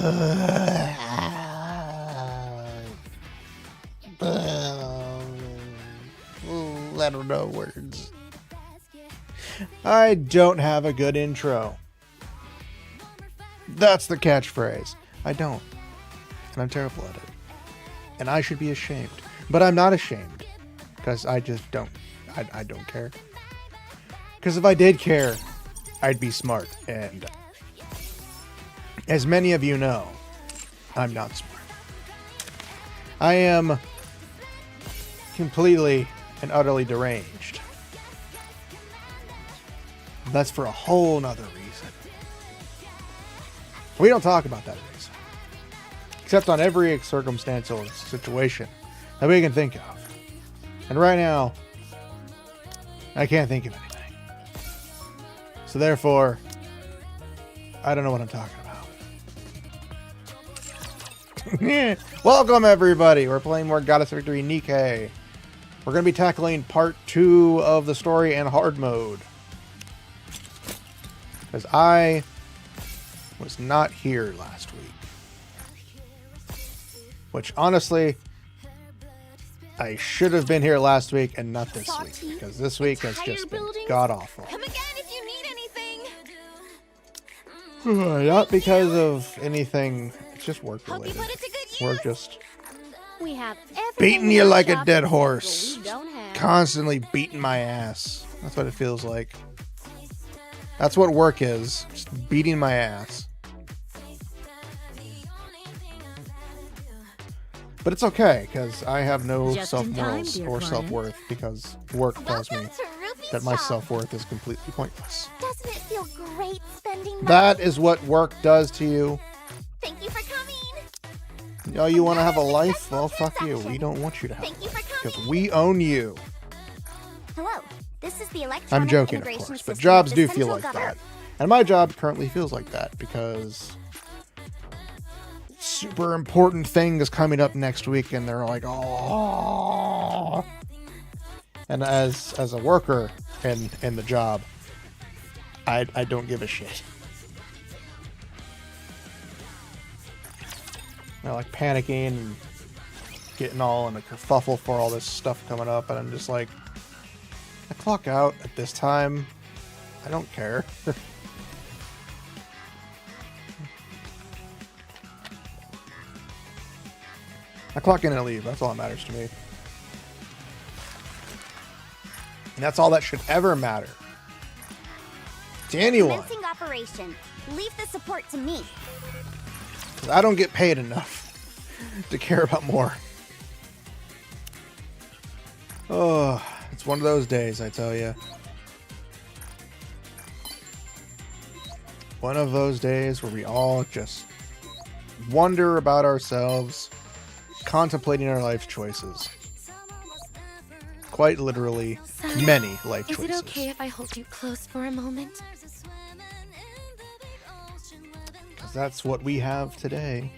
I don't know words. I don't have a good intro. That's the catchphrase. I don't. And I'm terrible at it. And I should be ashamed. But I'm not ashamed. Because I just don't. I don't care. Because if I did care, I'd be smart. And as many of you know, I'm not smart. I am completely and utterly deranged. That's for a whole nother reason. We don't talk about that reason. Except on every circumstantial situation that we can think of. And right now, I can't think of anything. So therefore, I don't know what I'm talking about. Welcome everybody. We're playing more Goddess Victory Nikke. We're going to be tackling part 2 of the story and hard mode. Because I was not here last week. Which honestly, I should have been here last week and not this week. Because this week has just been god-awful. Come again if you need anything. Not because of anything. It's just work Hope you related. put it to good use. We're just We have beating you like a dead horse. horse. Constantly beating my ass. That's what it feels like. That's what work is. Just beating my ass. But it's okay, because I have no self-morals or self-worth, because work tells me that my self-worth is completely pointless. Doesn't it feel great spending money? That is what work does to you. Thank you for coming. Oh, you want to have a life? Well, fuck you. We don't want you to have Thank a you for life, coming. because we own you. Hello. This is the electronic I'm joking, of integration course, but system jobs of the do feel central like government. that. And my job currently feels like that, because super important thing is coming up next week, and they're like, oh. And as a worker in the job, I don't give a shit. They're like panicking and getting all in a kerfuffle for all this stuff coming up, and I'm just like, I clock out at this time. I don't care. I clock in and leave. That's all that matters to me. And that's all that should ever matter to anyone. Commencing operation. Leave the support to me. 'Cause I don't get paid enough to care about more. Oh, it's one of those days, I tell you. One of those days where we all just wonder about ourselves, contemplating our life choices. Quite literally, many life choices. Is it okay if I hold you close for a moment? Because that's what we have today.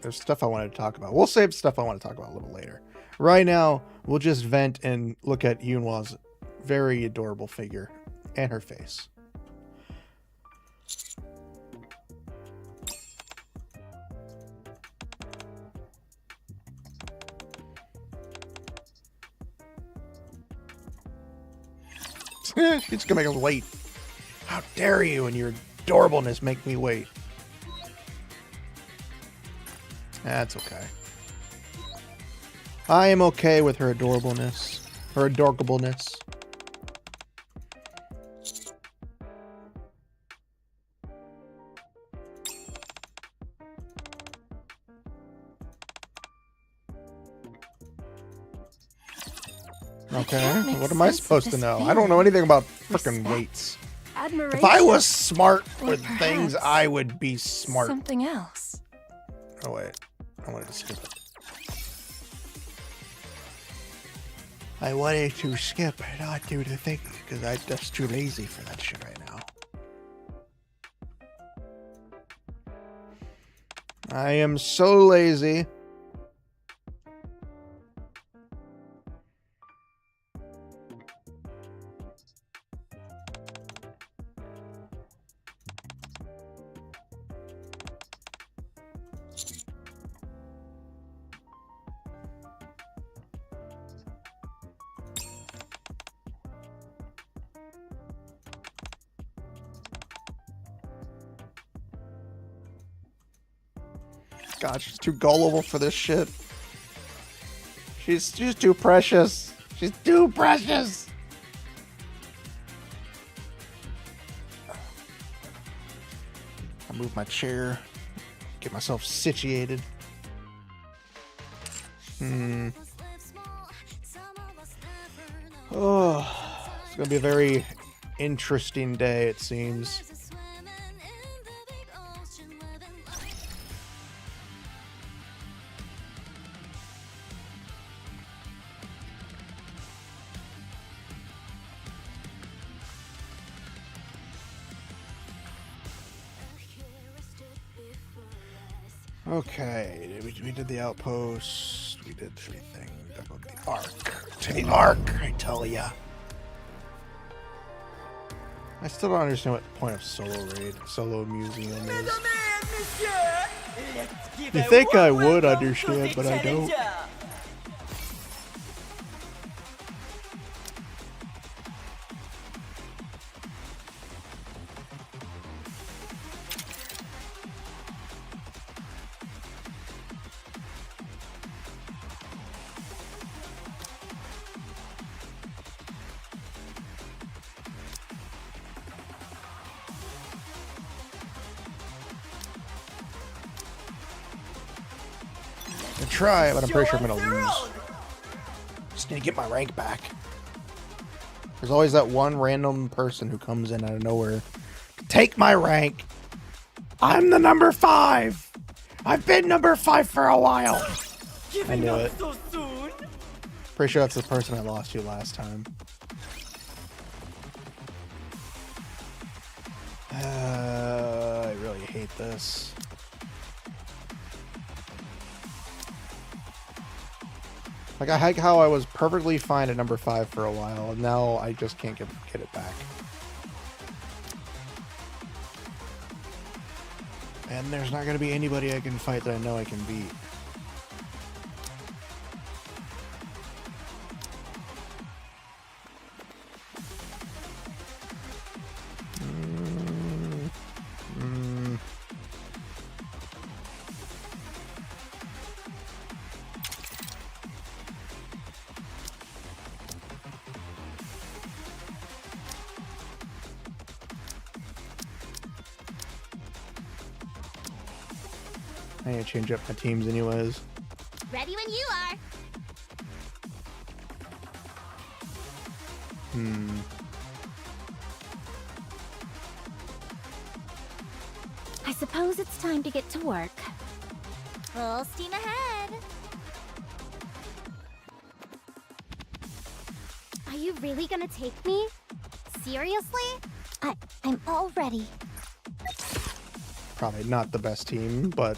There's stuff I wanted to talk about. We'll save stuff I want to talk about a little later. Right now, we'll just vent and look at Yunhwa's very adorable figure and her face. She's gonna make us wait. How dare you and your adorableness make me wait. That's okay. I am okay with her adorableness. Her adorableness. Okay, what am I supposed to know? I don't know anything about frickin' weights. Admiration. If I was smart Or with things, perhaps I would be smart. Something else. Oh wait, I wanted to skip it. I wanted to skip and not do the thing because I'm just too lazy for that shit right now. I am so lazy God, she's too gullible for this shit. She's too precious. She's too precious. I move my chair. Get myself situated. Oh, it's gonna be a very interesting day, it seems. Okay, we did the outpost. We did everything. About the arc. To the arc, I tell ya. I still don't understand what the point of solo museum is. You think I would understand, but I don't. Try, but I'm pretty sure I'm gonna lose. Just need to get my rank back. There's always that one random person who comes in out of nowhere. Take my rank. I'm the number 5. I've been number 5 for a while. I knew it. Pretty sure that's the person I lost to last time. I really hate this. Like, I like how I was perfectly fine at number 5 for a while, and now I just can't get it back. And there's not going to be anybody I can fight that I know I can beat. I need to change up my teams anyways. Ready when you are. I suppose it's time to get to work. Full steam ahead. Are you really gonna take me? Seriously? I'm all ready. Probably not the best team, but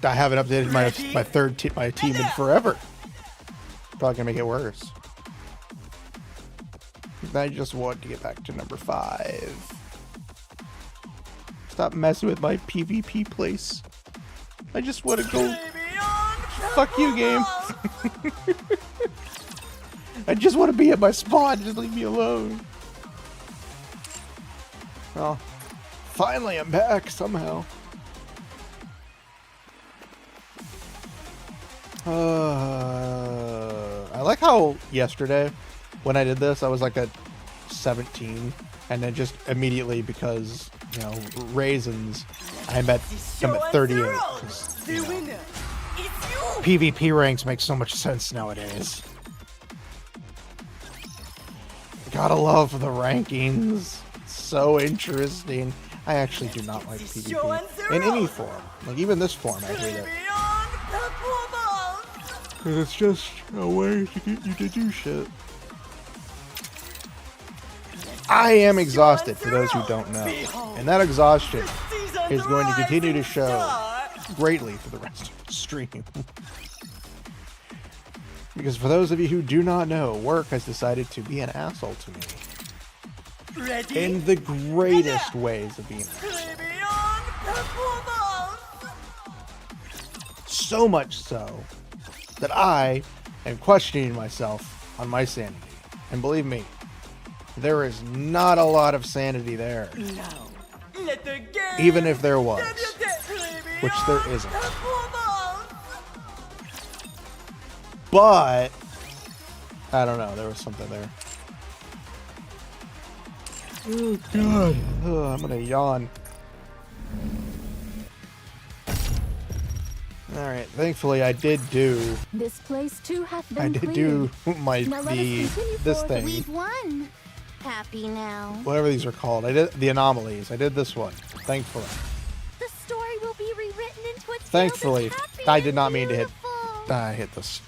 I haven't updated my team in forever. Probably gonna make it worse. I just want to get back to number 5. Stop messing with my PvP place. I just want to go. Fuck you, game. I just want to be at my spawn. Just leave me alone. Well, finally I'm back somehow. I like how yesterday, when I did this, I was like at 17, and then just immediately, because, you know, raisins, I'm at 38. You know, PvP ranks make so much sense nowadays. Gotta love the rankings. It's so interesting. I actually do not like PvP in any form. Like, even this form, I hate it. Because it's just a way to get you to do shit. I am exhausted, for those who don't know. And that exhaustion is going to continue to show greatly for the rest of the stream. Because for those of you who do not know, work has decided to be an asshole to me. In the greatest ways of being an asshole. So much so that I am questioning myself on my sanity. And believe me, there is not a lot of sanity there. Even if there was. which there isn't. But I don't know. There was something there. Oh god. Ugh, I'm gonna yawn. Alright, thankfully I did do... This place too hath been I did cleared. do my... Now let us continue this forth. thing. We've won. Happy now. Whatever these are called. I did the anomalies. I did this one. Thankfully. The story will be rewritten into a tale Thankfully. that's happy I did and not mean to hit... beautiful. I hit this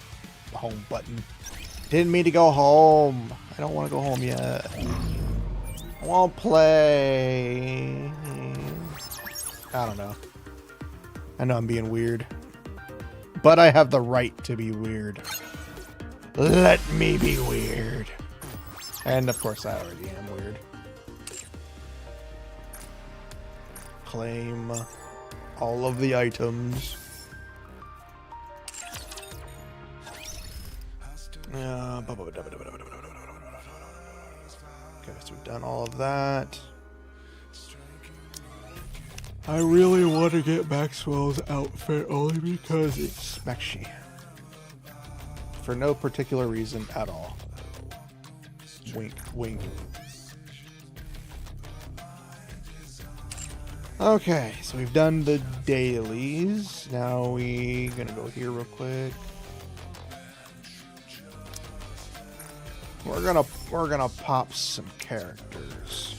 home button. Didn't mean to go home. I don't want to go home yet. I won't play. I don't know. I know I'm being weird. But I have the right to be weird. Let me be weird. And of course I already am weird. Claim all of the items. Okay, so we've done all of that. I really want to get Maxwell's outfit only because it's Maxi. For no particular reason at all. Wink, wink. Okay, so we've done the dailies. Now we gonna go here real quick. We're gonna pop some characters.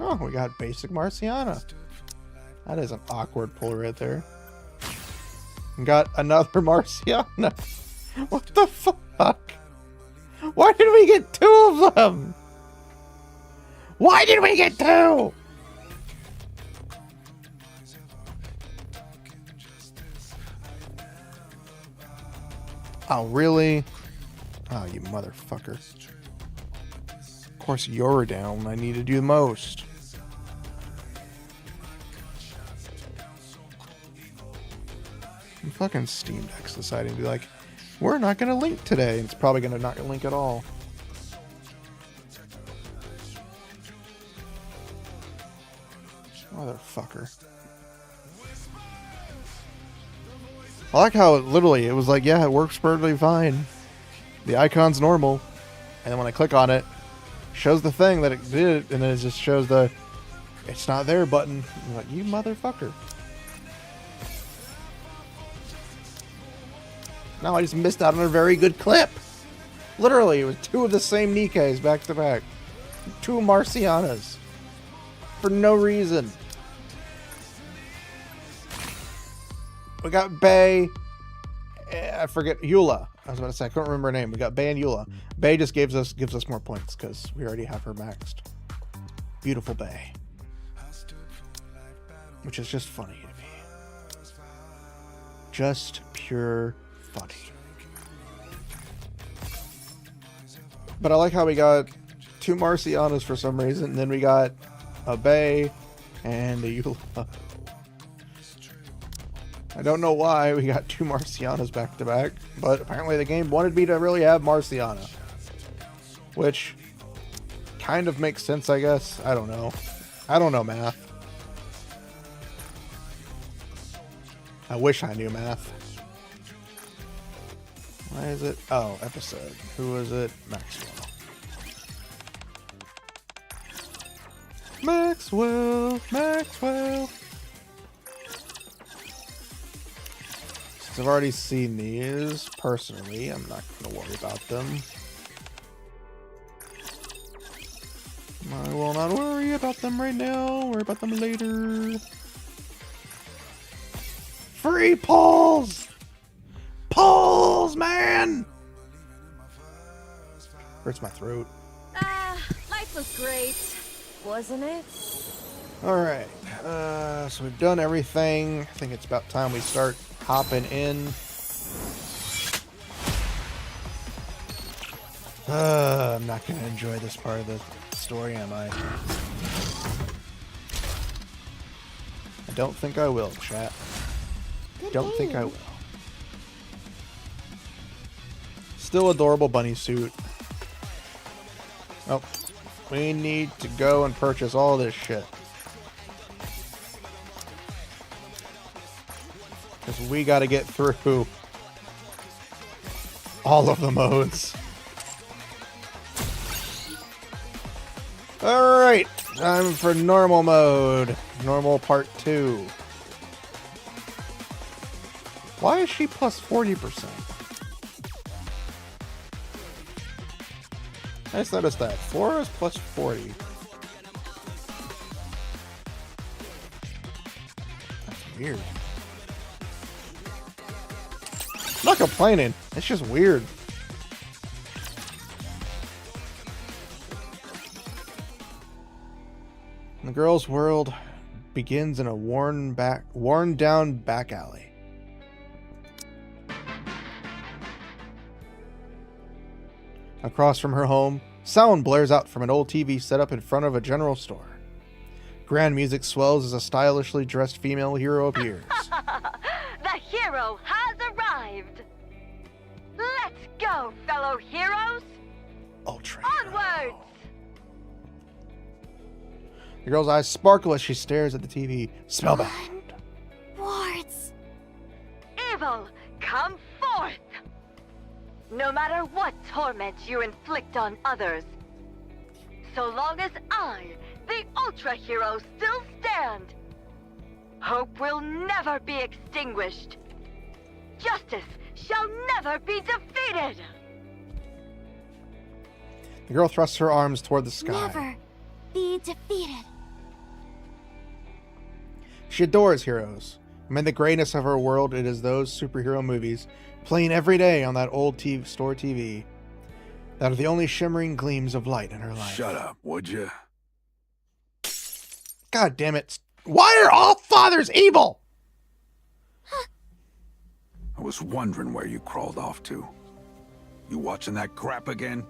Oh, we got basic Marciana. That is an awkward pull right there. We got another Marciana. What the fuck? Why did we get two of them? Why did we get two? Oh, really? Oh, you motherfucker. Of course you're down. I need to do the most. And fucking Steam Deck's deciding to be like, we're not going to link today. It's probably going to not link at all. Motherfucker. I like how literally it was like, yeah, it works perfectly fine. The icon's normal. And then when I click on it, shows the thing that it did, and then it just shows the it's not there button. I'm like, you motherfucker. Now I just missed out on a very good clip. Literally, it was two of the same Nikkes back to back. Two Marcianas. For no reason. We got Bay. I forget Eula. I was about to say I couldn't remember her name. We got Bay and Eula. Bay just gives us more points because we already have her maxed. Beautiful Bay. Which is just funny to me. Just pure funny. But I like how we got two Marcianas for some reason, and then we got a Bay and a Eula. I don't know why we got two Marcianas back to back, but apparently the game wanted me to really have Marciana. Which kind of makes sense, I guess. I don't know. I don't know math. I wish I knew math. Why is it? Oh, episode. Who is it? Maxwell. Maxwell. Since I've already seen these personally, I'm not going to worry about them. I will not worry about them right now. Worry about them later. Free polls! Polls, man! Hurts my throat. Life was great, wasn't it? Alright, so we've done everything. I think it's about time we start hopping in. I'm not going to enjoy this part of the story, am I? I don't think I will, chat. Don't think I will. Still adorable bunny suit. Oh, we need to go and purchase all this shit. Because we got to get through all of the modes. Alright, time for normal mode. Normal part 2. Why is she plus 40%? I just noticed that. Flora's plus 40. That's weird. I'm not complaining. It's just weird. The girl's world begins in a worn down back alley. Across from her home, sound blares out from an old TV set up in front of a general store. Grand music swells as a stylishly dressed female hero appears. The hero has arrived! Let's go, fellow heroes! Ultra Onwards! The girl's eyes sparkle as she stares at the TV, spellbound. Wards. Evil, come forth! No matter what torment you inflict on others, so long as I, the Ultra Hero, still stand, hope will never be extinguished. Justice shall never be defeated! The girl thrusts her arms toward the sky. Never be defeated. She adores heroes. Amid the grayness of her world, it is those superhero movies playing every day on that old store TV that are the only shimmering gleams of light in her life. Shut up, would you? God damn it. Why are all fathers evil? I was wondering where you crawled off to. You watching that crap again?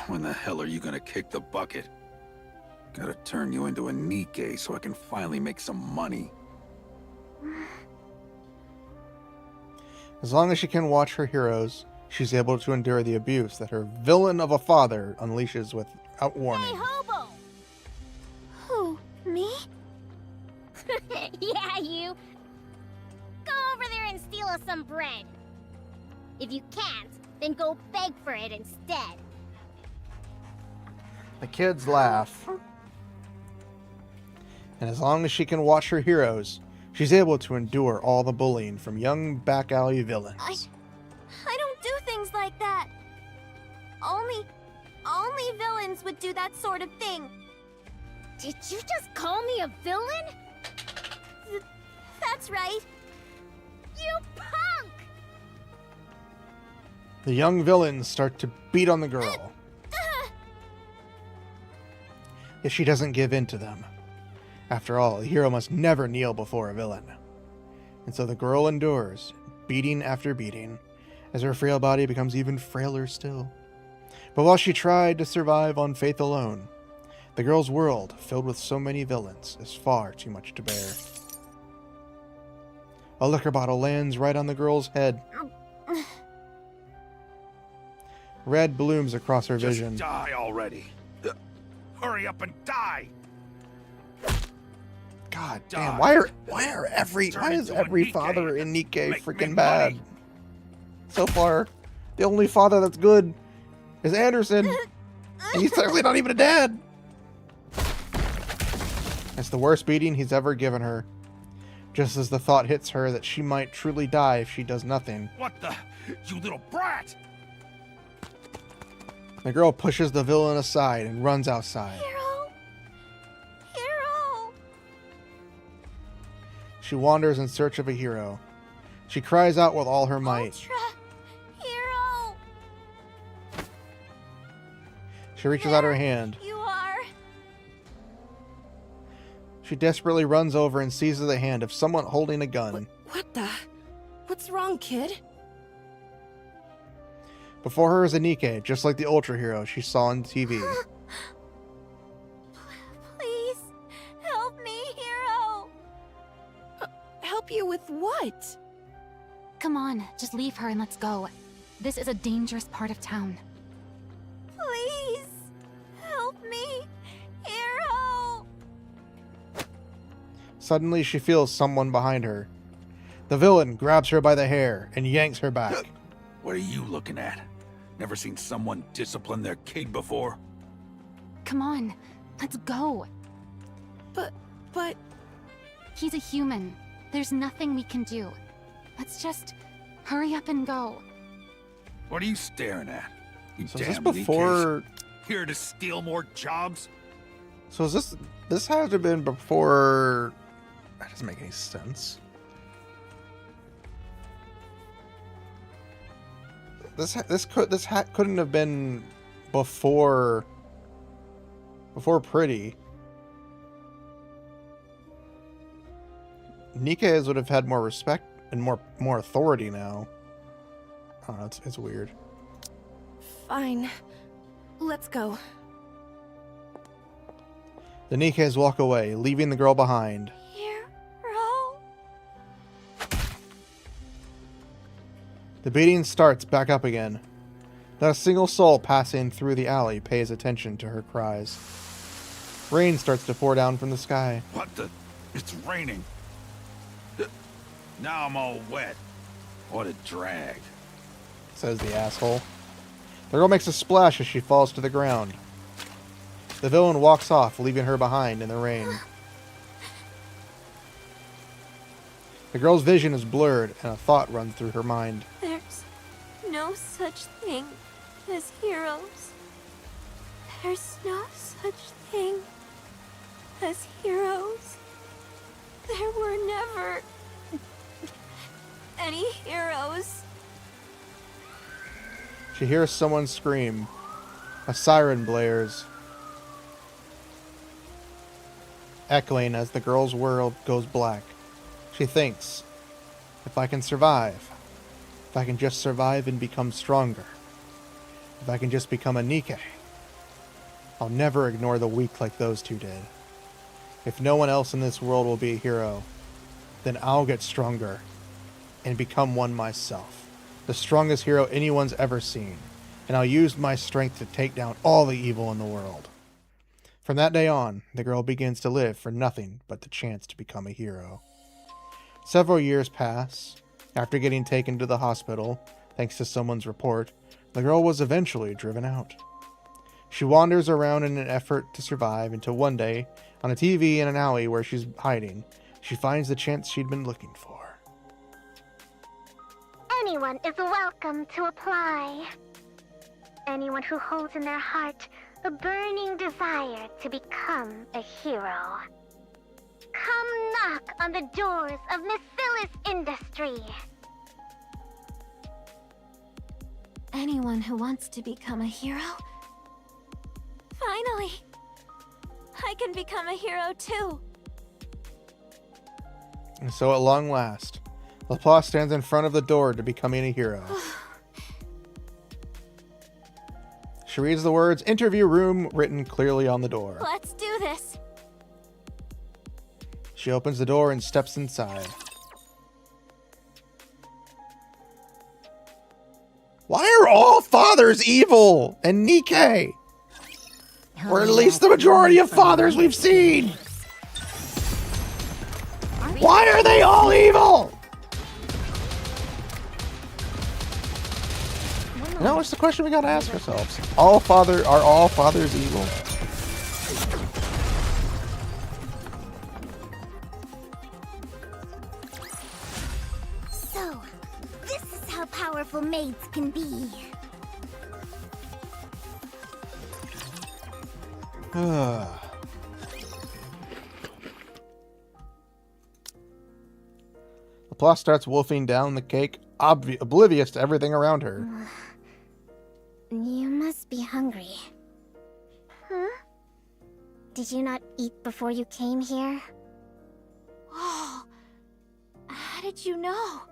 When the hell are you gonna kick the bucket? Gotta turn you into a Nikke so I can finally make some money. As long as she can watch her heroes, she's able to endure the abuse that her villain of a father unleashes without warning. Hey, hobo! Who? Me? Yeah, you. Go over there and steal us some bread. If you can't, then go beg for it instead. The kids laugh. And as long as she can watch her heroes, she's able to endure all the bullying from young back alley villains. I don't do things like that. Only villains would do that sort of thing. Did you just call me a villain? That's right. You punk! The young villains start to beat on the girl. Yet she doesn't give in to them. After all, a hero must never kneel before a villain. And so the girl endures, beating after beating, as her frail body becomes even frailer still. But while she tried to survive on faith alone, the girl's world, filled with so many villains, is far too much to bear. A liquor bottle lands right on the girl's head. Red blooms across her vision. Just die already. Hurry up and die. God damn, why is every father in Nikke freaking bad? Money. So far, the only father that's good is Anderson. And he's certainly not even a dad. It's the worst beating he's ever given her. Just as the thought hits her that she might truly die if she does nothing. What the? You little brat! The girl pushes the villain aside and runs outside. Hero! She wanders in search of a hero. She cries out with all her might. Ultra Hero! She reaches out her hand. You are. She desperately runs over and seizes the hand of someone holding a gun. What the? What's wrong, kid? Before her is a Nikke, just like the Ultra Hero she saw on TV. Please, help me, hero! Help you with what? Come on, just leave her and let's go. This is a dangerous part of town. Please, help me, hero! Suddenly she feels someone behind her. The villain grabs her by the hair and yanks her back. What are you looking at? Never seen someone discipline their kid before? Come on, let's go. But... He's a human. There's nothing we can do. Let's just hurry up and go. What are you staring at? You So is this damn before... Nikes. Here to steal more jobs? So is this... This has to have been before... That doesn't make any sense. This couldn't have been before Pretty. Nikke would have had more respect and more authority now. I don't know, it's weird. Fine. Let's go. The Nikkes walk away, leaving the girl behind. Hero? The beating starts back up again. Not a single soul passing through the alley pays attention to her cries. Rain starts to pour down from the sky. What the? It's raining. Now I'm all wet. What a drag. Says the asshole. The girl makes a splash as she falls to the ground. The villain walks off, leaving her behind in the rain. The girl's vision is blurred, and a thought runs through her mind. There's no such thing as heroes. There's no such thing as heroes. There were never any heroes. She hears someone scream. A siren blares, echoing as the girl's world goes black. She thinks, if I can survive, if I can just survive and become stronger, if I can just become a Nikke, I'll never ignore the weak like those two did. If no one else in this world will be a hero, then I'll get stronger and become one myself, the strongest hero anyone's ever seen, and I'll use my strength to take down all the evil in the world. From that day on, the girl begins to live for nothing but the chance to become a hero. Several years pass. After getting taken to the hospital, thanks to someone's report, the girl was eventually driven out. She wanders around in an effort to survive until one day, on a TV in an alley where she's hiding, she finds the chance she'd been looking for. Anyone is welcome to apply. Anyone who holds in their heart a burning desire to become a hero. Come knock on the doors of Miss Phyllis Industry. Anyone who wants to become a hero? Finally! I can become a hero too. And so at long last, Laplace stands in front of the door to becoming a hero. She reads the words "interview room" written clearly on the door. Let's do this. She opens the door and steps inside. Why are all fathers evil and Nikke? Or at least the majority of fathers we've seen. Why are they all evil? No, it's the question we gotta ask ourselves. Are all fathers evil? So, this is how powerful maids can be. Laplace starts wolfing down the cake, oblivious to everything around her. You must be hungry. Huh? Did you not eat before you came here? Oh, how did you know?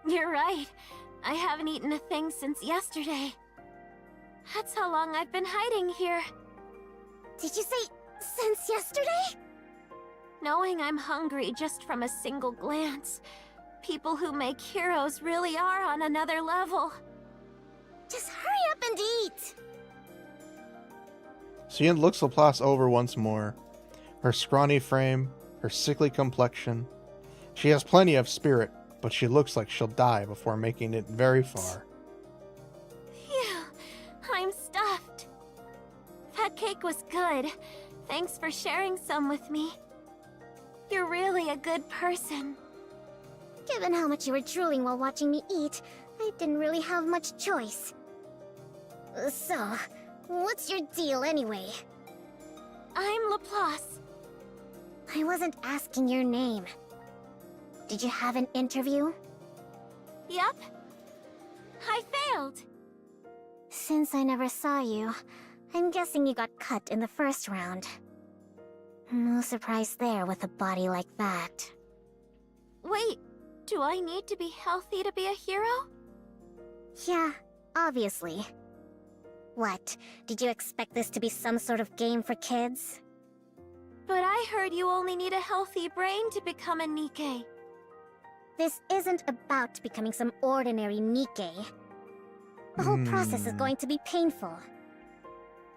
You're right. I haven't eaten a thing since yesterday. That's how long I've been hiding here. Did you say since yesterday? Knowing I'm hungry just from a single glance. People who make heroes really are on another level. Just hurry up and eat! She looks Laplace over once more. Her scrawny frame, her sickly complexion. She has plenty of spirit, but she looks like she'll die before making it very far. Phew, I'm stuffed. That cake was good. Thanks for sharing some with me. You're really a good person. Given how much you were drooling while watching me eat, I didn't really have much choice. So, what's your deal anyway? I'm Laplace. I wasn't asking your name. Did you have an interview? Yep. I failed. Since I never saw you, I'm guessing you got cut in the first round. No surprise there with a body like that. Wait, do I need to be healthy to be a hero? Yeah, obviously. What, did you expect this to be some sort of game for kids? But I heard you only need a healthy brain to become a Nikke. This isn't about becoming some ordinary Nikke. The whole process is going to be painful.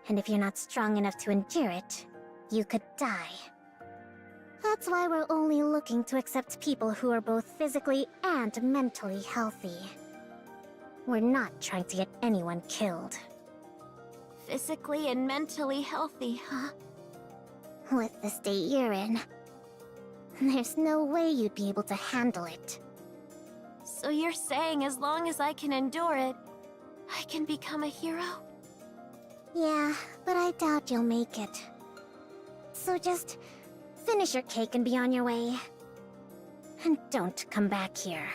And if you're not strong enough to endure it, you could die. That's why we're only looking to accept people who are both physically and mentally healthy. We're not trying to get anyone killed. Physically and mentally healthy, huh? With the state you're in, there's no way you'd be able to handle it. So you're saying as long as I can endure it, I can become a hero? Yeah, but I doubt you'll make it. So just finish your cake and be on your way. And don't come back here.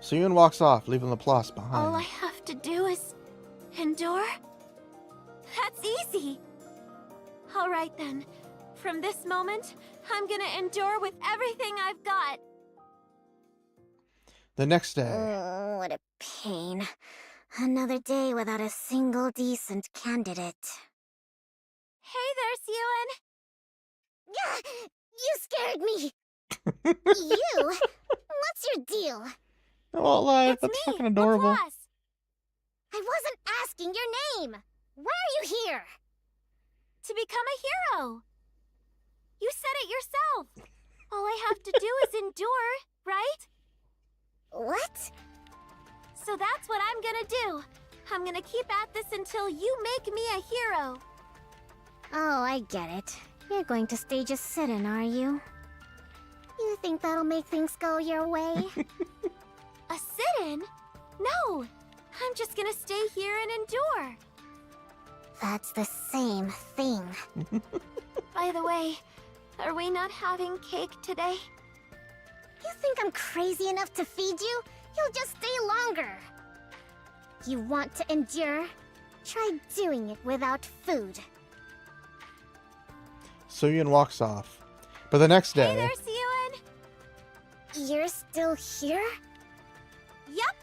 Suyun walks off, leaving Laplace behind. All I have to do is endure? That's easy. All right then. From this moment, I'm gonna endure with everything I've got. The next day. Oh, what a pain. Another day without a single decent candidate. Hey there, Suyun. Gah! You scared me! You? What's your deal? I won't lie, It's that's me, fucking adorable. Laplace. I wasn't asking your name! Why are you here? To become a hero. You said it yourself. All I have to do is endure, right? What? So that's what I'm gonna do. I'm gonna keep at this until you make me a hero. Oh, I get it. You're going to stage a sit-in, are you? You think that'll make things go your way? A sit-in? No. I'm just gonna stay here and endure. That's the same thing. By the way, are we not having cake today? You think I'm crazy enough to feed you? You'll just stay longer. You want to endure? Try doing it without food. Suyun walks off. But the next Hey day. there, Suyun. You're still here? Yup.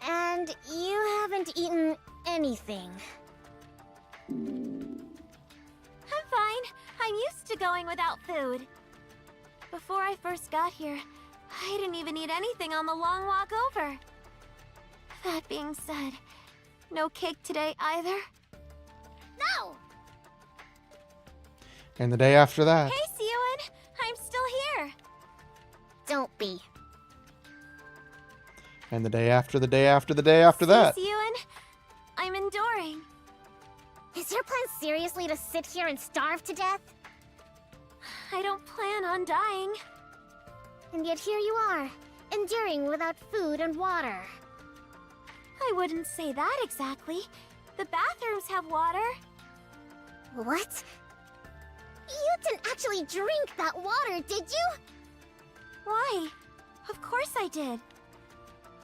And you haven't eaten anything. I'm fine. I'm used to going without food. Before I first got here, I didn't even eat anything on the long walk over. That being said, no cake today either. No! And the day after that. Hey, Suyun! I'm still here. Don't be. And the day after the day after the day after that. Suyun, I'm enduring. Is your plan seriously to sit here and starve to death? I don't plan on dying. And yet here you are, enduring without food and water. I wouldn't say that exactly. The bathrooms have water. What? You didn't actually drink that water, did you? Why? Of course I did.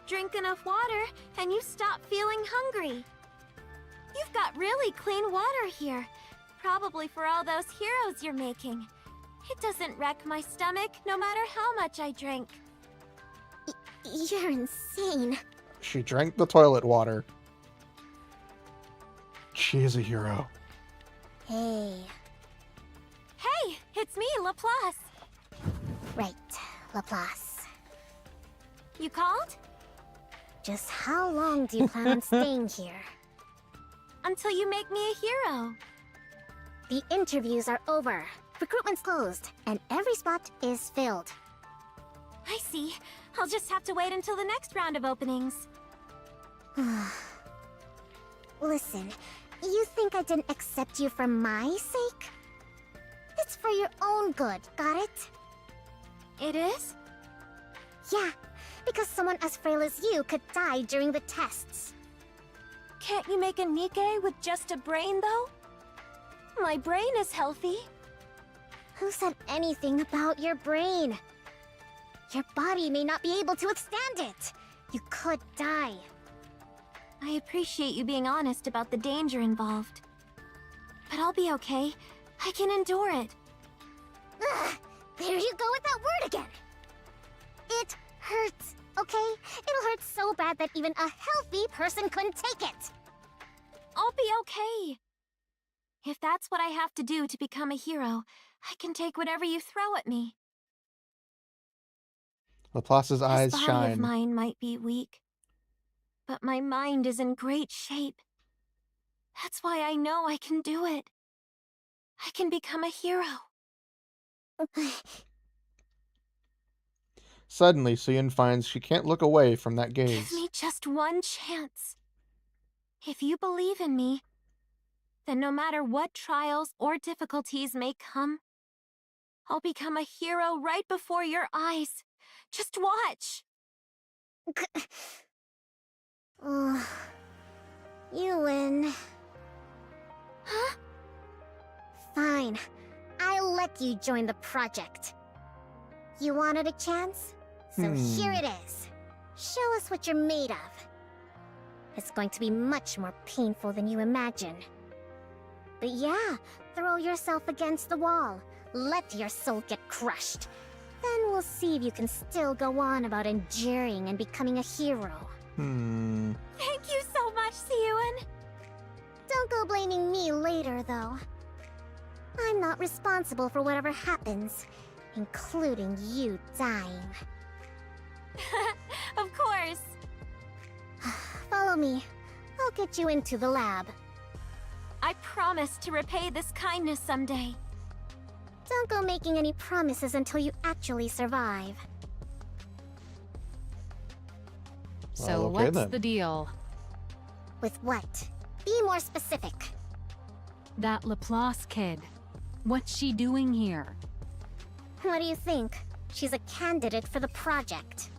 Drink enough water, and you stop feeling hungry. You've got really clean water here. Probably for all those heroes you're making. It doesn't wreck my stomach, no matter how much I drink. You're insane. She drank the toilet water. She is a hero. Hey. Hey, it's me, Laplace. Right, Laplace. You called? Just how long do you plan on staying here? Until you make me a hero. The interviews are over. Recruitment's closed, and every spot is filled. I see. I'll just have to wait until the next round of openings. Listen, you think I didn't accept you for my sake? It's for your own good, got it? It is? Yeah, because someone as frail as you could die during the tests. Can't you make a Nikke with just a brain, though? My brain is healthy. Who said anything about your brain? Your body may not be able to withstand it. You could die. I appreciate you being honest about the danger involved. But I'll be okay. I can endure it. Ugh, there you go with that word again. It hurts, okay? It'll hurt so bad that even a healthy person couldn't take it. I'll be okay. If that's what I have to do to become a hero, I can take whatever you throw at me. Laplace's eyes This body of shine. mine might be weak, but my mind is in great shape. That's why I know I can do it. I can become a hero. Suddenly, Suyun finds she can't look away from that Give gaze. me just one chance. If you believe in me, then no matter what trials or difficulties may come, I'll become a hero right before your eyes. Just watch. You win. Huh? Fine. I'll let you join the project. You wanted a chance? So here it is. Show us what you're made of. It's going to be much more painful than you imagine. But yeah, throw yourself against the wall. Let your soul get crushed. Then we'll see if you can still go on about enduring and becoming a hero. Thank you so much, Siyun. Don't go blaming me later, though. I'm not responsible for whatever happens, including you dying. Of course. Follow me. I'll get you into the lab. I promise to repay this kindness someday. Don't go making any promises until you actually survive. So okay what's then. the deal? With what? Be more specific. That Laplace kid. What's she doing here? What do you think? She's a candidate for the project.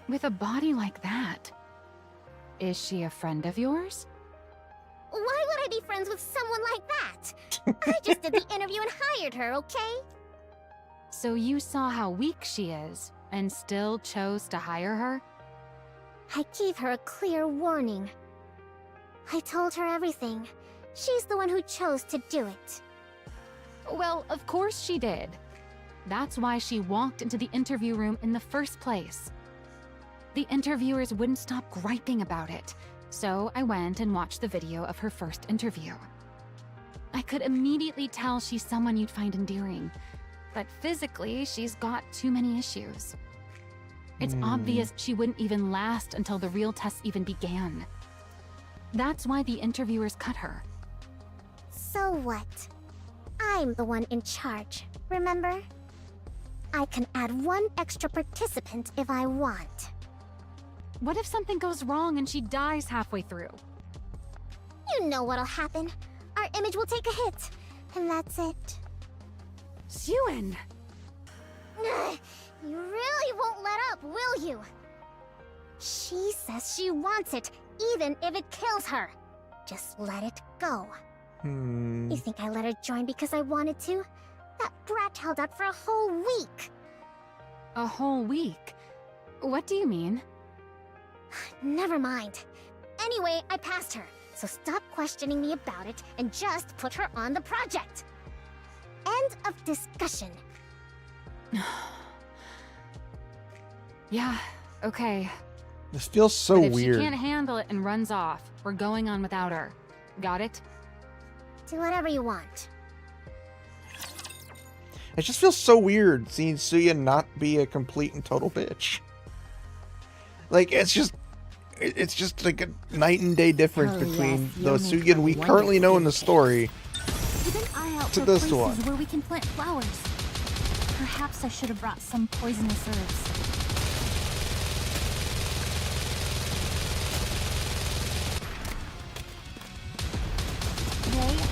With a body like that? Is she a friend of yours? Why would I be friends with someone like that? I just did the interview and hired her, okay? So you saw how weak she is, and still chose to hire her? I gave her a clear warning. I told her everything. She's the one who chose to do it. Well, of course she did. That's why she walked into the interview room in the first place. The interviewers wouldn't stop griping about it, so I went and watched the video of her first interview. I could immediately tell she's someone you'd find endearing, but physically, she's got too many issues. It's obvious she wouldn't even last until the real tests even began. That's why the interviewers cut her. So what? I'm the one in charge, remember? I can add one extra participant if I want. What if something goes wrong and she dies halfway through? You know what'll happen. Our image will take a hit, and that's it. Siyun! You really won't let up, will you? She says she wants it, even if it kills her. Just let it go. You think I let her join because I wanted to? That brat held out for a whole week. A whole week? What do you mean? Never mind. Anyway, I passed her, so stop questioning me about it and just put her on the project. End of discussion. Yeah, okay. This feels so But if weird. she can't handle it and runs off, we're going on without her. Got it? Do whatever you want. It just feels so weird seeing Suya not be a complete and total bitch. Like, it's just like a night and day difference Oh, between yes, the you make Suya we a currently know in the wonderful story Even to for this places one. where we can plant flowers. Perhaps I should have brought some poisonous herbs.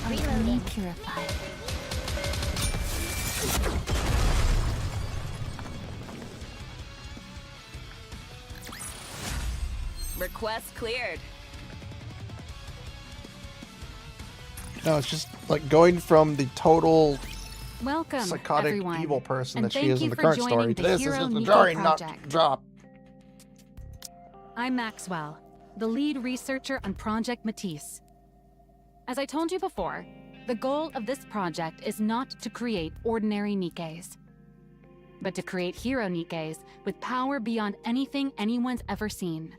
They are only purified. Request cleared. No, it's just like going from the total Welcome, psychotic everyone. evil person and that she thank is in you the for current joining story. the This Hero is the Nikke story, not project. drop. I'm Maxwell, the lead researcher on Project Matisse. As I told you before, the goal of this project is not to create ordinary Nikkes, but to create hero Nikkes with power beyond anything anyone's ever seen.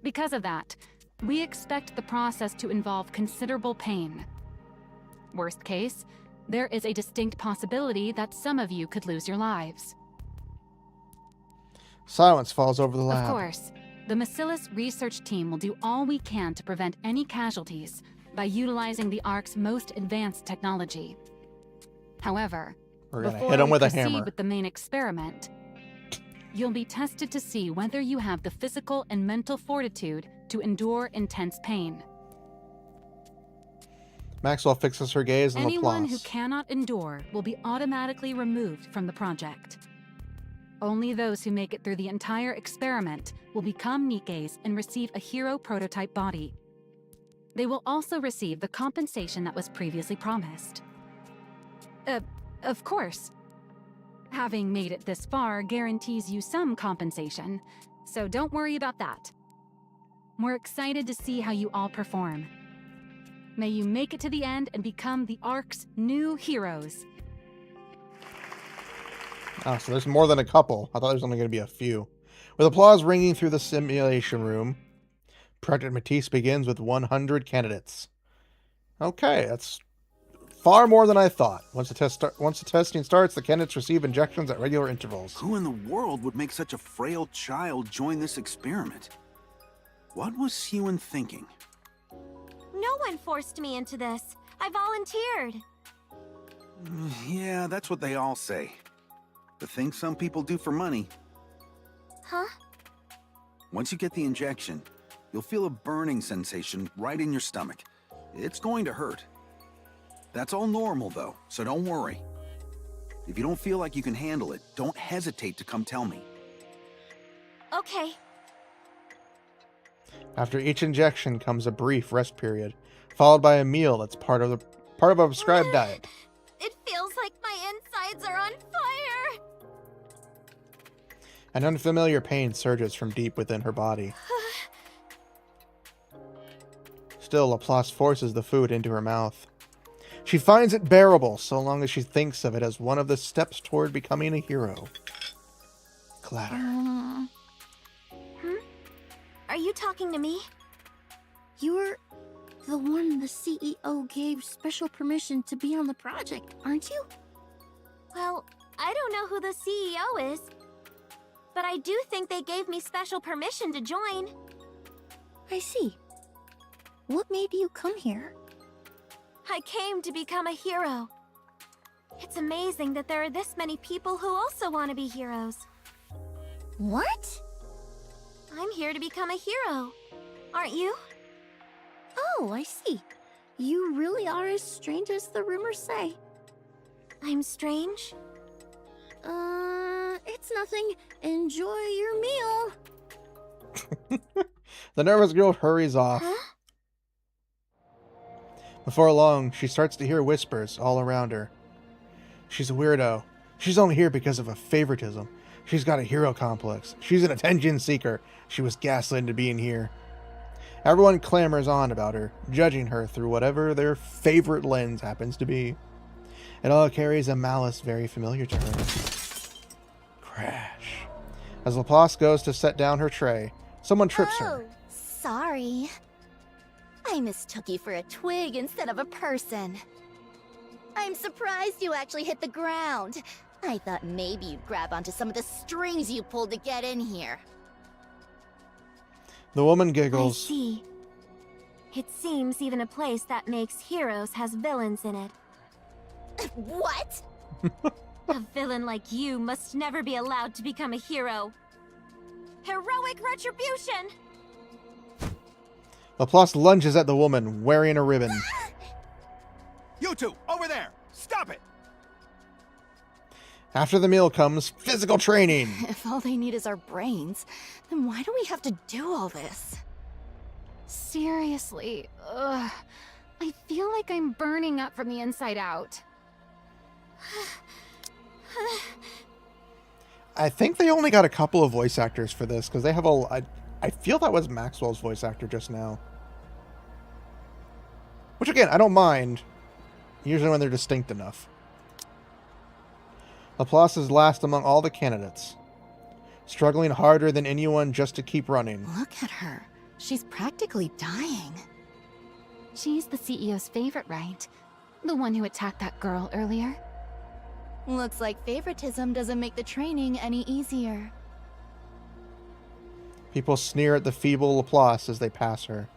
Because of that, we expect the process to involve considerable pain. Worst case, there is a distinct possibility that some of you could lose your lives. Silence falls over the lab. Of course, the Bacillus research team will do all we can to prevent any casualties by utilizing the Ark's most advanced technology. However, We're gonna before hit him we with a proceed hammer. with the main experiment, you'll be tested to see whether you have the physical and mental fortitude to endure intense pain. Maxwell fixes her gaze and Anyone who applause. cannot endure will be automatically removed from the project. Only those who make it through the entire experiment will become Nikkes and receive a hero prototype body. They will also receive the compensation that was previously promised. Of course. Having made it this far guarantees you some compensation, so don't worry about that. We're excited to see how you all perform. May you make it to the end and become the Ark's new heroes. Oh, so there's more than a couple. I thought there was only going to be a few. With applause ringing through the simulation room, Project Matisse begins with 100 candidates. Okay, that's far more than I thought. Once the testing starts, the candidates receive injections at regular intervals. Who in the world would make such a frail child join this experiment? What was Hewin thinking? No one forced me into this. I volunteered. Yeah, that's what they all say. The thing some people do for money. Huh? Once you get the injection, you'll feel a burning sensation right in your stomach. It's going to hurt. That's all normal, though, so don't worry. If you don't feel like you can handle it, don't hesitate to come tell me. Okay. After each injection comes a brief rest period, followed by a meal that's part of a prescribed diet. It feels like my insides are on fire. An unfamiliar pain surges from deep within her body. Still, Laplace forces the food into her mouth. She finds it bearable so long as she thinks of it as one of the steps toward becoming a hero. Clatter. Are you talking to me? You're the one the CEO gave special permission to be on the project, aren't you? Well, I don't know who the CEO is, but I do think they gave me special permission to join. I see. What made you come here? I came to become a hero. It's amazing that there are this many people who also want to be heroes. What? I'm here to become a hero. Aren't you? Oh, I see. You really are as strange as the rumors say. I'm Strange? It's nothing. Enjoy your meal. The nervous girl hurries off. Huh? Before long, she starts to hear whispers all around her. She's a weirdo. She's only here because of a favoritism. She's got a hero complex. She's an attention seeker. She was gaslit into being here. Everyone clamors on about her, judging her through whatever their favorite lens happens to be. It all carries a malice very familiar to her. Crash. As Laplace goes to set down her tray, someone trips her. Sorry. I mistook you for a twig instead of a person. I'm surprised you actually hit the ground. I thought maybe you'd grab onto some of the strings you pulled to get in here. The woman I giggles. see. It seems even a place that makes heroes has villains in it. What? A villain like you must never be allowed to become a hero. Heroic retribution! Laplace lunges at the woman, wearing a ribbon. You two, over there! Stop it! After the meal comes physical training. If all they need is our brains, then why do we have to do all this? Seriously, ugh. I feel like I'm burning up from the inside out. I think they only got a couple of voice actors for this, because they have I feel that was Maxwell's voice actor just now. Which, again, I don't mind, usually when they're distinct enough. Laplace is last among all the candidates, struggling harder than anyone just to keep running. Look at her. She's practically dying. She's the CEO's favorite, right? The one who attacked that girl earlier. Looks like favoritism doesn't make the training any easier. People sneer at the feeble Laplace as they pass her.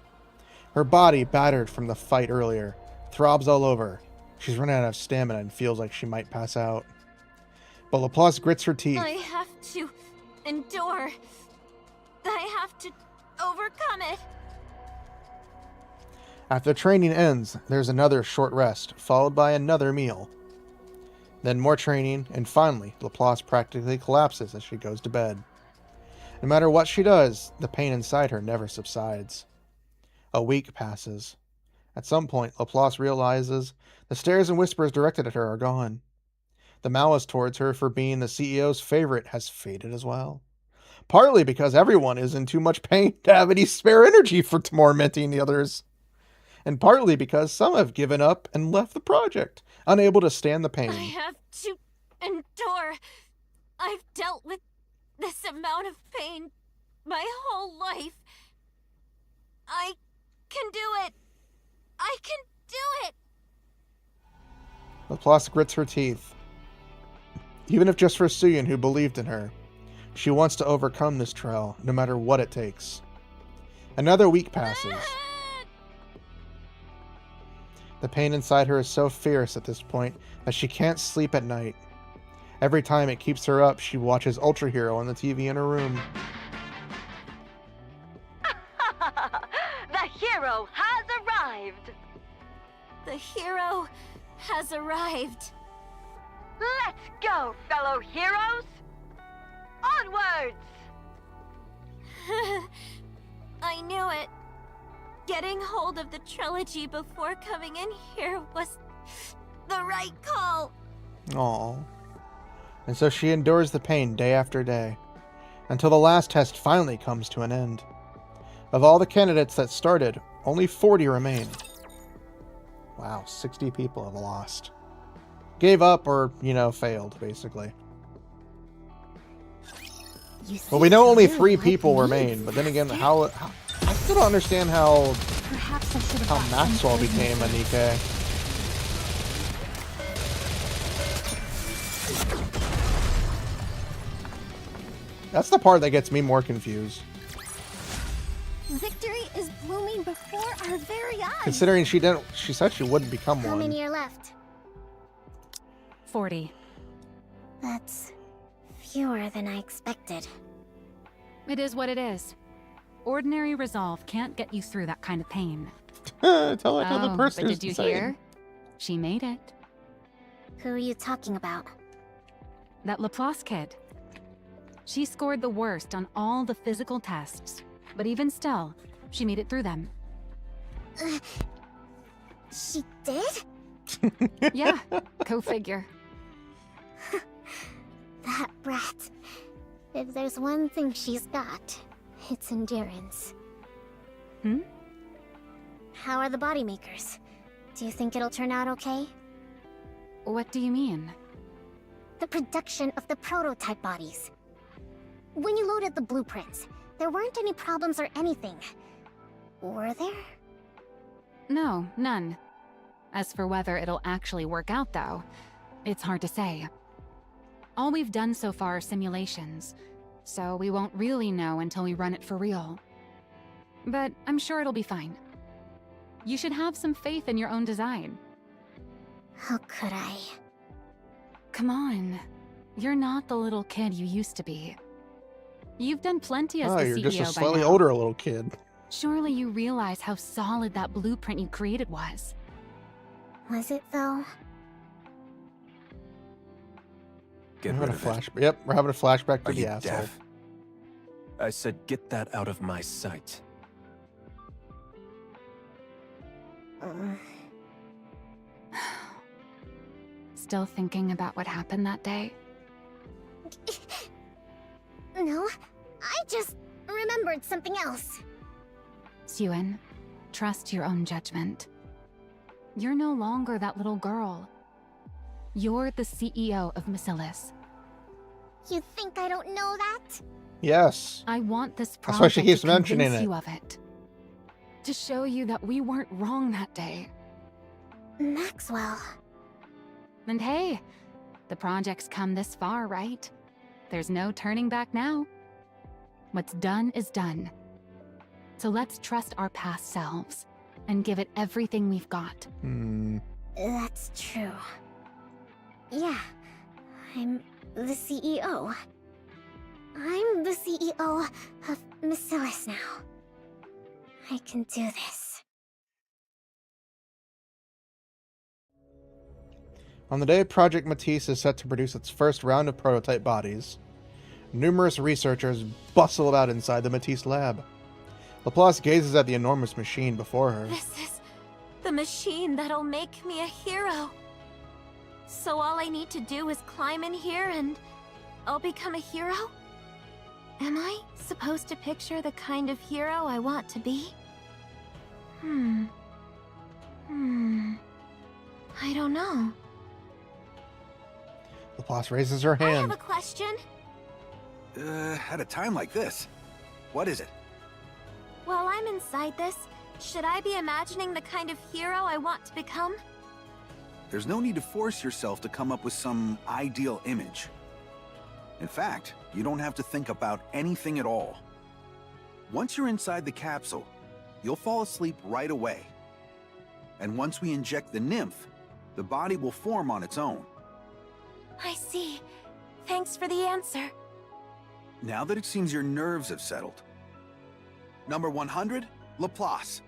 Her body, battered from the fight earlier, throbs all over. She's running out of stamina and feels like she might pass out. But Laplace grits her teeth. I have to endure. I have to overcome it. After training ends, there's another short rest, followed by another meal. Then more training, and finally, Laplace practically collapses as she goes to bed. No matter what she does, the pain inside her never subsides. A week passes. At some point, Laplace realizes the stares and whispers directed at her are gone. The malice towards her for being the CEO's favorite has faded as well. Partly because everyone is in too much pain to have any spare energy for tormenting the others. And partly because some have given up and left the project, unable to stand the pain. I have to endure. I've dealt with this amount of pain my whole life. I can do it. I can do it. Laplace grits her teeth. Even if just for Suyin, who believed in her. She wants to overcome this trial, no matter what it takes. Another week passes. The pain inside her is so fierce at this point that she can't sleep at night. Every time it keeps her up, she watches Ultra Hero on the TV in her room. The hero has arrived! The hero has arrived. Let's go, fellow heroes! Onwards! I knew it. Getting hold of the trilogy before coming in here was the right call. Aww. And so she endures the pain day after day, until the last test finally comes to an end. Of all the candidates that started, only 40 remain. Wow, 60 people have lost. Gave up or, failed, basically. Well, we know only 3 people remain, but then again, how I still don't understand how Maxwell became a Nikke. That's the part that gets me more confused. Victory is blooming before our very eyes. Considering she said she wouldn't become How one. many are left? 40. That's fewer than I expected. It is what it is. Ordinary resolve can't get you through that kind of pain. Tell that to the Oh, person but who's did you saying. hear? She made it. Who are you talking about? That Laplace kid. She scored the worst on all the physical tests, but even still, she made it through them. She did? Yeah, go figure. That brat. If there's one thing she's got, it's endurance. Hmm? How are the body makers? Do you think it'll turn out okay? What do you mean? The production of the prototype bodies. When you loaded the blueprints, there weren't any problems or anything. Were there? No, none. As for whether it'll actually work out, though, it's hard to say. All we've done so far are simulations, so we won't really know until we run it for real. But I'm sure it'll be fine. You should have some faith in your own design. How could I? Come on. You're not the little kid you used to be. You've done plenty as Oh, the you're CEO just a by slightly now. older little kid. Surely you realize how solid that blueprint you created was. Was it though? Get We're rid having a of it. flash. Yep, we're having a flashback to Are the you asshole. deaf? I said get that out of my sight. Still thinking about what happened that day? No, I just remembered something else. Suen, trust your own judgment. You're no longer that little girl. You're the CEO of Bacillus. You think I don't know that? Yes. I want this That's why she project keeps to mentioning convince it. you of it. To show you that we weren't wrong that day. Maxwell. And hey, the project's come this far, right? There's no turning back now. What's done is done. So let's trust our past selves and give it everything we've got. That's true. Yeah, I'm the CEO. I'm the CEO of Bacillus now. I can do this. On the day Project Matisse is set to produce its first round of prototype bodies, numerous researchers bustle about inside the Matisse lab. Laplace gazes at the enormous machine before her. This is the machine that'll make me a hero. So all I need to do is climb in here and I'll become a hero? Am I supposed to picture the kind of hero I want to be? I don't know. Laplace raises her I have hand. a question. At a time like this, what is it? While I'm inside this, should I be imagining the kind of hero I want to become? There's no need to force yourself to come up with some ideal image. In fact, you don't have to think about anything at all. Once you're inside the capsule, you'll fall asleep right away. And once we inject the nymph, the body will form on its own. I see. Thanks for the answer. Now that it seems your nerves have settled. Number 100, Laplace.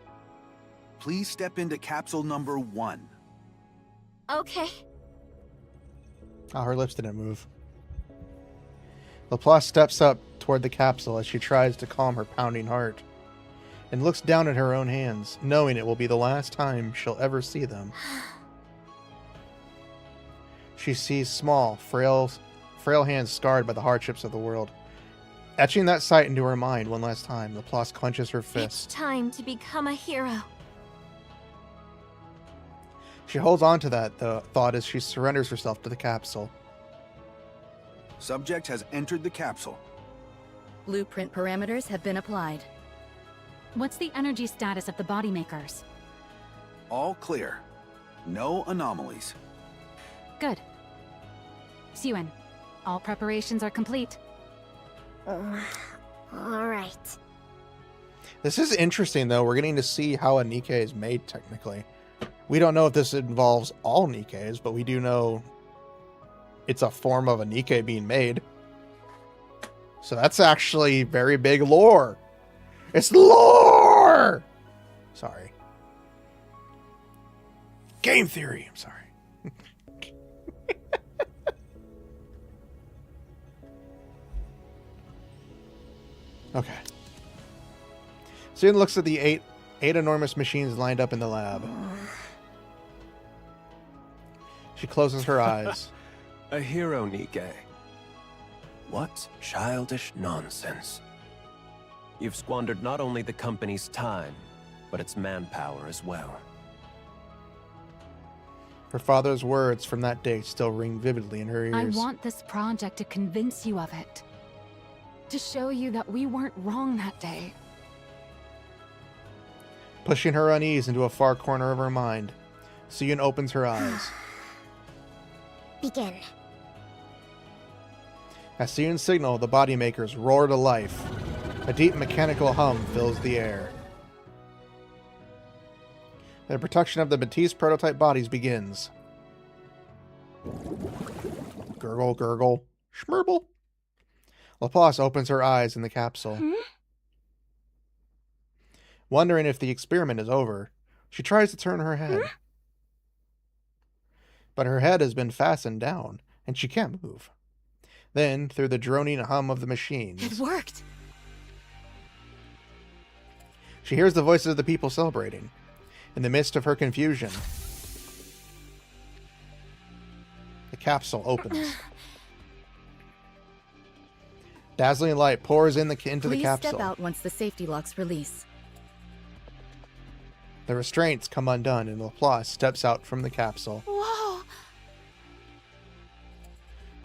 Please step into capsule number 1. Okay. Oh, her lips didn't move. Laplace steps up toward the capsule as she tries to calm her pounding heart, and looks down at her own hands, knowing it will be the last time she'll ever see them. She sees small, frail hands scarred by the hardships of the world. Etching that sight into her mind one last time, Laplace clenches her It's fist. time to become a hero. She holds on to that thought as she surrenders herself to the capsule. Subject has entered the capsule. Blueprint parameters have been applied. What's the energy status of the body makers? All clear. No anomalies. Good. Suen, all preparations are complete. Alright. This is interesting, though. We're getting to see how a Nikke is made, technically. We don't know if this involves all Nikkes, but we do know it's a form of a Nikke being made. So that's actually very big lore. It's lore! Sorry. Game theory, I'm sorry. Okay. Suen looks at the eight enormous machines lined up in the lab. She closes her eyes. A hero, Nikke. What childish nonsense. You've squandered not only the company's time, but its manpower as well. Her father's words from that day still ring vividly in her ears. I want this project to convince you of it. To show you that we weren't wrong that day. Pushing her unease into a far corner of her mind, Suen opens her eyes. Begin. As Seun's signal, the body makers roar to life. A deep mechanical hum fills the air. The production of the Matisse prototype bodies begins. Gurgle, gurgle. Schmerble. Laplace opens her eyes in the capsule. Wondering if the experiment is over, she tries to turn her head. But her head has been fastened down, and she can't move. Then, through the droning hum of the machines... It worked! She hears the voices of the people celebrating. In the midst of her confusion, the capsule opens. Dazzling light pours into the capsule. Please step out once the safety locks release. The restraints come undone, and Laplace steps out from the capsule. Whoa!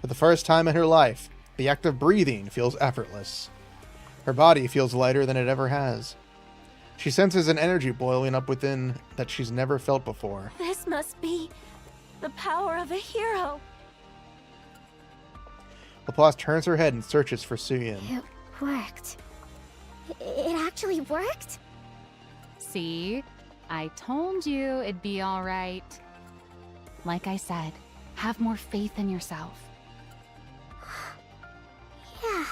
For the first time in her life, the act of breathing feels effortless. Her body feels lighter than it ever has. She senses an energy boiling up within that she's never felt before. This must be the power of a hero. Laplace turns her head and searches for Suyin. It worked. It actually worked? See? I told you it'd be alright. Like I said, have more faith in yourself. Yeah.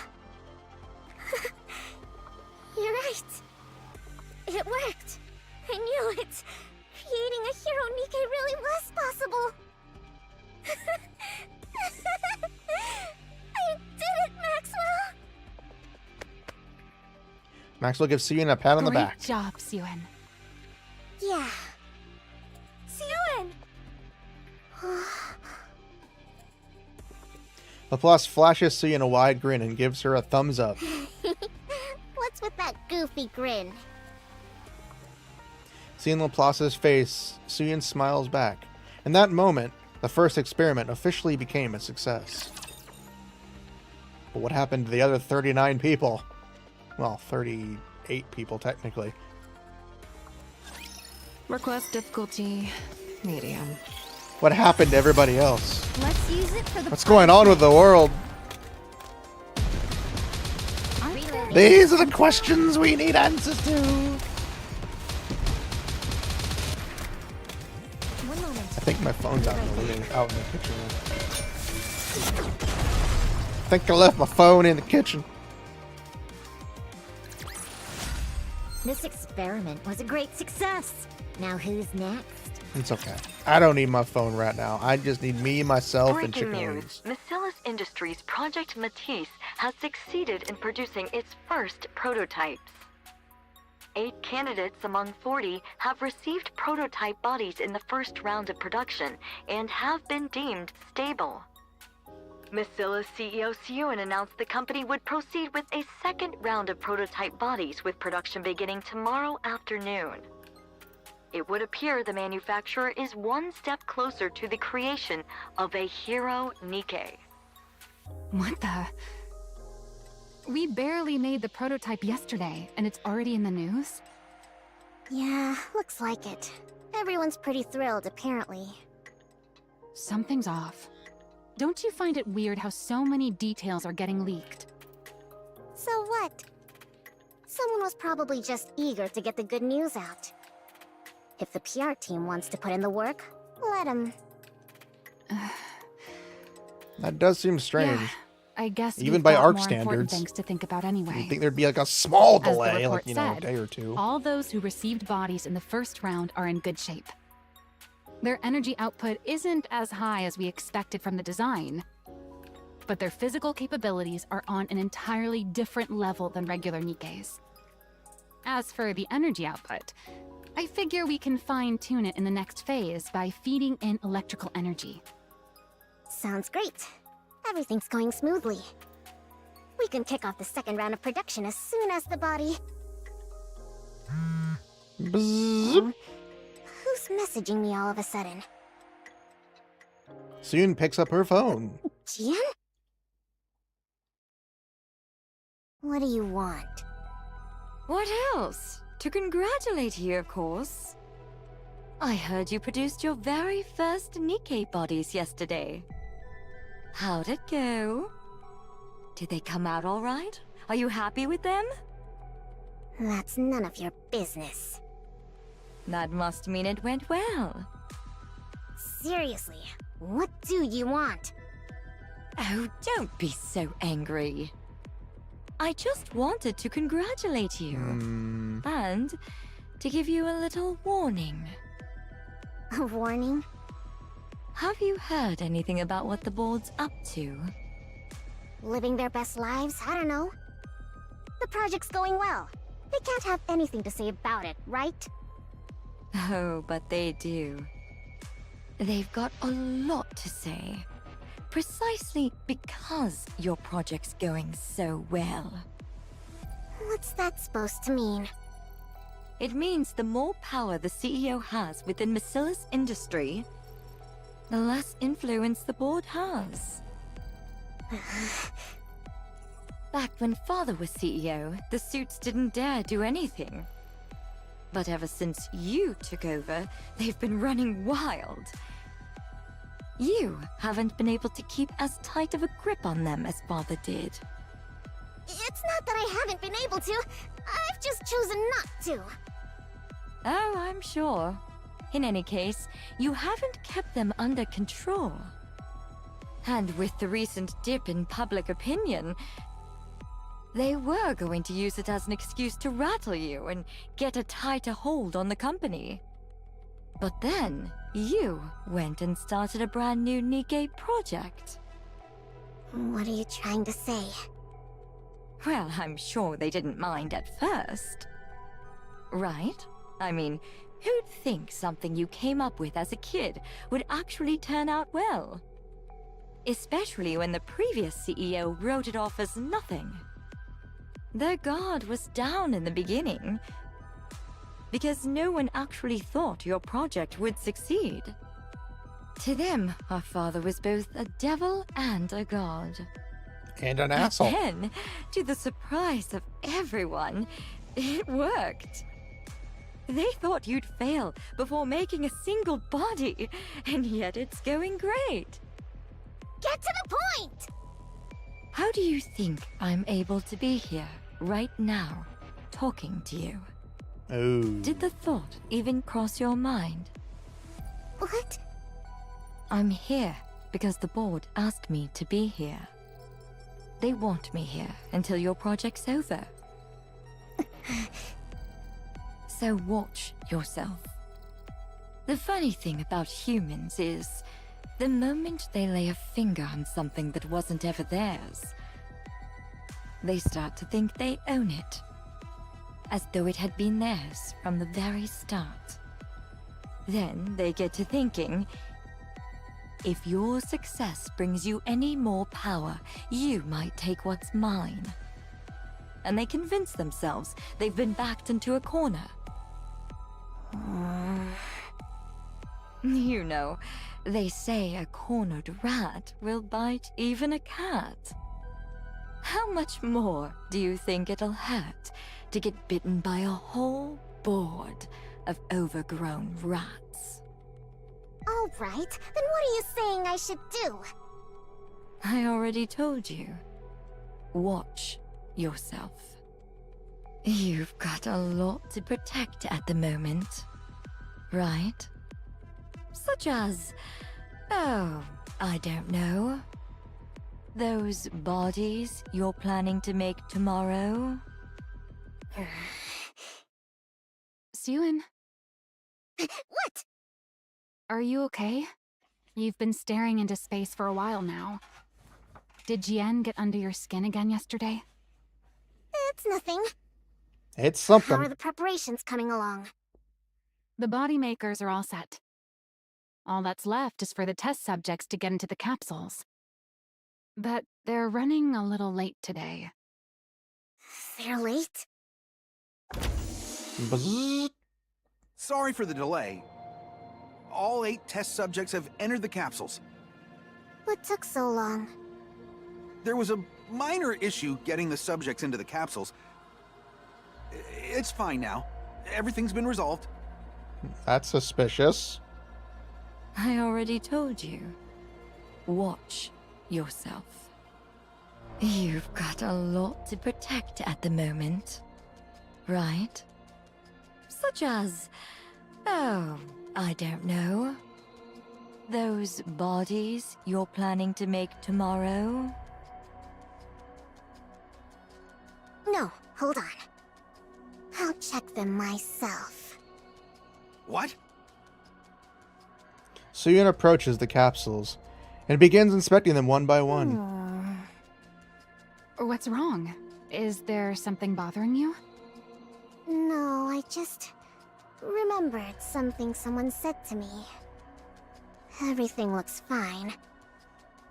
You're right. It worked. I knew it. Creating a hero Nikke really was possible. I did it, Maxwell! Maxwell gives Suyin a pat on the back. Great job, Suyin. Yeah. Suyin! Laplace flashes Suyin a wide grin and gives her a thumbs up. What's with that goofy grin? Seeing Laplace's face, Suyin smiles back. In that moment, the first experiment officially became a success. But what happened to the other 39 people? Well, 38 people, technically. Request difficulty medium. What happened to everybody else? Let's use it for the What's going on with the world? These are the questions we need answers to. I think my phone's out in the kitchen. I think I left my phone in the kitchen. This experiment was a great success. Now who's next? It's okay. I don't need my phone right now. I just need me, myself, and Breaking chicken news. wings. Miscella's Industries' Project Matisse has succeeded in producing its first prototypes. 8 candidates among 40 have received prototype bodies in the first round of production and have been deemed stable. Miscella's CEO Suyin announced the company would proceed with a second round of prototype bodies with production beginning tomorrow afternoon. It would appear the manufacturer is one step closer to the creation of a hero Nikke. What the? We barely made the prototype yesterday, and it's already in the news? Yeah, looks like it. Everyone's pretty thrilled, apparently. Something's off. Don't you find it weird how so many details are getting leaked? So what? Someone was probably just eager to get the good news out. If the PR team wants to put in the work, let them. That does seem strange. Yeah, I guess even we've by got ARC more important standards, things to think about anyway. you'd think there'd be like a small As the delay, report like, you know, a said, day or two. All those who received bodies in the first round are in good shape. Their energy output isn't as high as we expected from the design, but their physical capabilities are on an entirely different level than regular Nikke's. As for the energy output, I figure we can fine-tune it in the next phase by feeding in electrical energy. Sounds great. Everything's going smoothly. We can kick off the second round of production as soon as the body... Bzzz. Who's messaging me all of a sudden? Suyin picks up her phone. Jian? What do you want? What else? To congratulate you, of course. I heard you produced your very first Nikke bodies yesterday. How'd it go? Did they come out all right? Are you happy with them? That's none of your business. That must mean it went well. Seriously, what do you want? Oh, don't be so angry. I just wanted to congratulate you. And to give you a little warning. A warning? Have you heard anything about what the board's up to? Living their best lives? I don't know. The project's going well. They can't have anything to say about it, right? Oh, but they do. They've got a lot to say. Precisely because your project's going so well. What's that supposed to mean? It means the more power the CEO has within Macilla's industry, the less influence the board has. Back when Father was CEO, the suits didn't dare do anything. But ever since you took over, they've been running wild. You haven't been able to keep as tight of a grip on them as Father did. It's not that I haven't been able to. I've just chosen not to. Oh, I'm sure. In any case, you haven't kept them under control. And with the recent dip in public opinion, they were going to use it as an excuse to rattle you and get a tighter hold on the company. But then, you went and started a brand new Nikke project. What are you trying to say? Well, I'm sure they didn't mind at first. Right? I mean, who'd think something you came up with as a kid would actually turn out well? Especially when the previous CEO wrote it off as nothing. Their guard was down in the beginning, because no one actually thought your project would succeed. To them, our father was both a devil and a god. And an asshole. And then, to the surprise of everyone, it worked. They thought you'd fail before making a single body, and yet it's going great. Get to the point! How do you think I'm able to be here, right now, talking to you? Oh. Did the thought even cross your mind? What? I'm here because the board asked me to be here. They want me here until your project's over. So watch yourself. The funny thing about humans is, the moment they lay a finger on something that wasn't ever theirs, they start to think they own it, as though it had been theirs from the very start. Then they get to thinking, if your success brings you any more power, you might take what's mine. And they convince themselves they've been backed into a corner. You know, they say a cornered rat will bite even a cat. How much more do you think it'll hurt to get bitten by a whole board of overgrown rats? All right, then what are you saying I should do? I already told you. Watch yourself. You've got a lot to protect at the moment, right? Such as, oh, I don't know. Those bodies you're planning to make tomorrow? Suen, What? are you okay? You've been staring into space for a while now. Did Jien get under your skin again yesterday? It's nothing. It's How something. are the preparations coming along? The body makers are all set. All that's left is for the test subjects to get into the capsules. But they're running a little late today. They're late? Bzzz. Sorry for the delay. All 8 test subjects have entered the capsules. What took so long? There was a minor issue getting the subjects into the capsules. It's fine now. Everything's been resolved. That's suspicious. I already told you. Watch yourself. You've got a lot to protect at the moment, right? Such as, oh, I don't know. Those bodies you're planning to make tomorrow? No, hold on. I'll check them myself. What? Suyun approaches the capsules and begins inspecting them one by one. What's wrong? Is there something bothering you? No, I just remembered something someone said to me. Everything looks fine.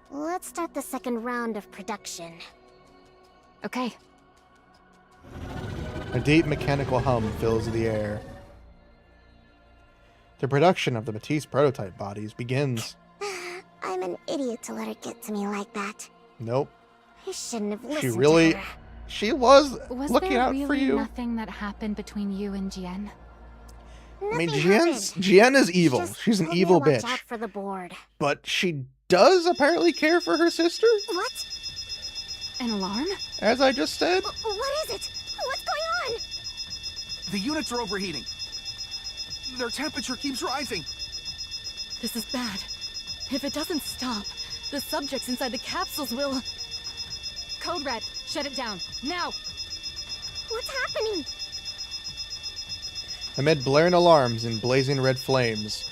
Let's start the second round of production. Okay. A deep mechanical hum fills the air. The production of the Matisse prototype bodies begins. I'm an idiot to let her get to me like that. Nope. I shouldn't have listened She really... to her. She was looking there out really for you. Nothing that happened between you and Jien? I mean, Nothing Jien is evil. Just She's an told me evil to watch bitch. out for the board. But she does apparently care for her sister, What? An alarm? as I just said. What is it? What's going on? The units are overheating. Their temperature keeps rising. This is bad. If it doesn't stop, the subjects inside the capsules will... Code Red, shut it down, now! What's happening? Amid blaring alarms and blazing red flames,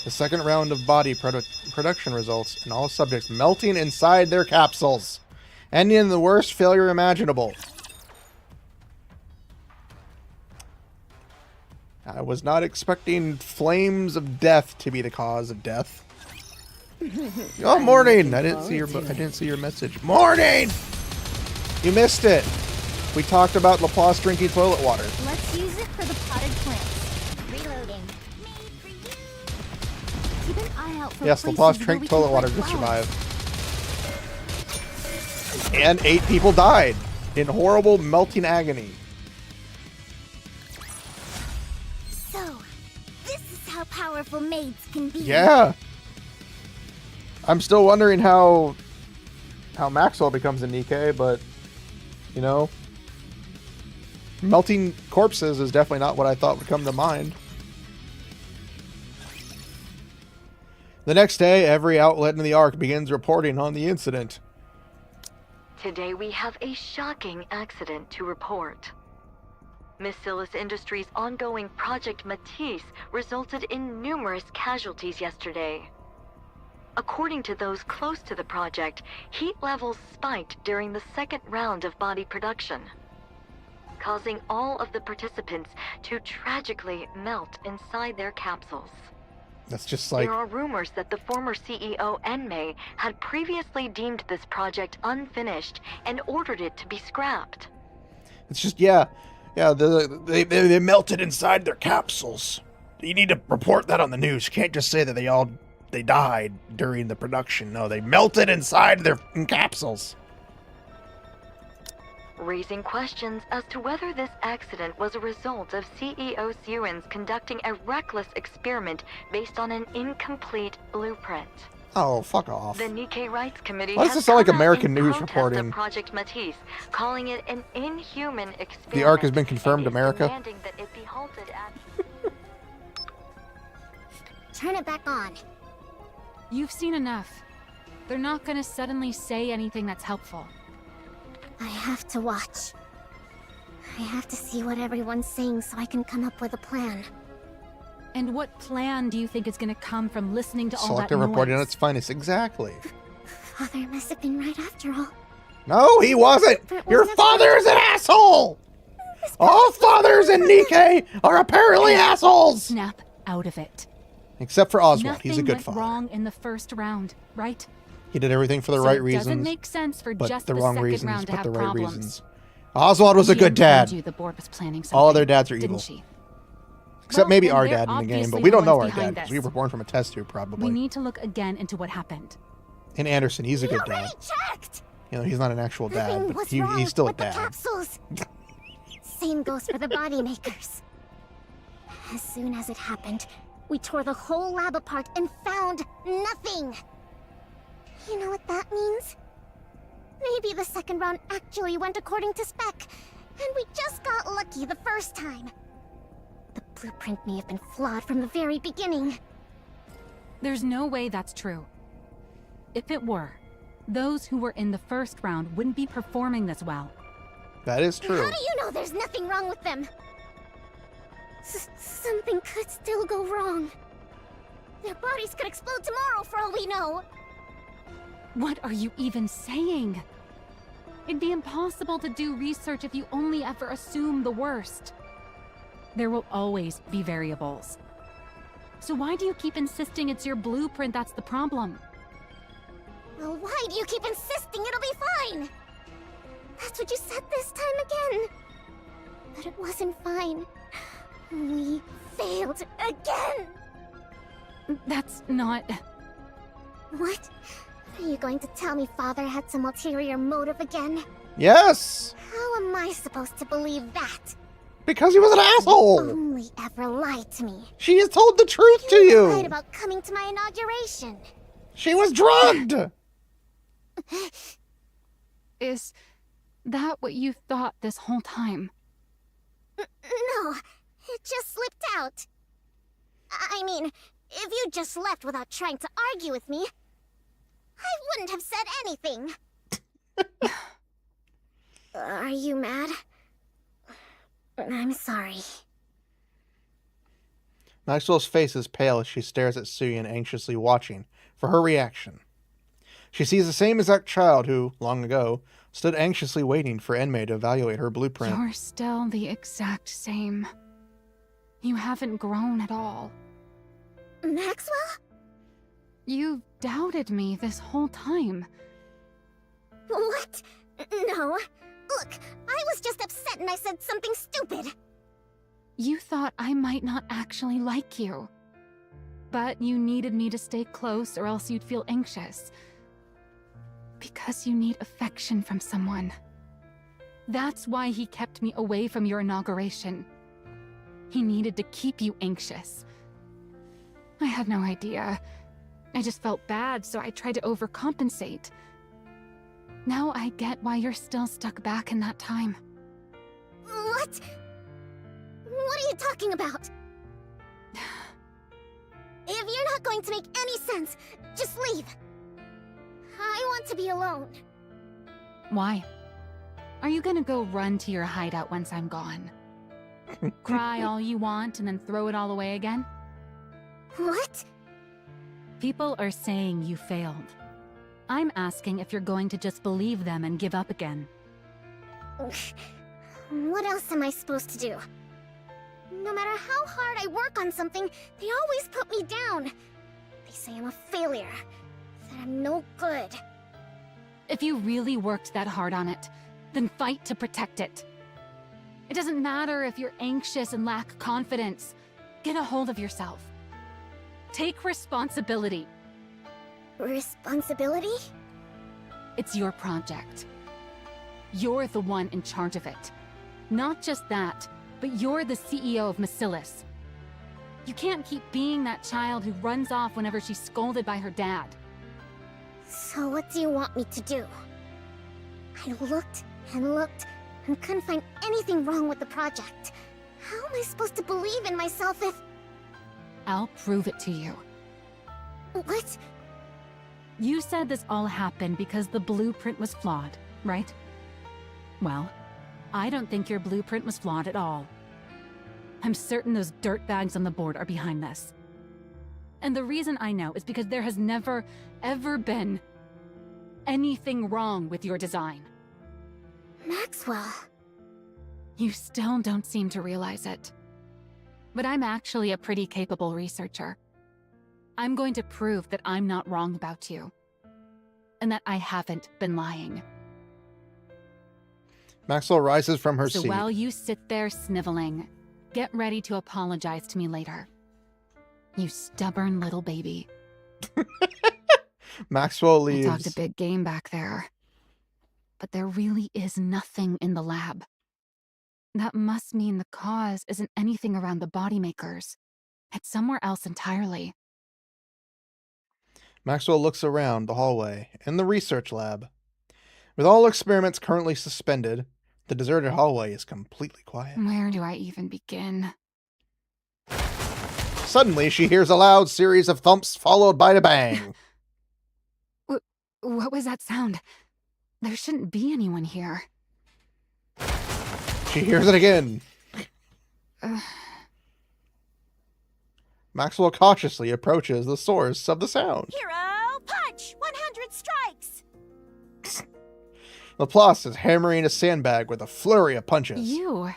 the second round of body production results in all subjects melting inside their capsules, ending in the worst failure imaginable. I was not expecting flames of death to be the cause of death. Oh, morning! I didn't see your message. Morning! You missed it. We talked about Laplace drinking toilet water. Let's use it for the potted plants. Reloading. Keep an eye out for Yes, places Laplace where drank we can toilet water plant to flowers. survive. And 8 people died in horrible melting agony. So, this is how powerful maids can be. Yeah. I'm still wondering how Maxwell becomes a Nikke, but you know, melting corpses is definitely not what I thought would come to mind. The next day, every outlet in the Ark begins reporting on the incident. Today we have a shocking accident to report. Miss Silas Industries' ongoing Project Matisse resulted in numerous casualties yesterday. According to those close to the project, heat levels spiked during the second round of body production, causing all of the participants to tragically melt inside their capsules. That's just like... There are rumors that the former CEO Enmei had previously deemed this project unfinished and ordered it to be scrapped. It's just, yeah, they melted inside their capsules. You need to report that on the news. You can't just say that they died during the production. No, they melted inside their capsules. Raising questions as to whether this accident was a result of CEO Suyun's conducting a reckless experiment based on an incomplete blueprint. Oh, fuck off. The Nikke Rights Committee Why does has this sound like come out American in news protest reporting? of Project Matisse, calling it an inhuman experiment. The Ark has been confirmed, and is America. demanding that it be halted at... Turn it back on. You've seen enough. They're not gonna suddenly say anything that's helpful. I have to watch. I have to see what everyone's saying so I can come up with a plan. And what plan do you think is gonna come from listening to all that Selective noise? reporting on its finest. Exactly. Father must have been right after all. No, he wasn't. But Your wasn't father is an asshole. All fathers in Nikke are apparently assholes. Snap out of it. Except for Oswald. Nothing He's a good went father. wrong in the first round, right? He did everything for the So right it reasons. doesn't make sense for but just the the wrong second reasons, round to but have the right problems. reasons. Oswald was a good dad. Told you the board was planning All something, their dads are evil. didn't she? Except Well, maybe then our they're dad in the game, but obviously we the don't know ones our dad behind because this. we were born from a test tube, probably. We need to look again into what happened. And Anderson, he's a good already dad. checked. You know, he's not an actual dad, Nothing but was wrong he's still a with the dad. capsules. Same goes for the body makers. As soon as it happened, we tore the whole lab apart and found nothing. You know what that means? Maybe the second round actually went according to spec, and we just got lucky the first time. The blueprint may have been flawed from the very beginning. There's no way that's true. If it were, those who were in the first round wouldn't be performing this well. That is true. How do you know there's nothing wrong with them? Something could still go wrong. Their bodies could explode tomorrow for all we know. What are you even saying? It'd be impossible to do research if you only ever assume the worst. There will always be variables. So why do you keep insisting it's your blueprint that's the problem? Well, why do you keep insisting it'll be fine? That's what you said this time again. But it wasn't fine. We failed again. That's not... What? Are you going to tell me Father had some ulterior motive again? Yes! How am I supposed to believe that? Because he was an asshole! Only ever lied to me. She has told the truth to you! Lied about coming to my inauguration. She was drugged! Is that what you thought this whole time? No, it just slipped out. I mean, if you just left without trying to argue with me, I wouldn't have said anything. Are you mad? I'm sorry. Maxwell's face is pale as she stares at Suyin, anxiously watching for her reaction. She sees the same exact child who, long ago, stood anxiously waiting for Enmei to evaluate her blueprint. You're still the exact same. You haven't grown at all. Maxwell? You've doubted me this whole time. What? No. Look, I was just upset and I said something stupid. You thought I might not actually like you. But you needed me to stay close or else you'd feel anxious. Because you need affection from someone. That's why he kept me away from your inauguration. He needed to keep you anxious. I had no idea. I just felt bad, so I tried to overcompensate. Now I get why you're still stuck back in that time. What? What are you talking about? If you're not going to make any sense, just leave. I want to be alone. Why? Are you gonna go run to your hideout once I'm gone? Cry all you want and then throw it all away again? What? People are saying you failed. I'm asking if you're going to just believe them and give up again. What else am I supposed to do? No matter how hard I work on something, they always put me down. They say I'm a failure, that I'm no good. If you really worked that hard on it, then fight to protect it. It doesn't matter if you're anxious and lack confidence. Get a hold of yourself. Take responsibility. Responsibility? It's your project. You're the one in charge of it. Not just that, but you're the CEO of Macilis. You can't keep being that child who runs off whenever she's scolded by her dad. So what do you want me to do? I looked and looked and couldn't find anything wrong with the project. How am I supposed to believe in myself if... I'll prove it to you. What? You said this all happened because the blueprint was flawed, right? Well, I don't think your blueprint was flawed at all. I'm certain those dirtbags on the board are behind this. And the reason I know is because there has never, ever been anything wrong with your design. Maxwell. You still don't seem to realize it. But I'm actually a pretty capable researcher. I'm going to prove that I'm not wrong about you. And that I haven't been lying. Maxwell rises from her seat. So while you sit there sniveling, get ready to apologize to me later. You stubborn little baby. Maxwell leaves. I talked a big game back there. But there really is nothing in the lab. That must mean the cause isn't anything around the body makers. It's somewhere else entirely. Maxwell looks around the hallway and the research lab. With all experiments currently suspended, the deserted hallway is completely quiet. Where do I even begin? Suddenly, she hears a loud series of thumps followed by a bang. What was that sound? There shouldn't be anyone here. She hears it again. Maxwell cautiously approaches the source of the sound. Hero punch! 100 strikes! Laplace is hammering a sandbag with a flurry of punches. You?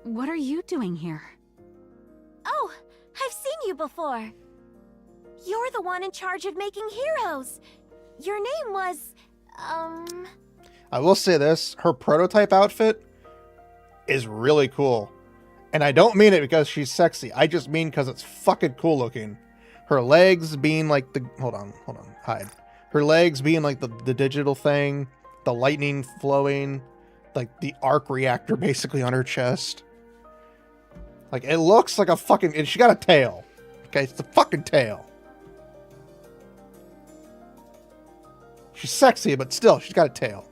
What are you doing here? Oh, I've seen you before. You're the one in charge of making heroes. Your name was, I will say this, her prototype outfit is really cool. And I don't mean it because she's sexy. I just mean because it's fucking cool looking. Her legs being like the... Hold on. Hide. Her legs being like the digital thing. The lightning flowing. Like the arc reactor basically on her chest. Like it looks like a fucking... And she got a tail. Okay, it's the fucking tail. She's sexy, but still, she's got a tail.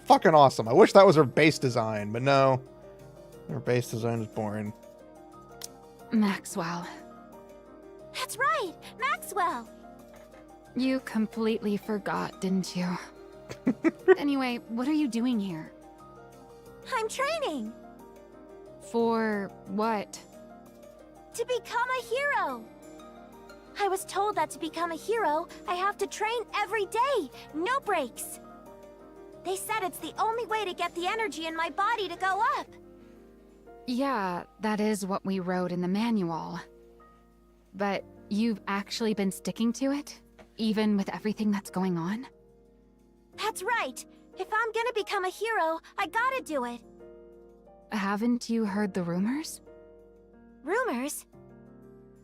Fucking awesome. I wish that was her base design, but no. Her base design is boring. Maxwell. That's right, Maxwell. You completely forgot, didn't you? Anyway, what are you doing here? I'm training. For what? To become a hero. I was told that to become a hero, I have to train every day, no breaks. They said it's the only way to get the energy in my body to go up. Yeah, that is what we wrote in the manual. But you've actually been sticking to it? Even with everything that's going on? That's right. If I'm gonna become a hero, I gotta do it. Haven't you heard the rumors? Rumors?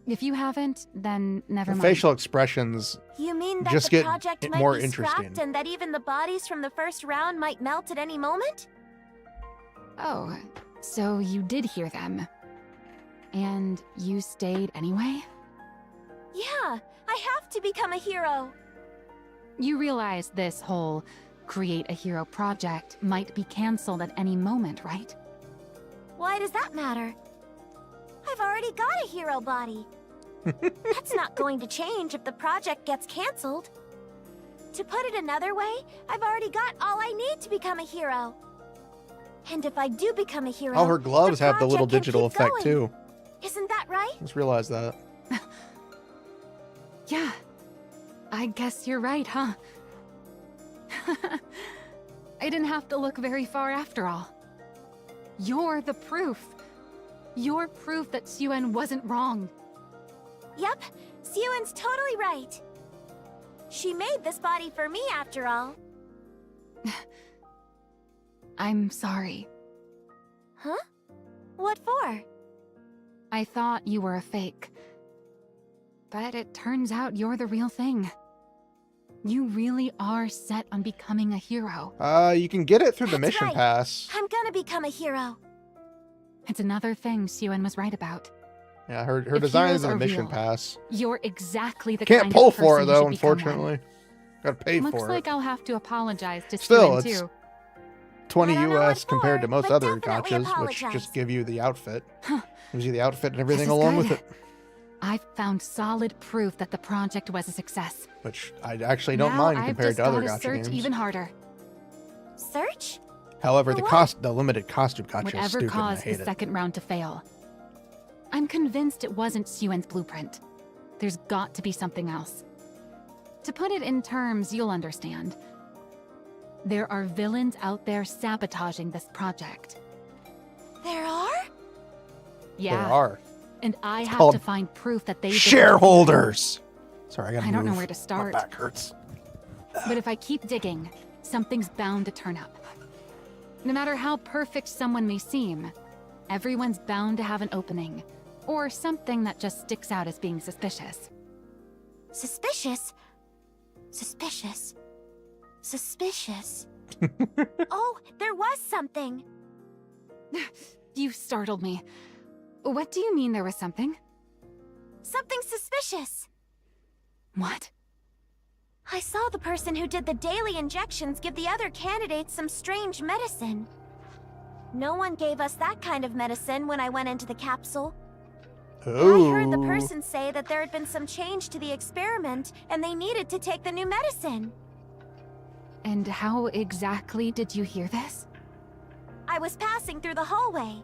If you haven't, then never The mind. facial expressions You mean that just the get project might more be interesting. scrapped and that even the bodies from the first round might melt at any moment? Oh, so you did hear them. And you stayed anyway? Yeah, I have to become a hero. You realize this whole create a hero project might be cancelled at any moment, right? Why does that matter? I've already got a hero body. That's not going to change if the project gets cancelled. To put it another way, I've already got all I need to become a hero. And if I do become a hero, Oh, her gloves have the little project can digital keep effect going. too. Isn't that right? Just realized that. Yeah. I guess you're right, huh? I didn't have to look very far after all. You're the proof. You're proof that Suen wasn't wrong. Yep, Suen's totally right. She made this body for me after all. I'm sorry. Huh? What for? I thought you were a fake. But it turns out you're the real thing. You really are set on becoming a hero. You can get it through the That's mission right. pass. I'm gonna become a hero. It's another thing Suen was right about. Yeah, her If design heroes is in the are mission real, pass. You're exactly the Can't kind pull of for it person you though, should become one. unfortunately. Gotta pay Looks for like it. I'll have to apologize to Still, Suen it's too. 20 I don't know US what compared for, to most but other definitely gotchas, which apologize. just give you the outfit. Huh. Gives you the outfit and everything is along good. with it. I've found solid proof that the project was a success. Which I actually don't Now mind I've compared just to other gotta gotcha search games. even harder. Search? However, For the what? the limited costume gotcha is Whatever stupid and I caused the hate it. second round to fail. I'm convinced it wasn't Suen's blueprint. There's got to be something else. To put it in terms you'll understand, there are villains out there sabotaging this project. There are? Yeah. There are. And I have called to find proof that they did it. Shareholders! Sorry, I gotta I don't know move. where to start. My back hurts. But if I keep digging, something's bound to turn up. No matter how perfect someone may seem, everyone's bound to have an opening, or something that just sticks out as being suspicious. Suspicious? Suspicious? Suspicious? Oh, there was something! You startled me. What do you mean there was something? Something suspicious! What? I saw the person who did the daily injections give the other candidates some strange medicine. No one gave us that kind of medicine when I went into the capsule. Oh. I heard the person say that there had been some change to the experiment and they needed to take the new medicine. And how exactly did you hear this? I was passing through the hallway.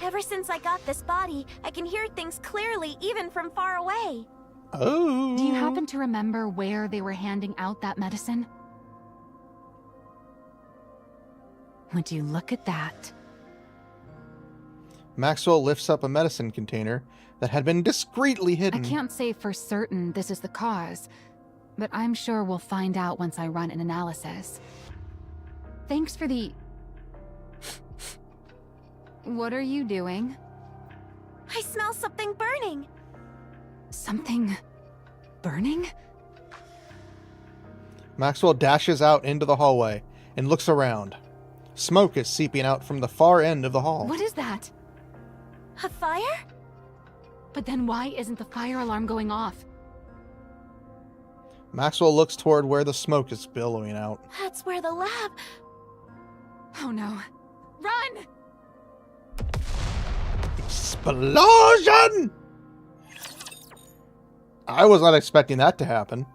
Ever since I got this body, I can hear things clearly even from far away. Oh. Do you happen to remember where they were handing out that medicine? Would you look at that? Maxwell lifts up a medicine container that had been discreetly hidden. I can't say for certain this is the cause, but I'm sure we'll find out once I run an analysis. Thanks for the... What are you doing? I smell something burning. Something... burning? Maxwell dashes out into the hallway and looks around. Smoke is seeping out from the far end of the hall. What is that? A fire? But then why isn't the fire alarm going off? Maxwell looks toward where the smoke is billowing out. That's where the lab... Oh no. Run! Explosion! I was not expecting that to happen.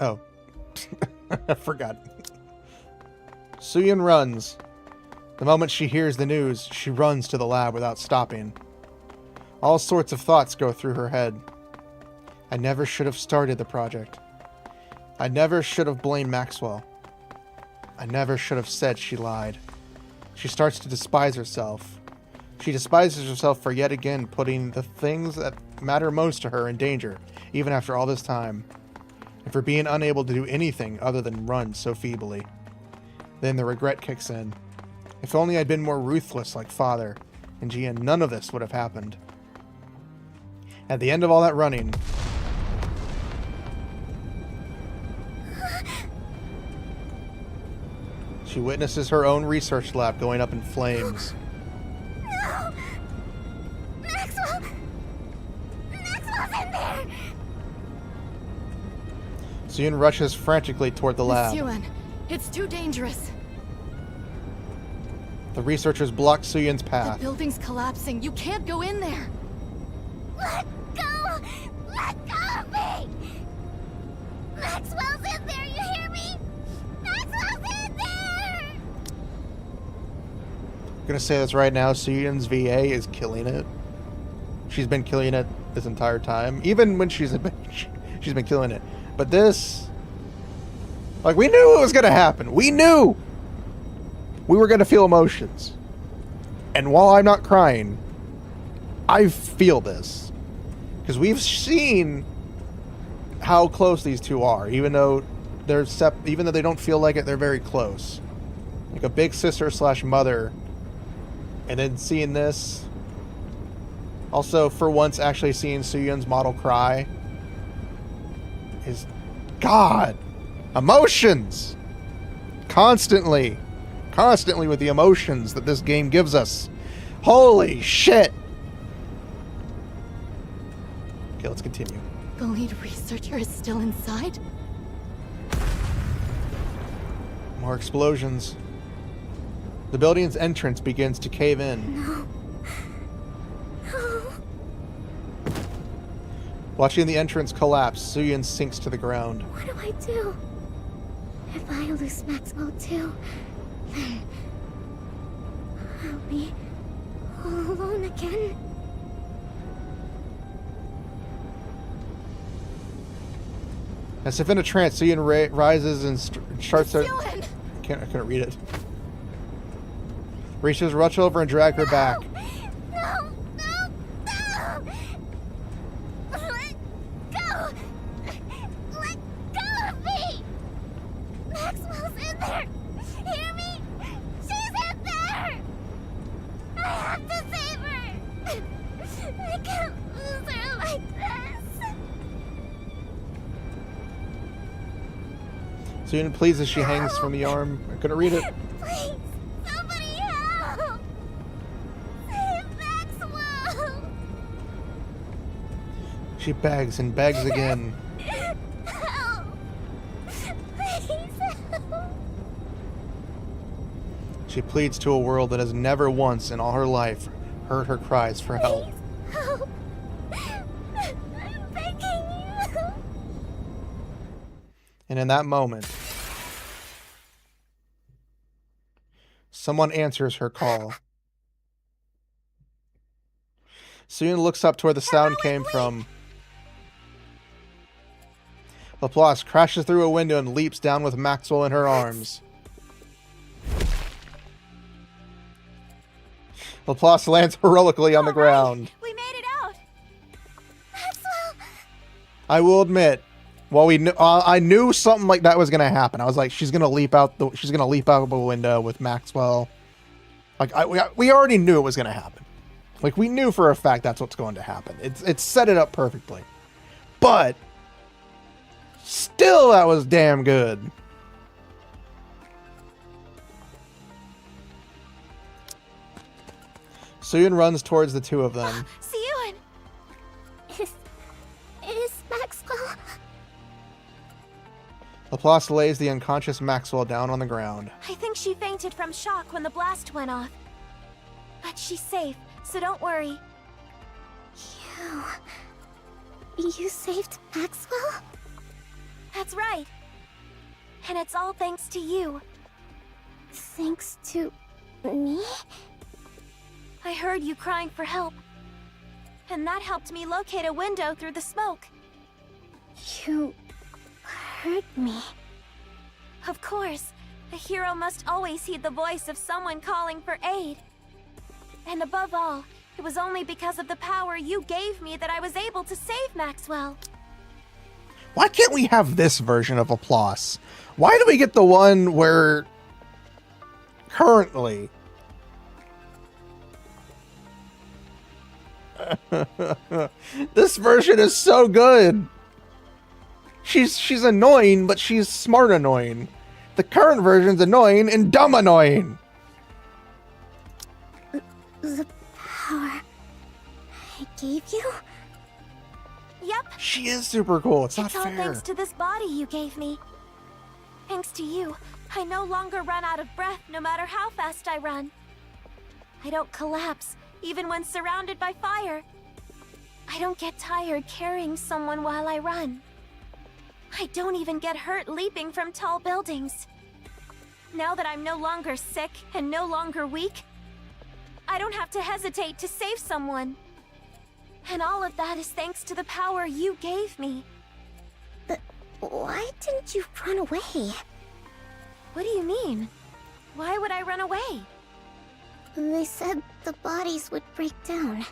Oh. I forgot. Suyun runs. The moment she hears the news, she runs to the lab without stopping. All sorts of thoughts go through her head. I never should have started the project. I never should have blamed Maxwell. I never should have said she lied. She starts to despise herself. She despises herself for yet again putting the things that matter most to her in danger, even after all this time. And for being unable to do anything other than run so feebly. Then the regret kicks in. If only I'd been more ruthless like Father, and gee, and none of this would have happened. At the end of all that running... she witnesses her own research lab going up in flames. No! Maxwell! Maxwell's in there! Suyun rushes frantically toward the lab. Miss Yuan, it's too dangerous. The researchers block Suyun's The path. building's collapsing. You can't go in there. Let go! Let go of me! Maxwell's in there, you hear me? Maxwell's in there! I'm gonna say this right now, Suyun's VA is killing it. She's been killing it this entire time. Even when she's been killing it. But this... like, we knew it was gonna happen. We knew! We were gonna feel emotions. And while I'm not crying, I feel this. Because we've seen how close these two are. Even though even though they don't feel like it, they're very close. Like a big sister slash mother. And then seeing this. Also, for once, actually seeing Suyun's model cry. Is... God! Emotions! Constantly with the emotions that this game gives us. Holy shit! Okay, let's continue. The lead researcher is still inside? More explosions. The building's entrance begins to cave in. No. No. Watching the entrance collapse, Suyun sinks to the ground. What do I do? If I lose Maxwell too, then I'll be all alone again. As if in a trance, Suyun rises and starts to... Yuan! I couldn't read it. Reaches rush over and drag her back. No! No! No! Let go! Let go of me! Maxwell's in there! Hear me? She's in there! I have to save her! I can't lose her like this! Suyun pleases as she hangs from the arm. I couldn't read it. Please! Somebody help! Save Maxwell! She begs and begs again. Help! Please! She pleads to a world that has never once in all her life heard her cries for help. Please, help. I'm begging you. And in that moment, someone answers her call. Suyun looks up to where the sound came from. Laplace crashes through a window and leaps down with Maxwell in her arms. Laplace lands heroically on the ground. We made it out. Maxwell. I will admit, while I knew something like that was gonna happen. I was like, she's gonna leap out the window with Maxwell. Like we already knew it was gonna happen. Like we knew for a fact that's what's going to happen. It's set it up perfectly. But still, that was damn good. Suyun runs towards the two of them. Suyun! Is Maxwell? Laplace lays the unconscious Maxwell down on the ground. I think she fainted from shock when the blast went off. But she's safe, so don't worry. You saved Maxwell? That's right. And it's all thanks to you. Thanks to me? I heard you crying for help. And that helped me locate a window through the smoke. You heard me? Of course. A hero must always heed the voice of someone calling for aid. And above all, it was only because of the power you gave me that I was able to save Maxwell. Why can't we have this version of Applause? Why do we get the one where currently this version is so good. She's annoying, but she's smart annoying. The current version's annoying and dumb annoying. The power I gave you? Yep. She is super cool. It's not all fair. Thanks to this body you gave me. Thanks to you, I no longer run out of breath no matter how fast I run. I don't collapse, even when surrounded by fire. I don't get tired carrying someone while I run. I don't even get hurt leaping from tall buildings. Now that I'm no longer sick and no longer weak, I don't have to hesitate to save someone. And all of that is thanks to the power you gave me. But why didn't you run away? What do you mean? Why would I run away? They said the bodies would break down.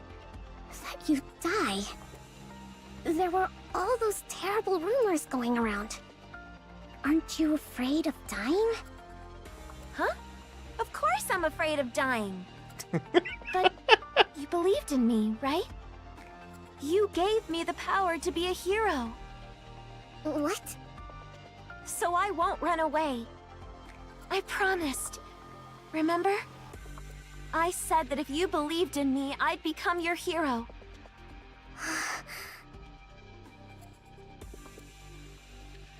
That you'd die. There were all those terrible rumors going around. Aren't you afraid of dying? Huh? Of course I'm afraid of dying. But you believed in me, right? You gave me the power to be a hero. What? So I won't run away. I promised. Remember? I said that if you believed in me, I'd become your hero.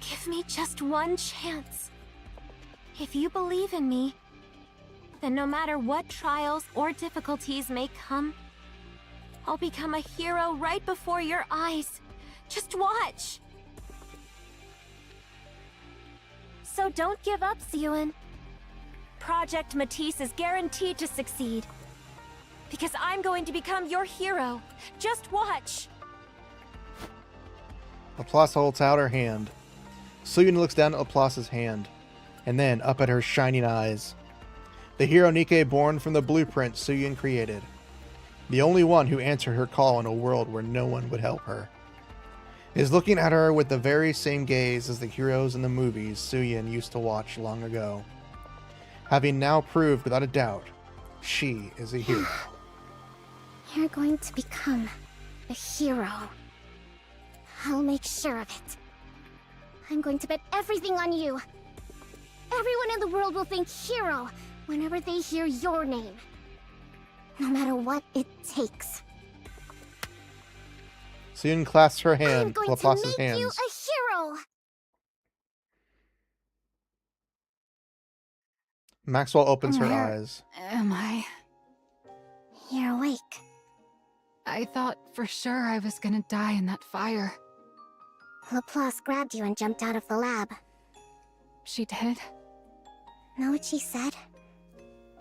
Give me just one chance. If you believe in me, then no matter what trials or difficulties may come, I'll become a hero right before your eyes. Just watch. So don't give up, Suyun. Project Matisse is guaranteed to succeed. Because I'm going to become your hero. Just watch. Laplace holds out her hand. Suyun looks down at Laplace's hand, and then up at her shining eyes. The hero Nikke born from the blueprint Suyun created. The only one who answered her call in a world where no one would help her. Is looking at her with the very same gaze as the heroes in the movies Suyun used to watch long ago. Having now proved without a doubt, she is a hero. You're going to become a hero. I'll make sure of it. I'm going to bet everything on you. Everyone in the world will think hero whenever they hear your name. No matter what it takes. Suyun clasps her I'm hand, going Laplace's to make hands. you a hero. Maxwell opens her Where eyes. am I? You're awake. I thought for sure I was gonna die in that fire. Laplace grabbed you and jumped out of the lab. She did? Know what she said?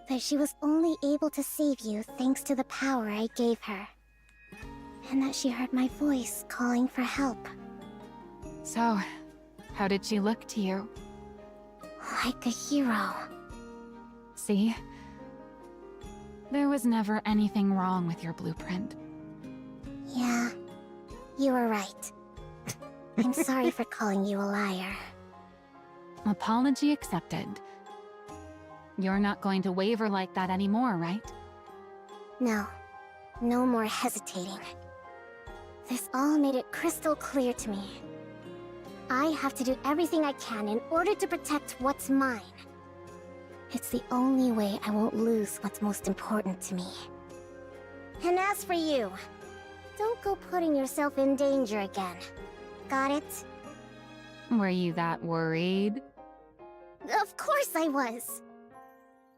That she was only able to save you thanks to the power I gave her. And that she heard my voice calling for help. So, how did she look to you? Like a hero. See? There was never anything wrong with your blueprint. Yeah, you were right. I'm sorry for calling you a liar. Apology accepted. You're not going to waver like that anymore, right? No. No more hesitating. This all made it crystal clear to me. I have to do everything I can in order to protect what's mine. It's the only way I won't lose what's most important to me. And as for you, don't go putting yourself in danger again. Got it? Were you that worried? Of course I was.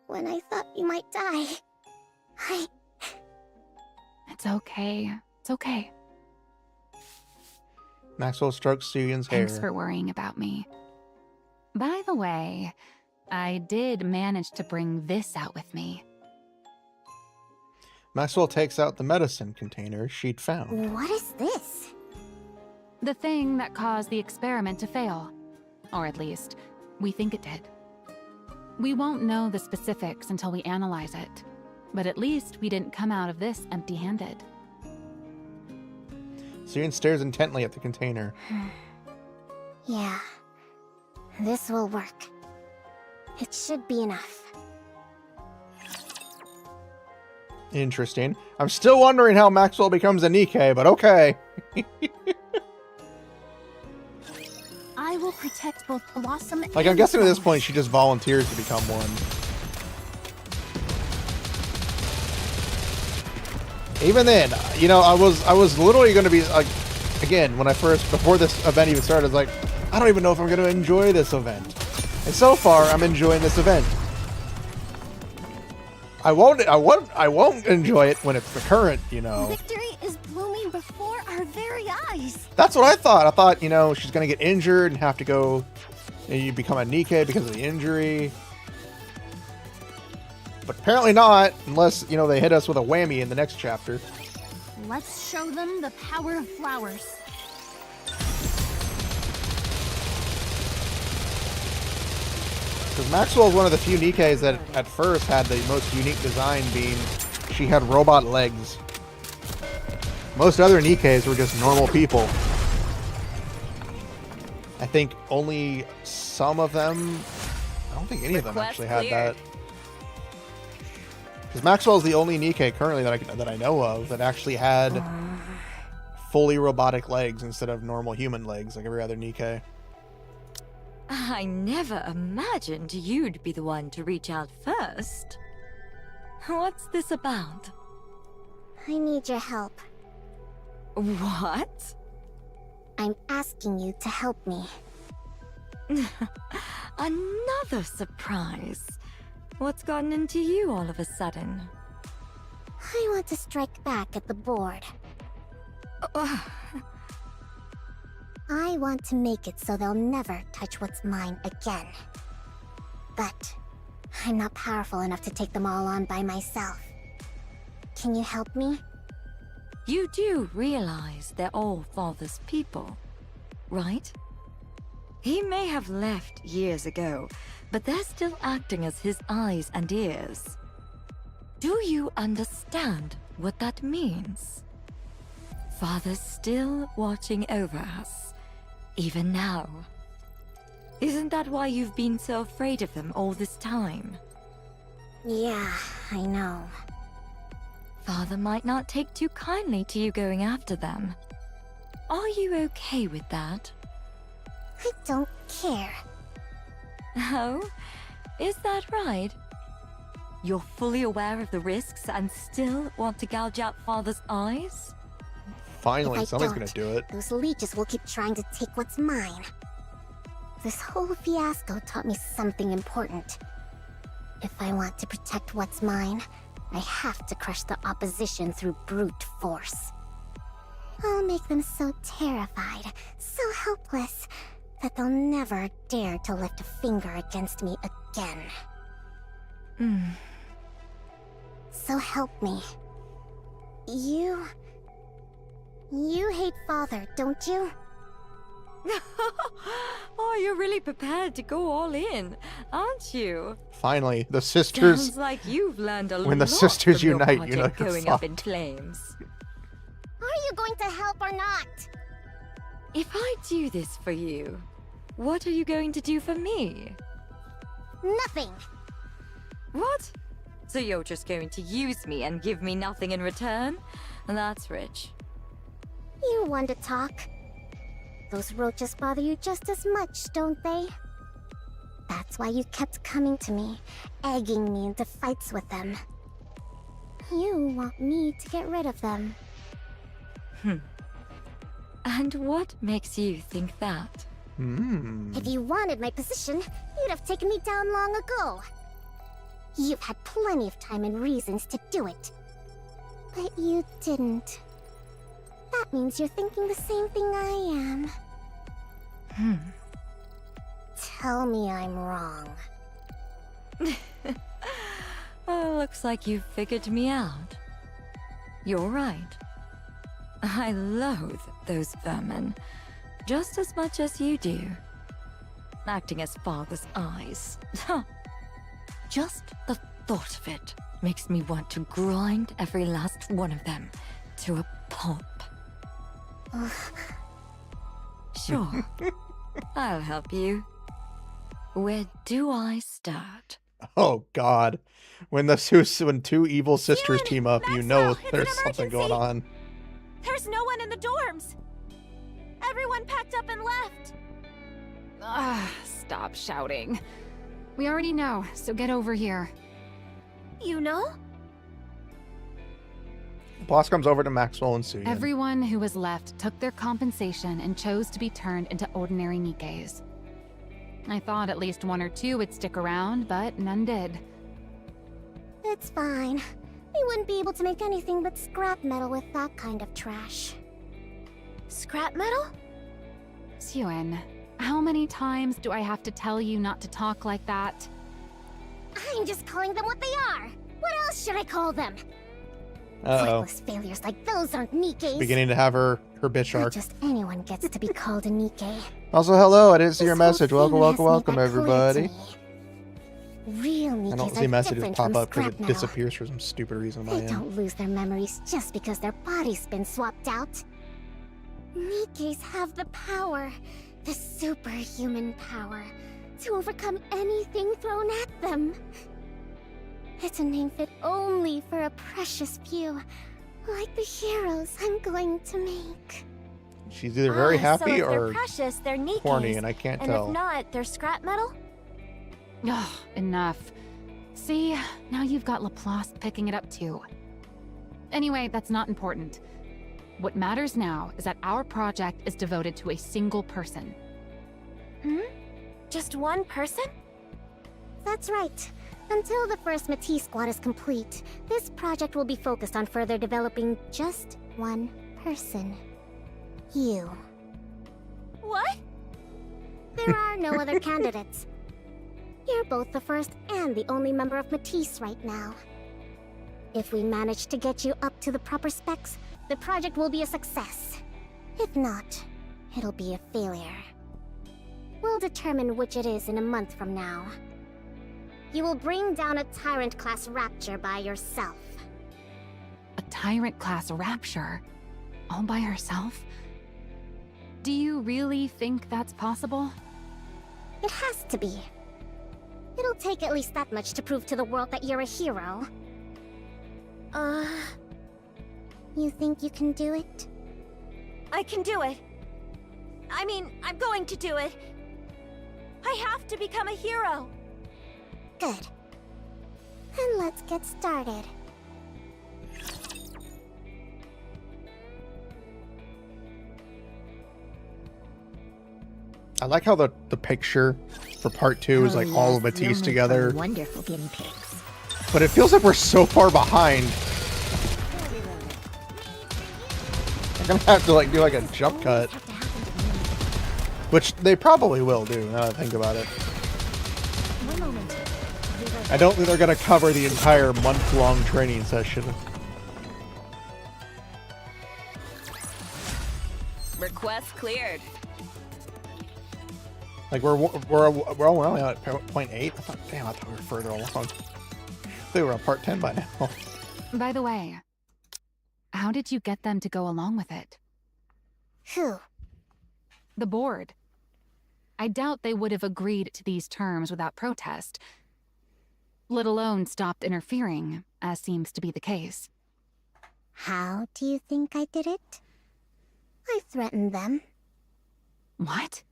When I thought you might die, It's okay. It's okay. Maxwell strokes Suyun's hair. Thanks for worrying about me. By the way, I did manage to bring this out with me. Maxwell takes out the medicine container she'd found. What is this? The thing that caused the experiment to fail. Or at least, we think it did. We won't know the specifics until we analyze it. But at least we didn't come out of this empty-handed. Suyun stares intently at the container. Yeah. This will work. It should be enough. Interesting. I'm still wondering how Maxwell becomes a Nikke, but okay. I will protect both Blossom and Like, I'm guessing at this Flowers. point she just volunteers to become one. Even then, you know, I was literally going to be like, again, before this event even started, I was like, I don't even know if I'm going to enjoy this event. And so far, I'm enjoying this event. I won't enjoy it when it's the current, you know. Victory is blooming before our very eyes. That's what I thought. I thought, you know, she's going to get injured and have to go, you become a Nikke because of the injury. But apparently not, unless, you know, they hit us with a whammy in the next chapter. Let's show them the power of flowers. Because Maxwell's one of the few Nikkes that at first had the most unique design, being she had robot legs. Most other Nikkes were just normal people. I think only some of them, I don't think any of them actually had that. Because Maxwell's the only Nikke currently that I know of that actually had fully robotic legs instead of normal human legs like every other Nikke. I never imagined you'd be the one to reach out first. What's this about? I need your help. What? I'm asking you to help me. Another surprise. What's gotten into you all of a sudden? I want to strike back at the board. I want to make it so they'll never touch what's mine again. But I'm not powerful enough to take them all on by myself. Can you help me? You do realize they're all Father's people, right? He may have left years ago, but they're still acting as his eyes and ears. Do you understand what that means? Father's still watching over us, even now. Isn't that why you've been so afraid of them all this time? Yeah, I know. Father might not take too kindly to you going after them. Are you okay with that? I don't care. Oh? Is that right? You're fully aware of the risks and still want to gouge out Father's eyes? Finally, If I somebody's don't, gonna do it. Those leeches will keep trying to take what's mine. This whole fiasco taught me something important. If I want to protect what's mine, I have to crush the opposition through brute force. I'll make them so terrified, so helpless, that they'll never dare to lift a finger against me again. So help me. You hate Father, don't you? Oh, you're really prepared to go all in, aren't you? Finally, the sisters. Sounds like you've learned a lot When the sisters from your unite, you know project you're going up in fucked. flames. Are you going to help or not? If I do this for you, what are you going to do for me? Nothing. What? So you're just going to use me and give me nothing in return? That's rich. You want to talk. Those roaches bother you just as much, don't they? That's why you kept coming to me, egging me into fights with them. You want me to get rid of them. And what makes you think that? If you wanted my position, you'd have taken me down long ago. You've had plenty of time and reasons to do it. But you didn't. That means you're thinking the same thing I am. Tell me I'm wrong. Oh, looks like you've figured me out. You're right. I loathe those vermin just as much as you do. Acting as father's eyes. Just the thought of it makes me want to grind every last one of them to a pulp. Sure, I'll help you. Where do I start? Oh God, when two evil sisters team up, you know there's something going on. There's no one in the dorms. Everyone packed up and left. Stop shouting. We already know, so get over here. You know? Boss comes over to Maxwell and Suyin. Everyone who was left took their compensation and chose to be turned into ordinary Nikkes. I thought at least one or two would stick around, but none did. It's fine. We wouldn't be able to make anything but scrap metal with that kind of trash. Scrap metal? Suyin, how many times do I have to tell you not to talk like that? I'm just calling them what they are. What else should I call them? Uh-oh. Worthless failures like those aren't Nikkes. Beginning to have her bitch Not arc. just anyone gets to be called a Nikke. Also, hello, I didn't see your This whole message. thing Welcome, has welcome, welcome, made that clear to everybody. me. Real Nikkes I don't are see messages different pop from up because scrap it metal. disappears for some stupid reason. They don't lose their memories just because their body's been swapped out. Nikkes have the power, the superhuman power, to overcome anything thrown at them. It's a name fit only for a precious few, like the heroes I'm going to make. She's either very so happy if they're or precious, they're Nikkes. horny, and I can't and tell. if not, they're scrap metal? Ugh, enough. See, now you've got Laplace picking it up too. Anyway, that's not important. What matters now is that our project is devoted to a single person. Just one person? That's right. Until the first Matisse squad is complete, this project will be focused on further developing just one person. You. What? There are no other candidates. You're both the first and the only member of Matisse right now. If we manage to get you up to the proper specs, the project will be a success. If not, it'll be a failure. We'll determine which it is in a month from now. You will bring down a Tyrant-class Rapture by yourself. A Tyrant-class Rapture? All by herself? Do you really think that's possible? It has to be. It'll take at least that much to prove to the world that you're a hero. You think you can do it? I can do it. I mean, I'm going to do it. I have to become a hero. Good. Then let's get started. I like how the picture for part 2 is like all of Matisse together. Wonderful guinea pigs. But it feels like we're so far behind. I'm gonna have to like do like a jump cut. Which they probably will do, now that I think about it. I don't think they're gonna cover the entire month-long training session. Request cleared. Like we're only at point 8. I thought we were further along. I thought we were on part 10 by now. By the way, how did you get them to go along with it? Who? The board. I doubt they would have agreed to these terms without protest, let alone stopped interfering, as seems to be the case. How do you think I did it? I threatened them. What?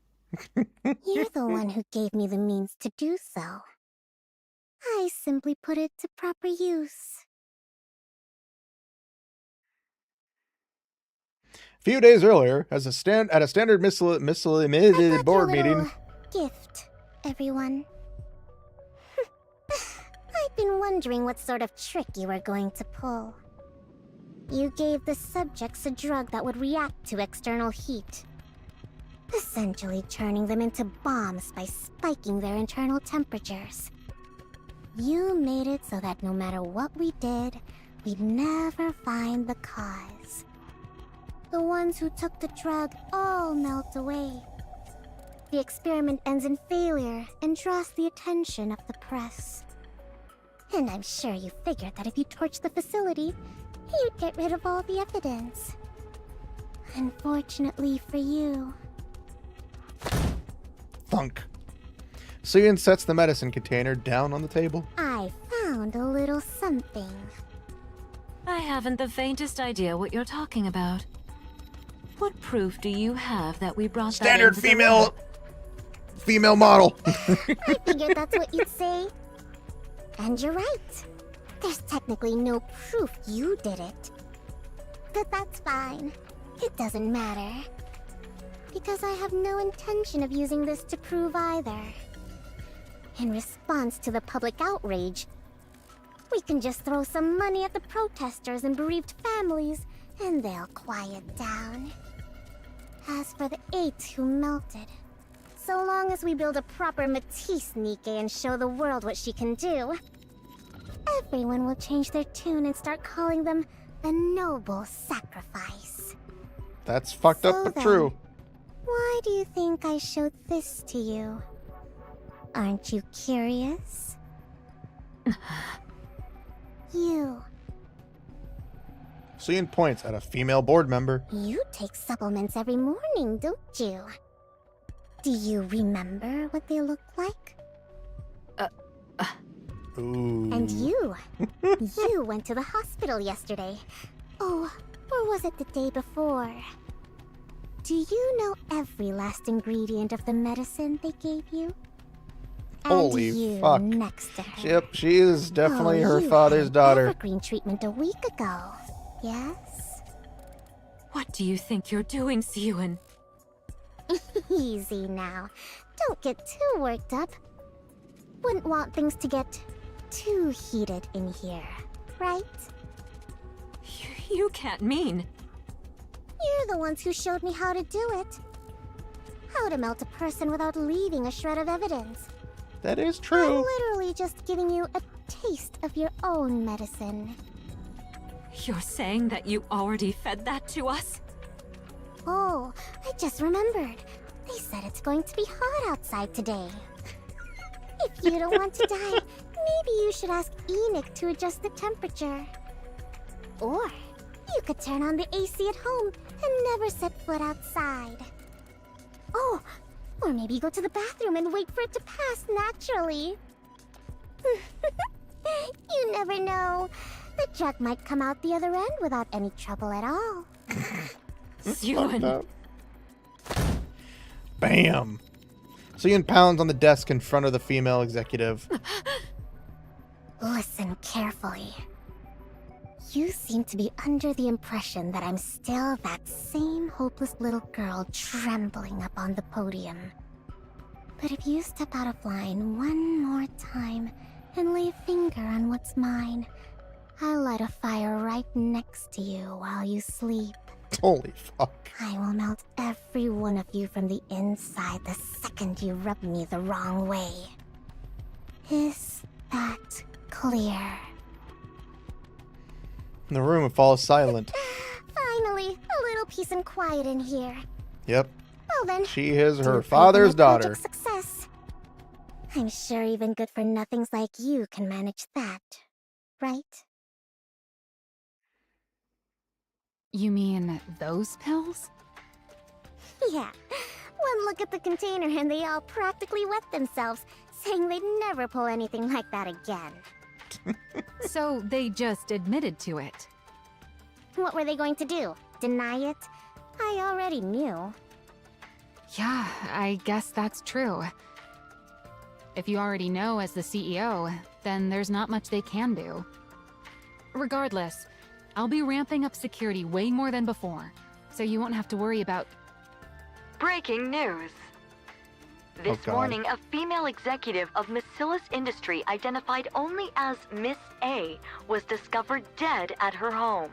You're the one who gave me the means to do so. I simply put it to proper use. A few days earlier, at a standard miscellaneous board meeting. Gift, everyone. I've been wondering what sort of trick you were going to pull. You gave the subjects a drug that would react to external heat, essentially turning them into bombs by spiking their internal temperatures. You made it so that no matter what we did, we'd never find the cause. The ones who took the drug all melt away. The experiment ends in failure and draws the attention of the press. And I'm sure you figured that if you torched the facility, you'd get rid of all the evidence. Unfortunately for you. Thunk. Suyin sets the medicine container down on the table. I found a little something. I haven't the faintest idea what you're talking about. What proof do you have that we brought Standard that into female model. I figured that's what you'd say. And you're right. There's technically no proof you did it. But that's fine. It doesn't matter. Because I have no intention of using this to prove either. In response to the public outrage, we can just throw some money at the protesters and bereaved families, and they'll quiet down. As for the 8 who melted, so long as we build a proper Matisse Nikke and show the world what she can do, everyone will change their tune and start calling them a noble sacrifice. That's fucked up but true. Why do you think I showed this to you? Aren't you curious? You. Suyin points at a female board member. You take supplements every morning, don't you? Do you remember what they look like? Ooh. And you went to the hospital yesterday. Oh, or was it the day before? Do you know every last ingredient of the medicine they gave you? Holy and you fuck. Next to her. Yep, she is definitely her you father's had daughter. Evergreen treatment a week ago. Yes? What do you think you're doing, Seyun? Easy now. Don't get too worked up. Wouldn't want things to get too heated in here, right? You can't mean. You're the ones who showed me how to do it. How to melt a person without leaving a shred of evidence. That is true. I'm literally just giving you a taste of your own medicine. You're saying that you already fed that to us? Oh, I just remembered. They said it's going to be hot outside today. If you don't want to die, maybe you should ask Enoch to adjust the temperature. Or you could turn on the AC at home and never set foot outside. Oh, or maybe go to the bathroom and wait for it to pass naturally. You never know. The drug might come out the other end without any trouble at all. Seyun. Bam. Seyun pounds on the desk in front of the female executive. Listen carefully. You seem to be under the impression that I'm still that same hopeless little girl trembling up on the podium. But if you step out of line one more time and lay a finger on what's mine, I'll light a fire right next to you while you sleep. Holy fuck. I will melt every one of you from the inside the second you rub me the wrong way. Is that clear? The room falls silent. Finally, a little peace and quiet in here. Yep. Well then, She is her do father's pray for my daughter. project success. I'm sure even good-for-nothings like you can manage that, right? You mean those pills? Yeah. One look at the container and they all practically wet themselves, saying they'd never pull anything like that again. So they just admitted to it. What were they going to do? Deny it? I already knew. Yeah, I guess that's true. If you already know as the CEO, then there's not much they can do. Regardless, I'll be ramping up security way more than before, so you won't have to worry about... Breaking news. This God. morning, a female executive of Macillus Industry identified only as Miss A was discovered dead at her home.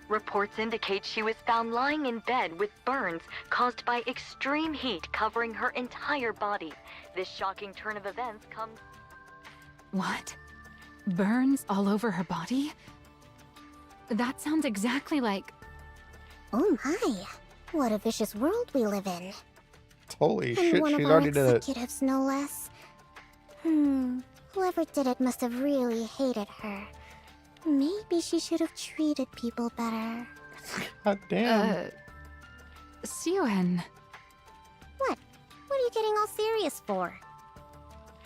Reports indicate she was found lying in bed with burns caused by extreme heat covering her entire body. This shocking turn of events comes... What? Burns all over her body? That sounds exactly like... Oh my, what a vicious world we live in. Holy And shit, one she's of our already did it. executives, no less. Whoever did it must have really hated her. Maybe she should have treated people better. God damn. Sioen, What? What are you getting all serious for?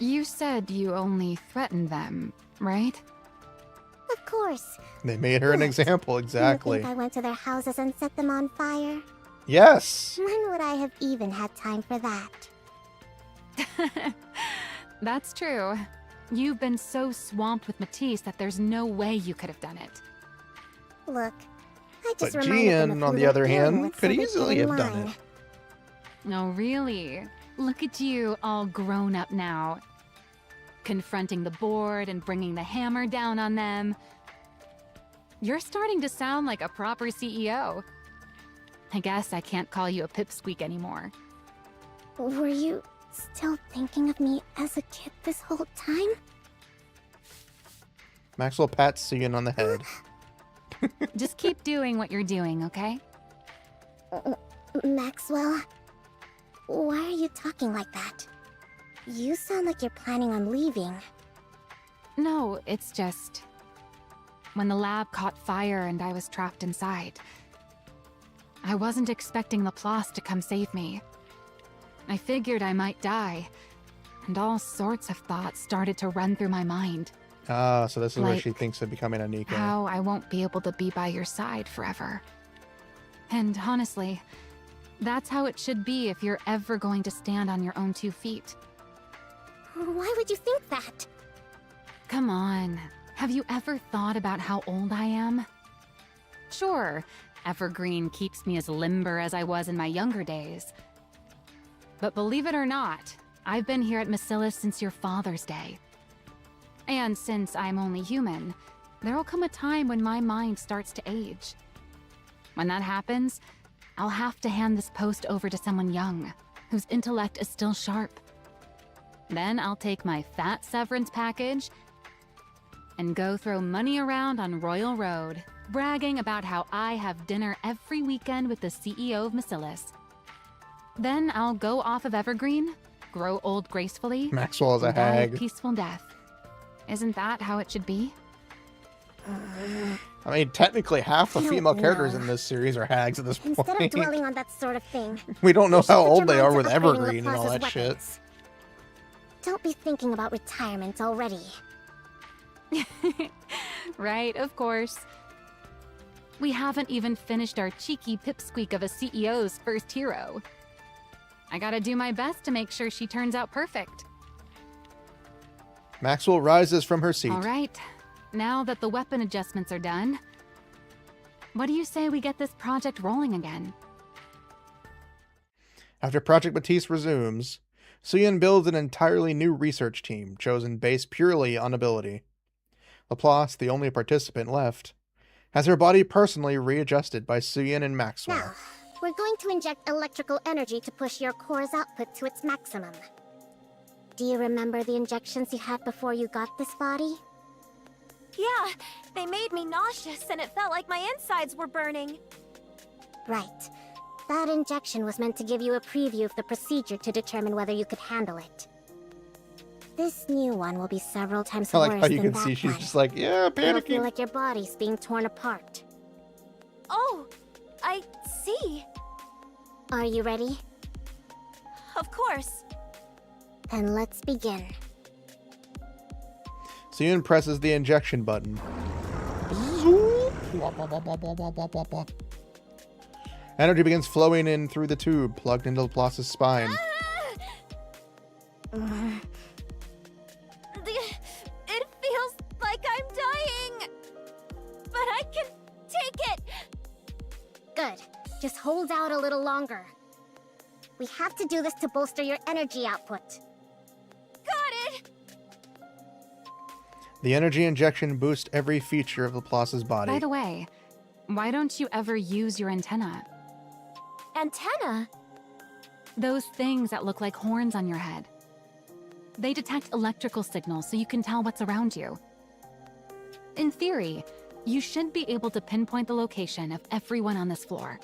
you said you only threatened them, right? Of course. They made her an What? example, You exactly. think I went to their houses and set them on fire? Yes! When would I have even had time for that? That's true. You've been so swamped with Matisse that there's no way you could have done it. Look, I just But reminded them Gian, of on who the other they're dealing hand, with so could they get easily in have done line. it. Oh, really? Look at you, all grown up now. Confronting the board and bringing the hammer down on them. You're starting to sound like a proper CEO. I guess I can't call you a pipsqueak anymore. Were you still thinking of me as a kid this whole time? Maxwell pats Sion on the head. Just keep doing what you're doing, okay? Maxwell? Why are you talking like that? You sound like you're planning on leaving. No, it's just... When the lab caught fire and I was trapped inside, I wasn't expecting Laplace to come save me. I figured I might die, and all sorts of thoughts started to run through my mind. Ah, so this is where Like, she thinks of becoming a Nikke. How I won't be able to be by your side forever. And honestly, that's how it should be if you're ever going to stand on your own 2 feet. Why would you think that? Come on, have you ever thought about how old I am? Sure, Evergreen keeps me as limber as I was in my younger days. But believe it or not, I've been here at Macillus since your father's day. And since I'm only human, there'll come a time when my mind starts to age. When that happens, I'll have to hand this post over to someone young, whose intellect is still sharp. Then I'll take my fat severance package and go throw money around on Royal Road, bragging about how I have dinner every weekend with the CEO of Macillus. Then I'll go off of Evergreen, grow old gracefully, Maxwell is a and die hag. a peaceful death. Isn't that how it should be? I mean, technically half the I don't female characters know. in this series are hags at this Instead of point. dwelling on that sort of thing, We don't know you should how put old your they are mind with to upgrading Evergreen and all Laplace's that shit. weapons. Don't be thinking about retirement already. Right, of course. We haven't even finished our cheeky pipsqueak of a CEO's first hero. I gotta do my best to make sure she turns out perfect. Maxwell rises from her seat. All right, now that the weapon adjustments are done, what do you say we get this project rolling again? After Project Matisse resumes, Suyun builds an entirely new research team, chosen based purely on ability. Laplace, the only participant left, has her body personally readjusted by Suyun and Maxwell. Now, we're going to inject electrical energy to push your core's output to its maximum. Do you remember the injections you had before you got this body? Yeah, they made me nauseous and it felt like my insides were burning. Right. That injection was meant to give you a preview of the procedure to determine whether you could handle it. This new one will be several times I worse like how you than can see that she's one. just like, yeah, It'll feel panicking. like your body's being torn apart. Oh, I see. Are you ready? Of course. Then let's begin. Suyun presses the injection button. Energy begins flowing in through the tube, plugged into Laplace's spine. It feels like I'm dying. But I can take it. Good. Just hold out a little longer. We have to do this to bolster your energy output. Got it. The energy injection boosts every feature of Laplace's body. By the way, why don't you ever use your antenna? Antenna? Those things that look like horns on your head. They detect electrical signals so you can tell what's around you. In theory, you should be able to pinpoint the location of everyone on this floor.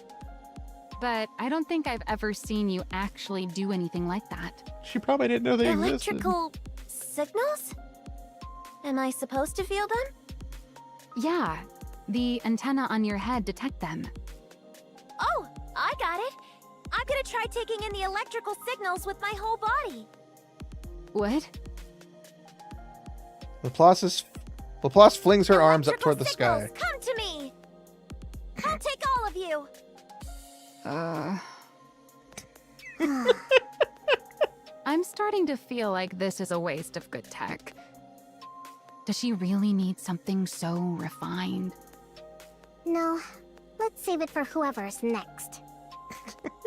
But I don't think I've ever seen you actually do anything like that. She probably didn't know they existed. Electrical signals? Am I supposed to feel them? Yeah, the antenna on your head detect them. Oh, I got it. I'm gonna try taking in the electrical signals with my whole body. What? Laplace flings her arms up toward the sky. Come to me. I'll take all of you. I'm starting to feel like this is a waste of good tech. Does she really need something so refined? No, let's save it for whoever's next.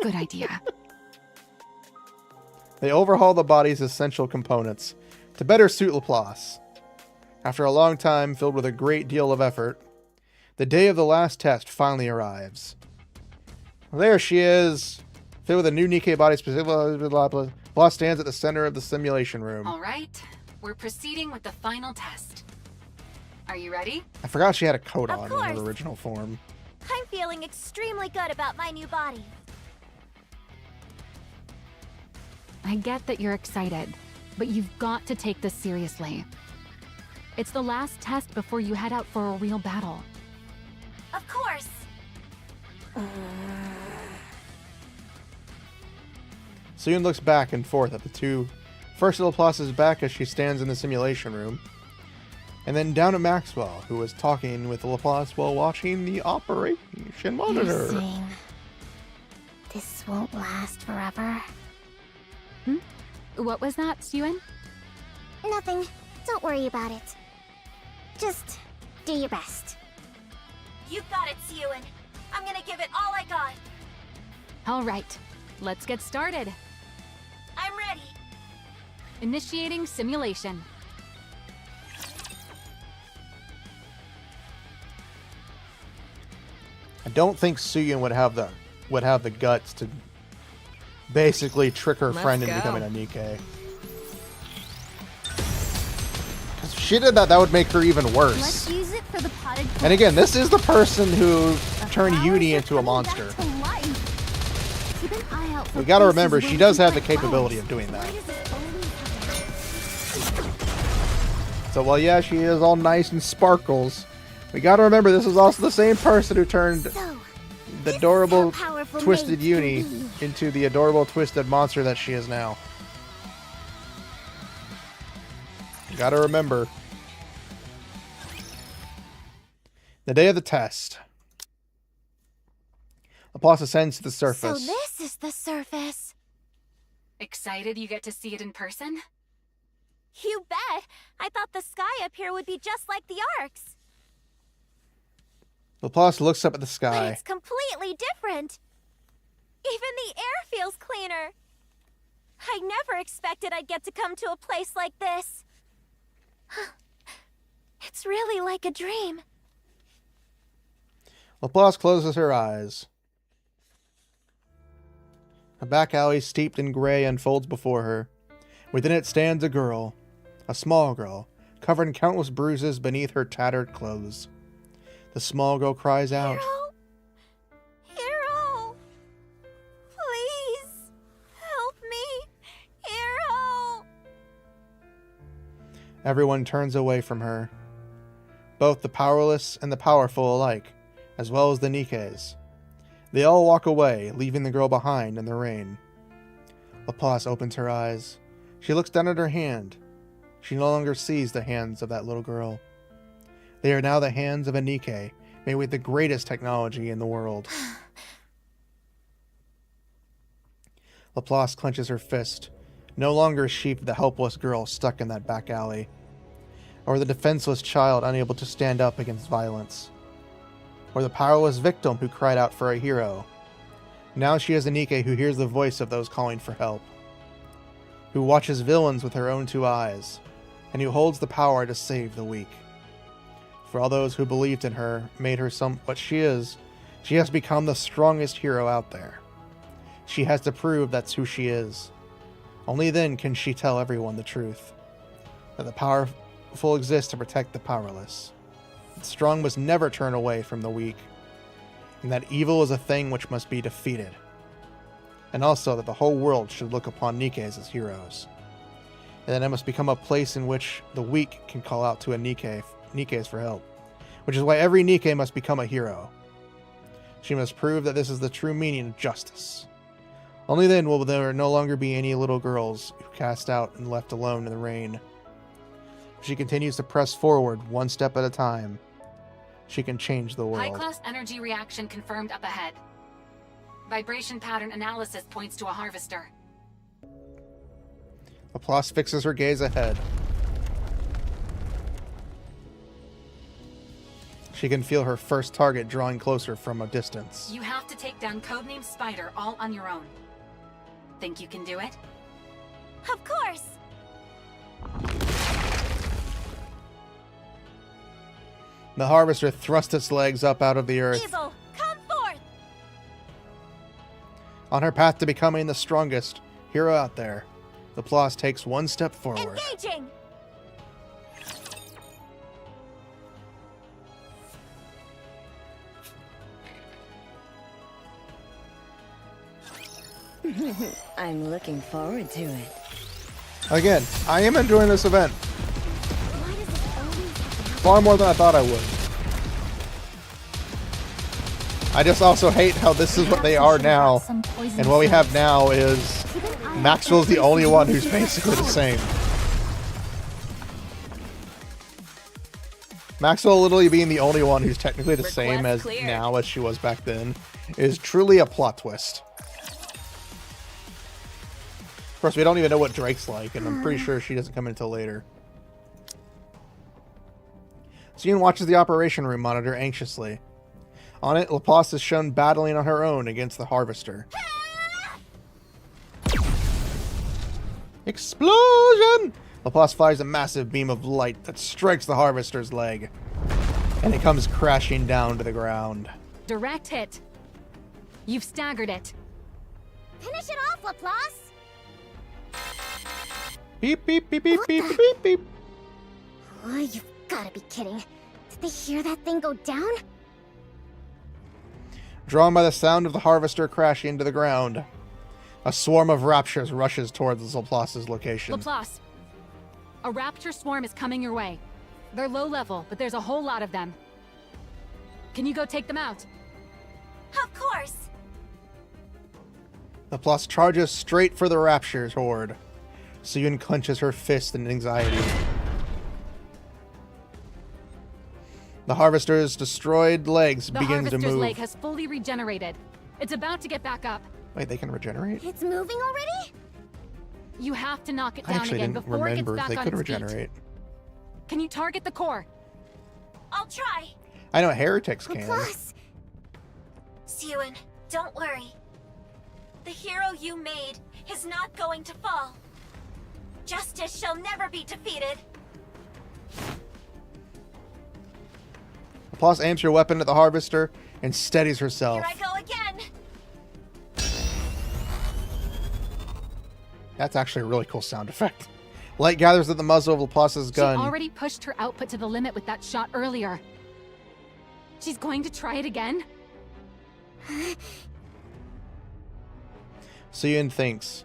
Good idea. They overhaul the body's essential components to better suit Laplace. After a long time filled with a great deal of effort, the day of the last test finally arrives. There she is, filled with a new Nikke body specific. Laplace stands at the center of the simulation room. All right, we're proceeding with the final test. Are you ready? I forgot she had a coat Of on in course. her original form. I'm feeling extremely good about my new body. I get that you're excited, but you've got to take this seriously. It's the last test before you head out for a real battle. Of course. Suyun looks back and forth at the two. First at Laplace's back as she stands in the simulation room, and then down at Maxwell, who was talking with Laplace while watching the operation monitor. You're saying this won't last forever? What was that, Suyun? Nothing. Don't worry about it. Just do your best. You got it, Suyun. I'm gonna give it all I got. All right, let's get started. I'm ready. Initiating simulation. I don't think Suyun would have the guts to basically trick her friend into becoming a Nikke. If she did that, that would make her even worse. Let's use it for the potted plant. And again, this is the person who turned Flowers Uni are into a coming monster. back to life. Keep an eye out for We gotta places remember, where she we does can have the plant capability flowers. of doing that. Why does this always happen? So while yeah, she is all nice and sparkles, we gotta remember this is also the same person who turned the adorable powerful twisted mage Uni can be. into the adorable twisted monster that she is now. You gotta remember. The day of the test. Laplace ascends to the So surface. this is the surface. Excited you get to see it in person? You bet. I thought the sky up here would be just like the arcs. Laplace looks up at the But sky. it's completely different. Even the air feels cleaner. I never expected I'd get to come to a place like this. It's really like a dream. Laplace closes her eyes. A back alley steeped in gray unfolds before her. Within it stands a girl, a small girl, covered in countless bruises beneath her tattered clothes. The small girl cries out. Hero! Hero! Please! Help me! Hero! Everyone turns away from her. Both the powerless and the powerful alike, as well as the Nikkes. They all walk away, leaving the girl behind in the rain. Laplace opens her eyes. She looks down at her hand. She no longer sees the hands of that little girl. They are now the hands of a Nikke, made with the greatest technology in the world. Laplace clenches her fist, no longer is she the helpless girl stuck in that back alley, or the defenseless child unable to stand up against violence, or the powerless victim who cried out for a hero. Now she is a Nikke who hears the voice of those calling for help, who watches villains with her own two eyes, and who holds the power to save the weak. For all those who believed in her, made her what she is, she has become the strongest hero out there. She has to prove that's who she is. Only then can she tell everyone the truth, that the powerful exist to protect the powerless. The strong must never turn away from the weak, and that evil is a thing which must be defeated. And also that the whole world should look upon Nikkes as heroes. And that it must become a place in which the weak can call out to a Nikkes for help. Which is why every Nikke must become a hero. She must prove that this is the true meaning of justice. Only then will there no longer be any little girls who cast out and left alone in the rain. If she continues to press forward one step at a time, she can change the world. High-class energy reaction confirmed up ahead. Vibration pattern analysis points to a harvester. Laplace fixes her gaze ahead. She can feel her first target drawing closer from a distance. You have to take down Codename Spider all on your own. Think you can do it? Of course! The harvester thrusts its legs up out of the earth. Evil, come forth! On her path to becoming the strongest hero out there, Laplace takes one step forward. Engaging! I'm looking forward to it. Again, I am enjoying this event. Far more than I thought I would. I just also hate how this is what they are now. And what we have now is Maxwell's the only one who's basically the same. Maxwell literally being the only one who's technically the same as now as she was back then is truly a plot twist. Of course, we don't even know what Drake's like, and I'm pretty sure she doesn't come in until later. Setsuna watches the operation room monitor anxiously. On it, Laplace is shown battling on her own against the harvester. Explosion! Laplace fires a massive beam of light that strikes the harvester's leg, and it comes crashing down to the ground. Direct hit. You've staggered it. Finish it off, Laplace! Beep, beep, beep, beep, beep, beep, beep. Oh, you've gotta be kidding. Did they hear that thing go down? Drawn by the sound of the harvester crashing into the ground, a swarm of raptures rushes towards Laplace's location. Laplace, a rapture swarm is coming your way. They're low level, but there's a whole lot of them. Can you go take them out? Of course! Laplace charges straight for the rapture's horde. Setsuna clenches her fist in anxiety. The harvester's destroyed legs begin to move. The harvester's leg has fully regenerated. It's about to get back up. Wait, they can regenerate? It's moving already? You have to knock it I down actually again didn't before it gets remember back they on could its regenerate. feet. Can you target the core? I'll try. I know heretics can. Laplace! Setsuna, don't worry. The hero you made, is not going to fall. Justice shall never be defeated. Laplace aims her weapon at the harvester and steadies herself. Here I go again. That's actually a really cool sound effect. Light gathers at the muzzle of Laplace's gun. She already pushed her output to the limit with that shot earlier. She's going to try it again? Suyun thinks,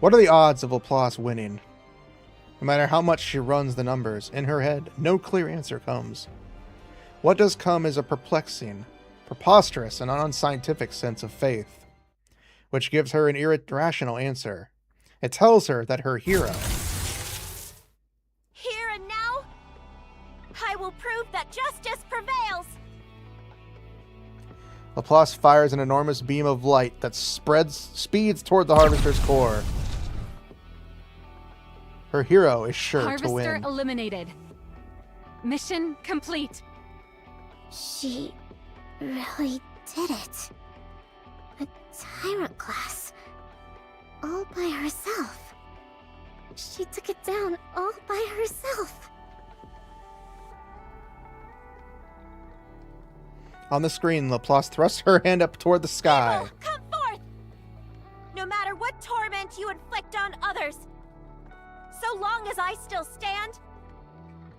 what are the odds of Laplace winning? No matter how much she runs the numbers, in her head, no clear answer comes. What does come is a perplexing, preposterous, and unscientific sense of faith, which gives her an irrational answer. It tells her that her hero... Here and now, I will prove that justice prevails. Laplace fires an enormous beam of light that speeds toward the Harvester's core. Her hero is sure to win. Harvester eliminated. Mission complete. She really did it. A tyrant class. All by herself. She took it down all by herself. On the screen, Laplace thrusts her hand up toward the sky. Evil, come forth! No matter what torment you inflict on others, so long as I still stand,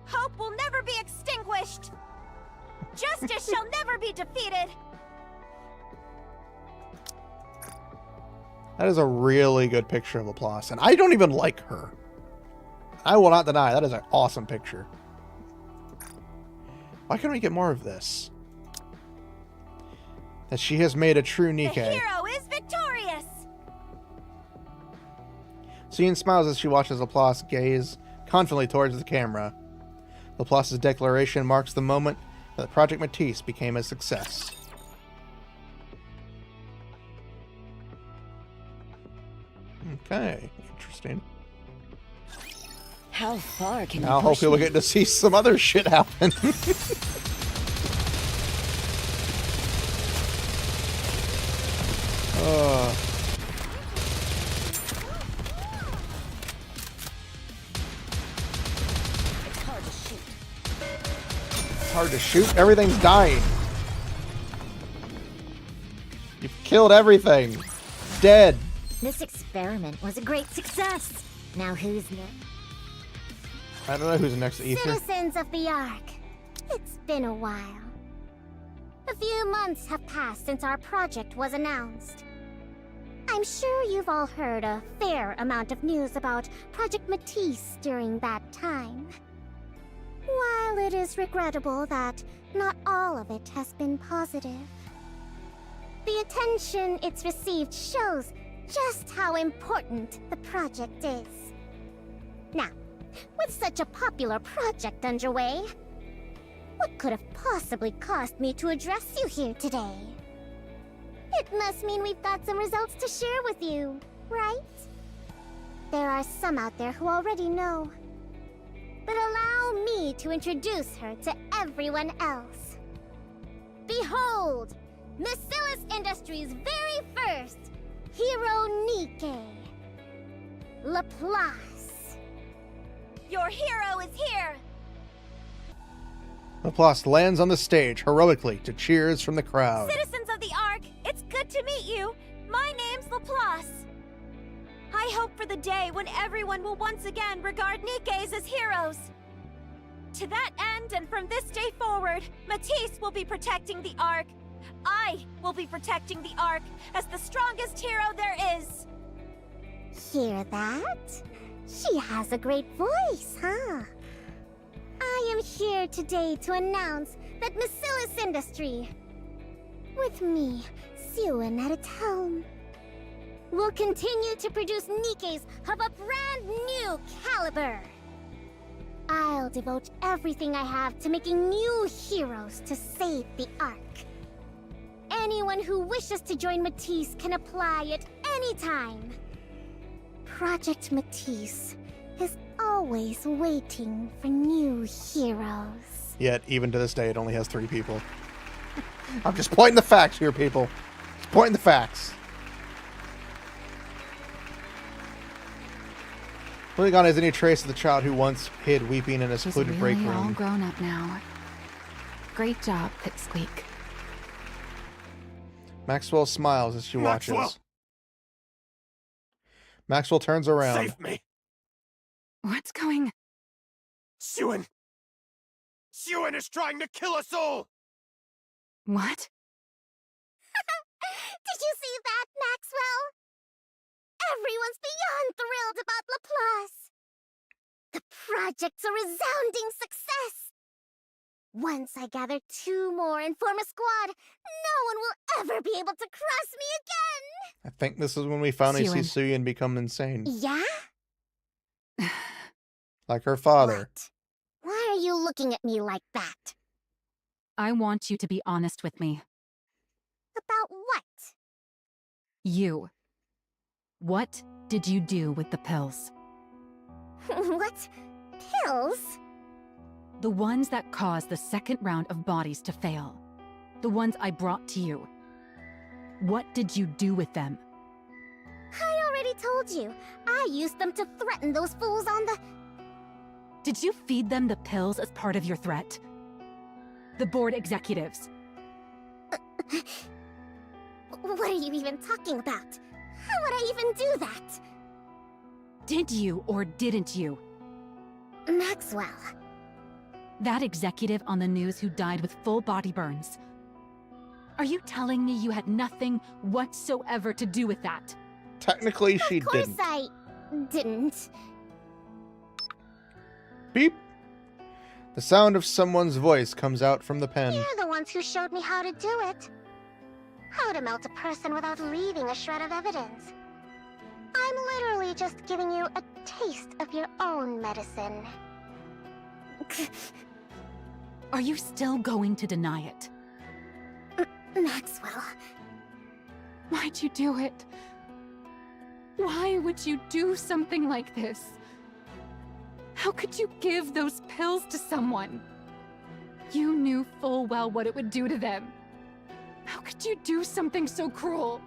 hope will never be extinguished. Justice shall never be defeated. That is a really good picture of Laplace, and I don't even like her. I will not deny, that is an awesome picture. Why can't we get more of this? That she has made a true Nikke. The hero is victorious! Suyun smiles as she watches Laplace gaze confidently towards the camera. Laplace's declaration marks the moment that Project Matisse became a success. Okay, interesting. How far can now you push hopefully we'll me? get to see some other shit happen. It's hard to shoot. Everything's dying. You've killed everything. Dead. This experiment was a great success. Now who's next? I don't know who's next to Ether. Citizens of the Ark. It's been a while. A few months have passed since our project was announced. I'm sure you've all heard a fair amount of news about Project Matisse during that time. While it is regrettable that not all of it has been positive, the attention it's received shows just how important the project is. Now, with such a popular project underway, what could have possibly caused me to address you here today? It must mean we've got some results to share with you, right? There are some out there who already know. But allow me to introduce her to everyone else. Behold, Miscellaneous Industries' very first hero Nikke. Laplace. Your hero is here! Laplace lands on the stage heroically to cheers from the crowd. Citizens of the Ark, it's good to meet you. My name's Laplace. I hope for the day when everyone will once again regard Nikkes as heroes. To that end, and from this day forward, Matisse will be protecting the Ark. I will be protecting the Ark as the strongest hero there is. Hear that? She has a great voice, huh? I am here today to announce that Miscellaneous Industry, with me, Setsuna at its helm, will continue to produce Nikkes of a brand new caliber. I'll devote everything I have to making new heroes to save the Ark. Anyone who wishes to join Matisse can apply at any time. Project Matisse is always waiting for new heroes. Yet, even to this day, it only has 3 people. I'm just pointing the facts here, people. Just pointing the facts. Really gone as any trace of the child who once hid weeping in a She's secluded break really all room. grown up now. Great job, Pipsqueak. Maxwell smiles as she watches. Maxwell! Maxwell turns around. Save me! What's going... Suen! Suen is trying to kill us all! What? Did you see that, Maxwell? Everyone's beyond thrilled about Laplace. The project's a resounding success. Once I gather 2 more and form a squad, no one will ever be able to cross me again. I think this is when we finally see Suen. Suyin become insane. Yeah? Like her father. What? Why are you looking at me like that? I want you to be honest with me. About what? You. What did you do with the pills? What? Pills? The ones that caused the second round of bodies to fail. The ones I brought to you. What did you do with them? I already told you. I used them to threaten those fools on the... Did you feed them the pills as part of your threat? The board executives. What are you even talking about? How would I even do that? Did you or didn't you? Maxwell. That executive on the news who died with full body burns. Are you telling me you had nothing whatsoever to do with that? Technically, she Of course didn't. I... didn't. Beep. The sound of someone's voice comes out from the pen. You're the ones who showed me how to do it. How to melt a person without leaving a shred of evidence. I'm literally just giving you a taste of your own medicine. Are you still going to deny it? Maxwell. Why'd you do it? Why would you do something like this? How could you give those pills to someone? You knew full well what it would do to them. How could you do something so cruel?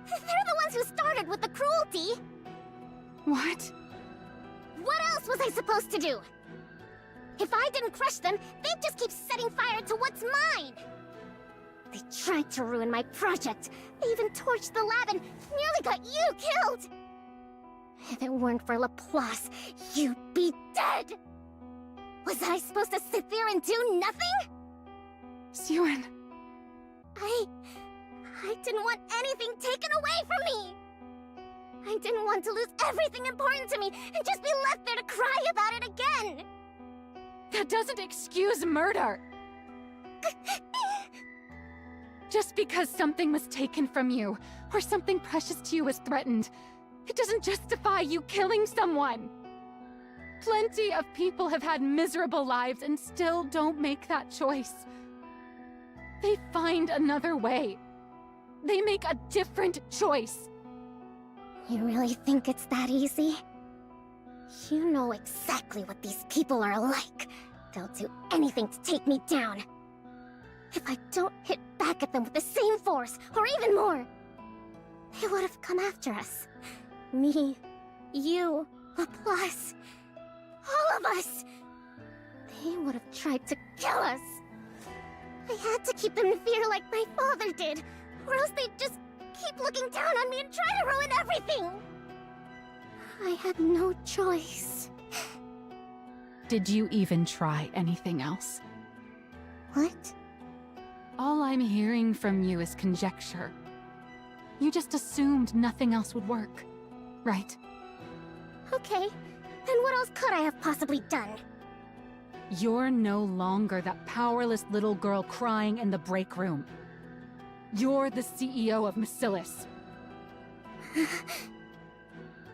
They're the ones who started with the cruelty. What? What else was I supposed to do? If I didn't crush them, they'd just keep setting fire to what's mine. They tried to ruin my project. They even torched the lab and nearly got you killed. If it weren't for Laplace, you'd be dead. Was I supposed to sit there and do nothing? Suen. I didn't want anything taken away from me. I didn't want to lose everything important to me and just be left there to cry about it again. That doesn't excuse murder. Just because something was taken from you, or something precious to you was threatened, it doesn't justify you killing someone. Plenty of people have had miserable lives and still don't make that choice. They find another way. They make a different choice. You really think it's that easy? You know exactly what these people are like. They'll do anything to take me down. If I don't hit back at them with the same force, or even more, they would have come after us. Me, you, Laplace, all of us. They would have tried to kill us. I had to keep them in fear like my father did, or else they'd just keep looking down on me and try to ruin everything. I had no choice. Did you even try anything else? What? All I'm hearing from you is conjecture. You just assumed nothing else would work, right? Okay, then what else could I have possibly done? You're no longer that powerless little girl crying in the break room. You're the CEO of Macilis.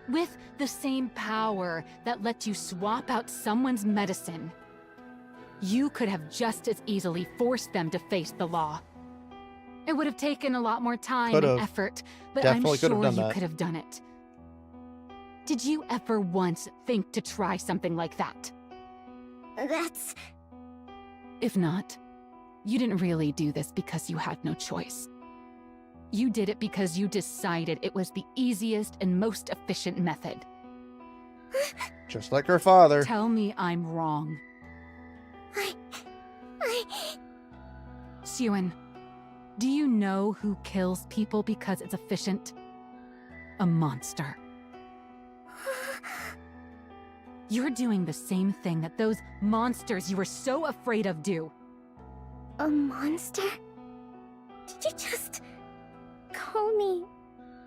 With the same power that lets you swap out someone's medicine, you could have just as easily forced them to face the law. It would have taken a lot more time and effort, but Definitely I'm sure you that. could have done it. Did you ever once think to try something like that? That's... If not, you didn't really do this because you had no choice. You did it because you decided it was the easiest and most efficient method. Just like her father. Tell me I'm wrong. Setsuna, do you know who kills people because it's efficient? A monster. You're doing the same thing that those monsters you were so afraid of do. A monster? Did you just call me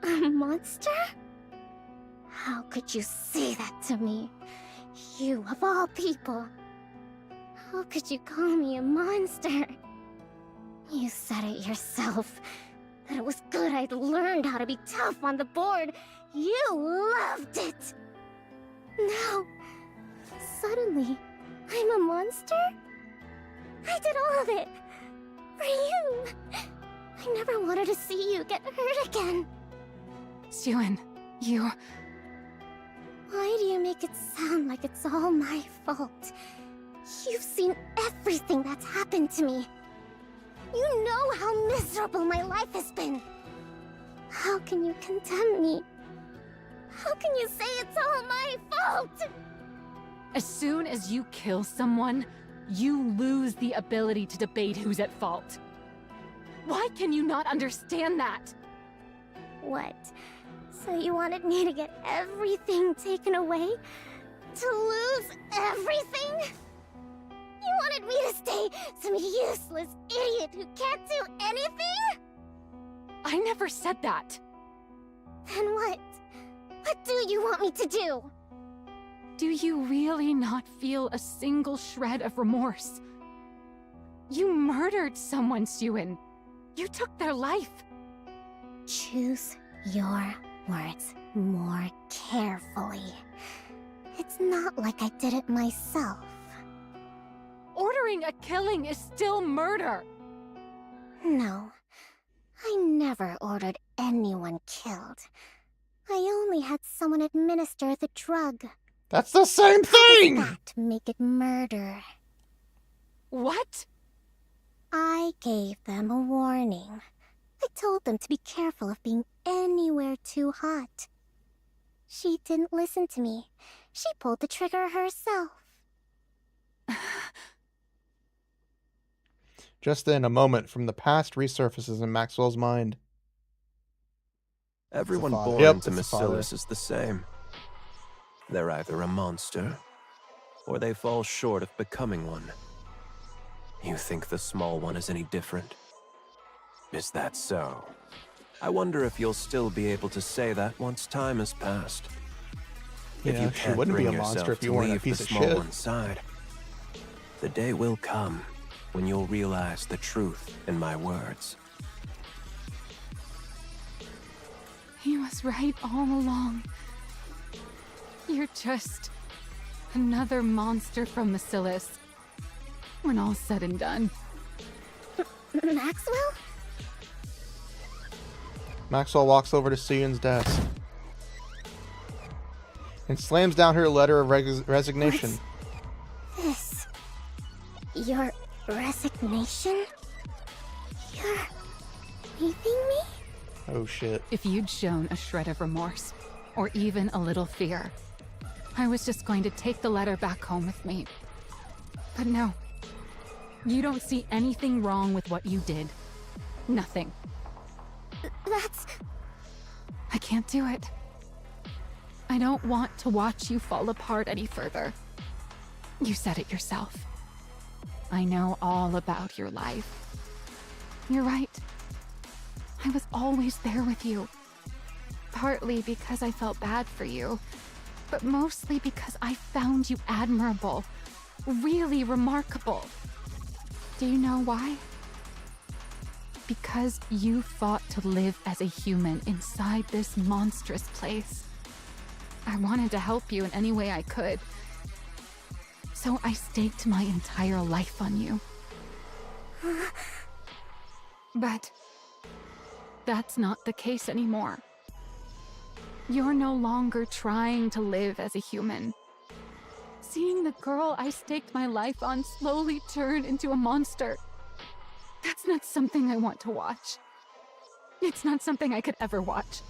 a monster? How could you say that to me? You of all people. How could you call me a monster? You said it yourself. That it was good I'd learned how to be tough on the board. You loved it! Now, suddenly, I'm a monster? I did all of it. For you. I never wanted to see you get hurt again. Setsuna, you... Why do you make it sound like it's all my fault? You've seen everything that's happened to me. You know how miserable my life has been. How can you condemn me? How can you say it's all my fault? As soon as you kill someone, you lose the ability to debate who's at fault. Why can you not understand that? What? So you wanted me to get everything taken away? To lose everything? You wanted me to stay some useless idiot who can't do anything? I never said that. Then what? What do you want me to do? Do you really not feel a single shred of remorse? You murdered someone, Setsuna. You took their life. Choose your words more carefully. It's not like I did it myself. Ordering a killing is still murder. No, I never ordered anyone killed. I only had someone administer the drug. That's the same thing! How does that make it murder? What? I gave them a warning. I told them to be careful of being anywhere too hot. She didn't listen to me. She pulled the trigger herself. Just then, a moment from the past resurfaces in Maxwell's mind. Everyone father. born Yep, into it's the father. Masilis is the same. They're either a monster, or they fall short of becoming one. You think the small one is any different? Is that so? I wonder if you'll still be able to say that once time has passed. You If know, you she can't wouldn't be bring a monster yourself if you to weren't a leave piece the of small shit. one's side. The day will come when you'll realize the truth in my words. He was right all along. You're just another monster from Masilis. When all's said and done. Maxwell? Maxwell walks over to Setsuna's desk and slams down her letter of resignation. What's this? Your resignation? You're leaving me? Oh shit. If you'd shown a shred of remorse, or even a little fear, I was just going to take the letter back home with me. But no. You don't see anything wrong with what you did. Nothing. That's... I can't do it. I don't want to watch you fall apart any further. You said it yourself. I know all about your life. You're right. I was always there with you. Partly because I felt bad for you, but mostly because I found you admirable. Really remarkable. Do you know why? Because you fought to live as a human inside this monstrous place. I wanted to help you in any way I could. So I staked my entire life on you. But that's not the case anymore. You're no longer trying to live as a human. Seeing the girl I staked my life on slowly turn into a monster. That's not something I want to watch. It's not something I could ever watch.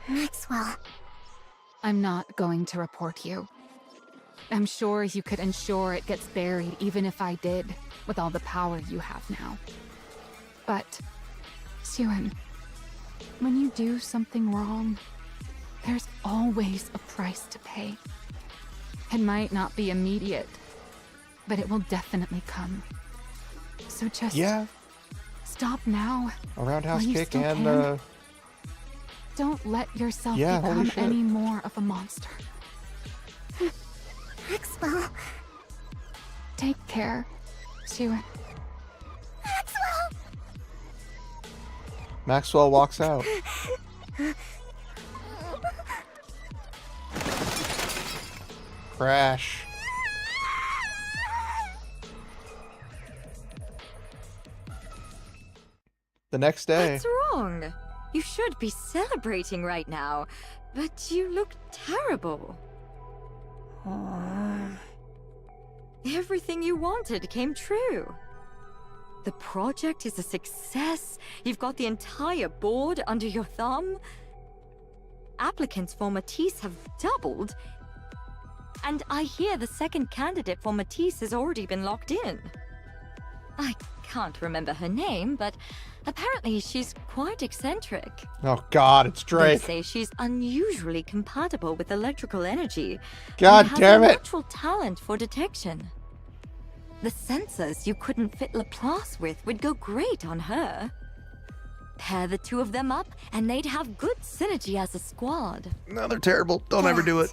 Maxwell, I'm not going to report you. I'm sure you could ensure it gets buried even if I did, with all the power you have now. But, Suen, when you do something wrong, there's always a price to pay. It might not be immediate, but it will definitely come. So just stop now. A roundhouse while you kick still and can. Don't let yourself become any more of a monster. Maxwell. Take care, Suen. Maxwell! Maxwell walks out. Crash. The next day. What's wrong? You should be celebrating right now, but you look terrible. Everything you wanted came true. The project is a success. You've got the entire board under your thumb. Applicants for Matisse have doubled. And I hear the second candidate for Matisse has already been locked in. I can't remember her name, but apparently she's quite eccentric. Oh God, it's Drake. They say she's unusually compatible with electrical energy. God and damn has it! a natural talent for detection. The sensors you couldn't fit Laplace with would go great on her. Pair the two of them up, and they'd have good synergy as a squad. No, they're terrible. Don't ever do it.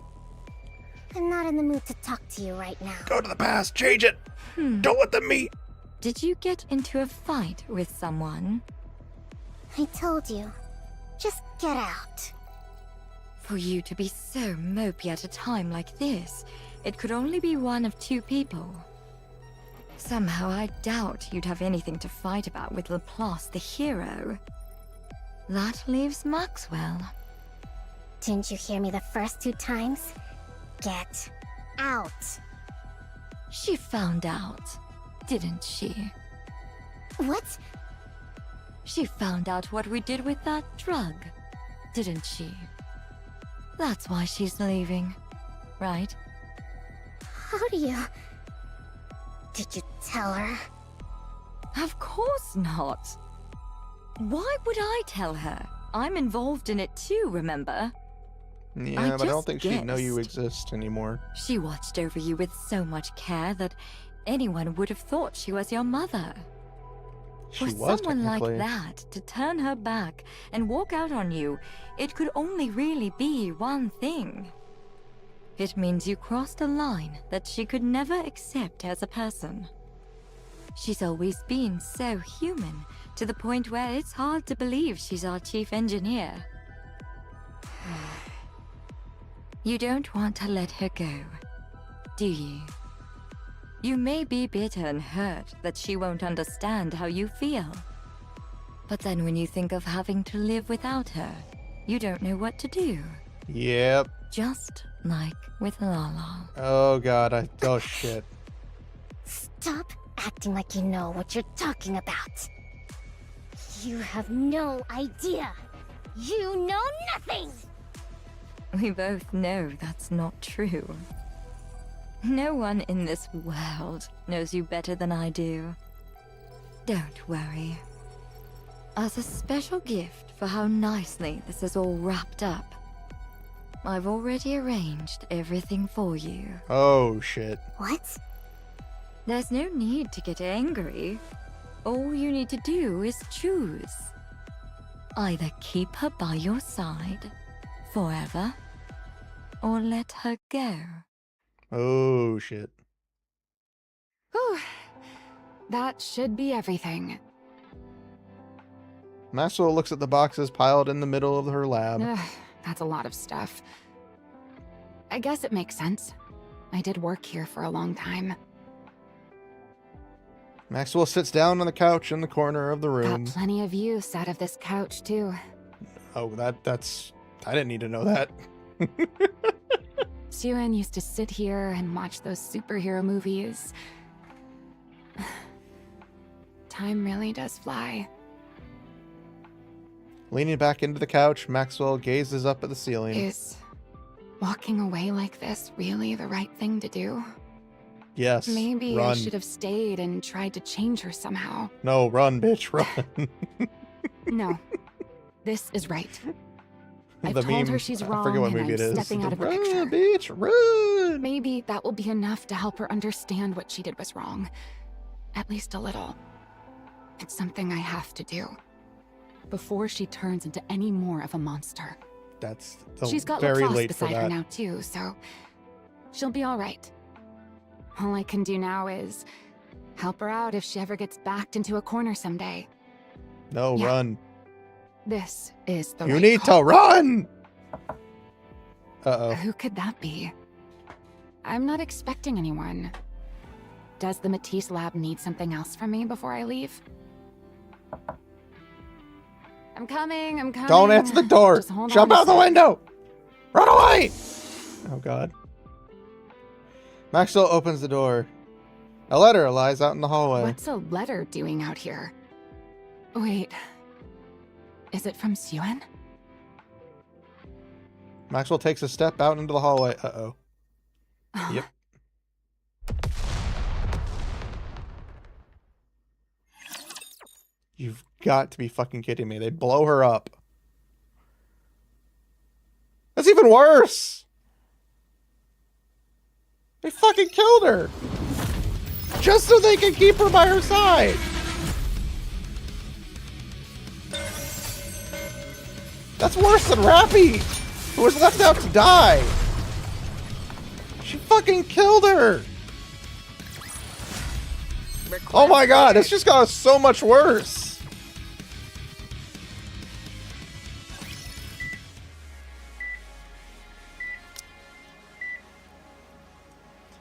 I'm not in the mood to talk to you right now. Go to the past. Change it. Don't let them meet. Did you get into a fight with someone? I told you. Just get out. For you to be so mopey at a time like this, it could only be one of two people. Somehow I doubt you'd have anything to fight about with Laplace the hero. That leaves Maxwell. Didn't you hear me the first 2 times? Get out. She found out, didn't she? What? She found out what we did with that drug, didn't she? That's why she's leaving, right? How do you... Did you tell her? Of course not. Why would I tell her? I'm involved in it too, remember? Yeah, but I don't think she'd know you exist anymore. She watched over you with so much care that anyone would have thought she was your mother. For someone like that to turn her back and walk out on you, it could only really be one thing. It means you crossed a line that she could never accept as a person. She's always been so human, to the point where it's hard to believe she's our chief engineer. You don't want to let her go, do you? You may be bitter and hurt that she won't understand how you feel. But then when you think of having to live without her, you don't know what to do. Yep. Just like with Lala. Oh God, oh shit. Stop acting like you know what you're talking about. You have no idea. You know nothing! We both know that's not true. No one in this world knows you better than I do. Don't worry. As a special gift for how nicely this is all wrapped up, I've already arranged everything for you. Oh shit. What? There's no need to get angry. All you need to do is choose. Either keep her by your side forever, or let her go. Oh shit. Whew. That should be everything. Maxwell looks at the boxes piled in the middle of her lab. Ugh, that's a lot of stuff. I guess it makes sense. I did work here for a long time. Maxwell sits down on the couch in the corner of the room. Got plenty of use out of this couch, too. Oh, that's... I didn't need to know that. Suen used to sit here and watch those superhero movies. Time really does fly. Leaning back into the couch, Maxwell gazes up at the ceiling. Is walking away like this really the right thing to do? Yes. Maybe run. I should have stayed and tried to change her somehow. No, run, bitch, run. No, this is right. I've The told her meme, she's I wrong forget what and movie I'm it is. stepping out of the Run, picture. bitch, run! Maybe that will be enough to help her understand what she did was wrong. At least a little. It's something I have to do. Before she turns into any more of a monster. That's She's got very Laplace late for beside her that. now too, so she'll be all right. All I can do now is help her out if she ever gets backed into a corner someday. No, Yeah. run. This is the You right need call. to run! Uh-oh. Who could that be? I'm not expecting anyone. Does the Matisse lab need something else from me before I leave? I'm coming. Don't answer the door! Just hold Jump on a out the sec. window! Run away! Oh, God. Maxwell opens the door. A letter lies out in the hallway. What's a letter doing out here? Wait. Is it from Suen? Maxwell takes a step out into the hallway. Uh-oh. Yep. You've got to be fucking kidding me. They blow her up. That's even worse! They fucking killed her! Just so they can keep her by her side! That's worse than Rappy, who was left out to die! She fucking killed her! Oh my god, this just got so much worse!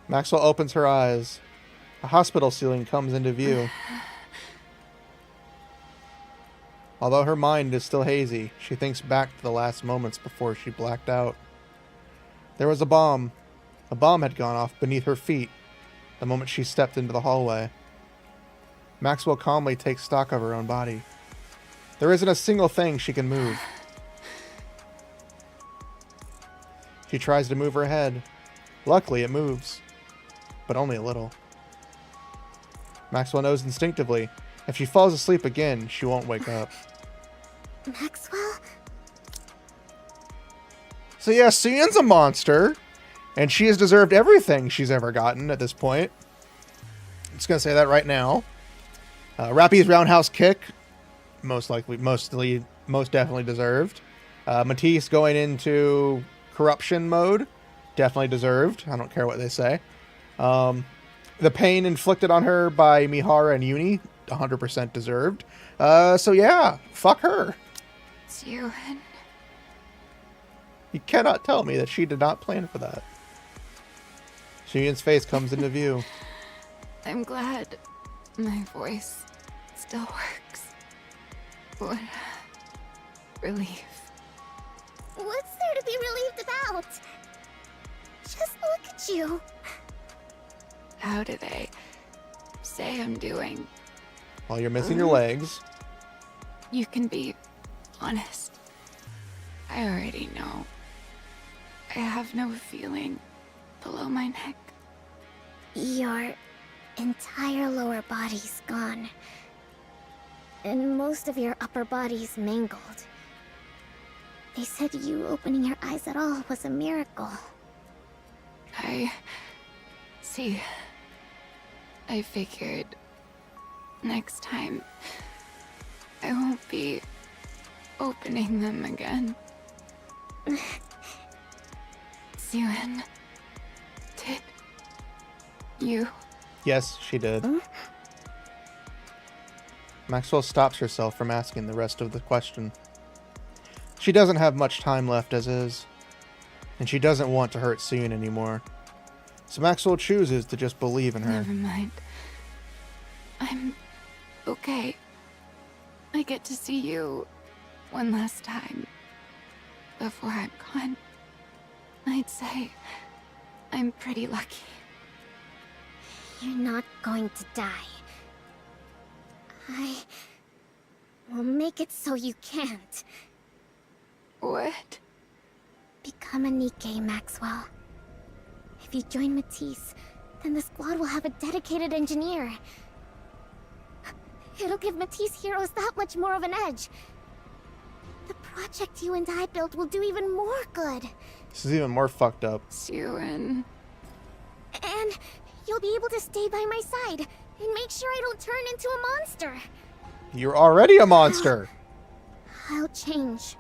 Maxwell opens her eyes. A hospital ceiling comes into view. Although her mind is still hazy, she thinks back to the last moments before she blacked out. There was a bomb. A bomb had gone off beneath her feet the moment she stepped into the hallway. Maxwell calmly takes stock of her own body. There isn't a single thing she can move. She tries to move her head. Luckily, it moves. But only a little. Maxwell knows instinctively, if she falls asleep again, she won't wake up. Maxwell? So yeah, Suyen's a monster, and she has deserved everything she's ever gotten at this point. I'm just gonna say that right now. Rappy's roundhouse kick, most definitely deserved. Matisse going into corruption mode, definitely deserved. I don't care what they say. The pain inflicted on her by Mihara and Uni, 100% deserved. So yeah, fuck her. Suen. You cannot tell me that she did not plan for that. Suyen's face comes into view. I'm glad my voice still works. What relief. What's there to be relieved about? Just look at you. How do they say I'm doing? Well, you're missing your legs. You can be honest. I already know. I have no feeling below my neck. Your entire lower body's gone. And most of your upper body's mangled. They said you opening your eyes at all was a miracle. I see. I figured next time I won't be opening them again. Suen, did you? Yes, she did. Maxwell stops herself from asking the rest of the question. She doesn't have much time left as is, and she doesn't want to hurt Suen anymore. So Maxwell chooses to just believe in her. Never mind. I'm okay. I get to see you one last time before I'm gone. I'd say I'm pretty lucky. You're not going to die. I will make it so you can't. What? Become a Nikke, Maxwell. If you join Matisse, then the squad will have a dedicated engineer. It'll give Matisse heroes that much more of an edge. The project you and I built will do even more good. This is even more fucked up. Suen. And you'll be able to stay by my side and make sure I don't turn into a monster. You're already a monster. I'll change.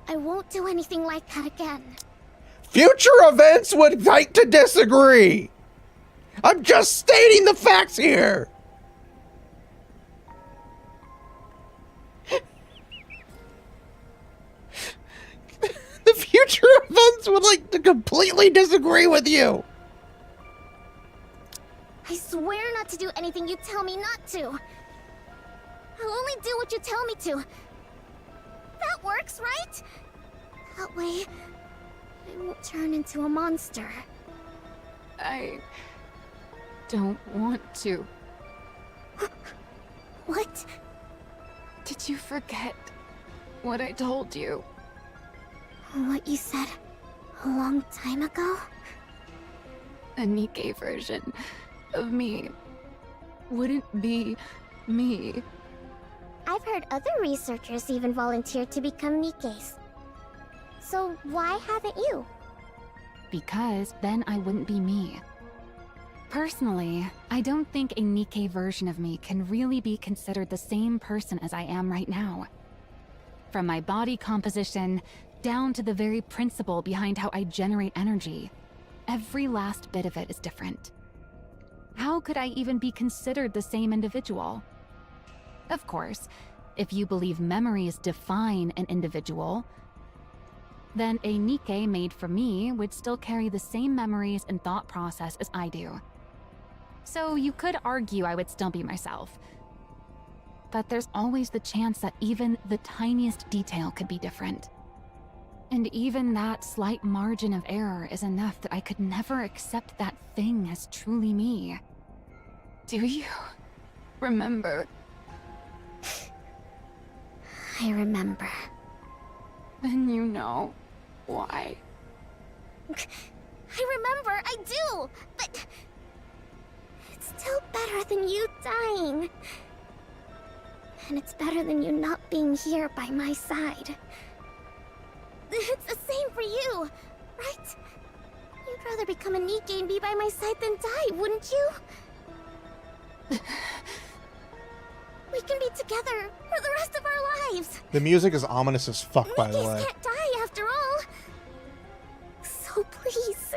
I won't do anything like that again. Future events would like to disagree. I'm just stating the facts here. The future events would like to completely disagree with you. I swear not to do anything you tell me not to. I'll only do what you tell me to. That works, right? That way, I won't turn into a monster. I don't want to. What? Did you forget what I told you? What you said a long time ago? A Nikke version of me wouldn't be me. I've heard other researchers even volunteer to become Nikkes. So why haven't you? Because then I wouldn't be me. Personally, I don't think a Nikke version of me can really be considered the same person as I am right now. From my body composition, down to the very principle behind how I generate energy, every last bit of it is different. How could I even be considered the same individual? Of course, if you believe memories define an individual, then a Nikke made for me would still carry the same memories and thought process as I do. So you could argue I would still be myself. But there's always the chance that even the tiniest detail could be different. And even that slight margin of error is enough that I could never accept that thing as truly me. Do you remember? I remember. Then you know why. I remember, I do! But it's still better than you dying. And it's better than you not being here by my side. It's the same for you, right? You'd rather become a Nikke and be by my side than die, wouldn't you? We can be together for the rest of our lives. The music is ominous as fuck, by the way. Nikkes can't die after all. So please,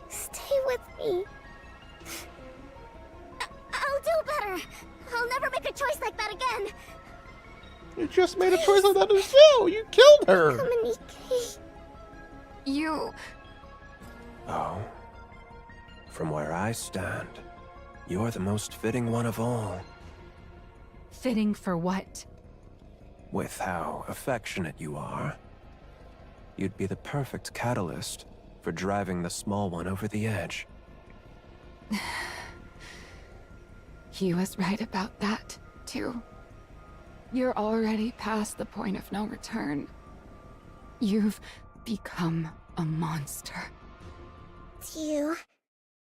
stay with me. I'll do better. I'll never make a choice like that again. You just made a choice like that as well. You killed her. Come on, Nikke. You... Oh. From where I stand, you're the most fitting one of all. Fitting for what? With how affectionate you are, you'd be the perfect catalyst for driving the small one over the edge. He was right about that, too. You're already past the point of no return. You've become a monster. Do you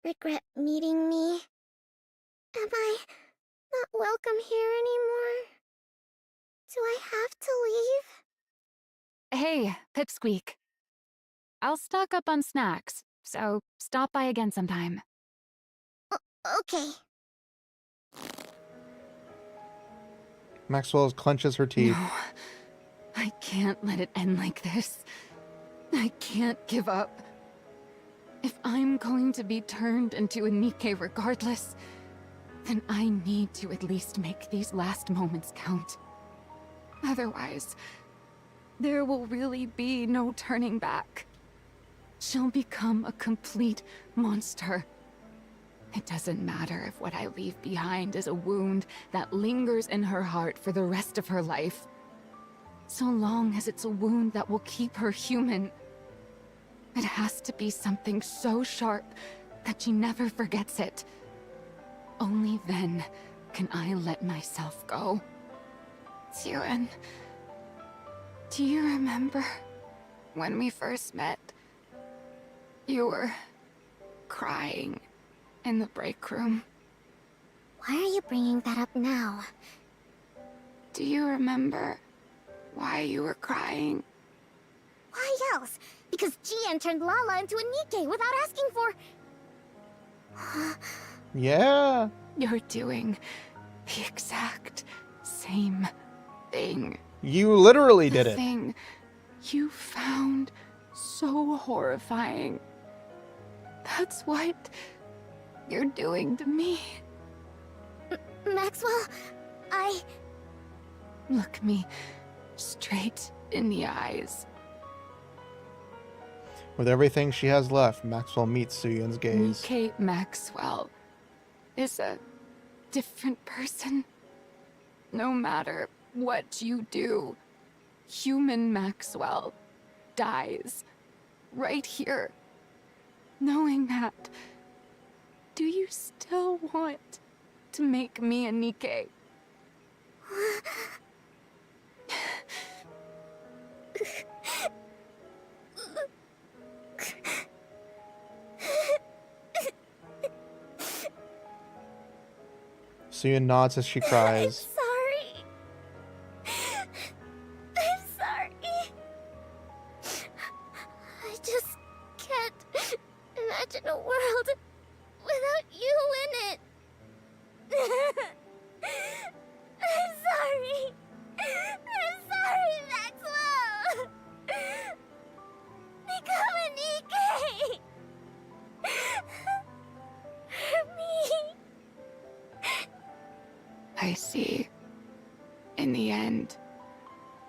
regret meeting me? Am I not welcome here anymore? Do I have to leave? Hey, Pipsqueak. I'll stock up on snacks, so stop by again sometime. Okay. Maxwell clenches her teeth. No, I can't let it end like this. I can't give up. If I'm going to be turned into a Nikke regardless, then I need to at least make these last moments count. Otherwise, there will really be no turning back. She'll become a complete monster. It doesn't matter if what I leave behind is a wound that lingers in her heart for the rest of her life. So long as it's a wound that will keep her human. It has to be something so sharp that she never forgets it. Only then can I let myself go. Suen, do you remember when we first met, you were crying in the break room. Why are you bringing that up now? Do you remember why you were crying? Why else? Because Gian turned Lala into a Nikke without asking for... Yeah. You're doing the exact same thing. You literally did The it. thing you found so horrifying. That's what you're doing to me. Maxwell, Look me straight in the eyes. With everything she has left, Maxwell meets Suyun's gaze. Nikke Maxwell is a different person. No matter what you do, human Maxwell dies right here. Knowing that, do you still want to make me a Nikke? Suyun nods as she cries. I'm sorry. I just can't imagine a world without you in it. I'm sorry. I'm sorry, Maxwell. Become a Nikke. For me. I see. In the end,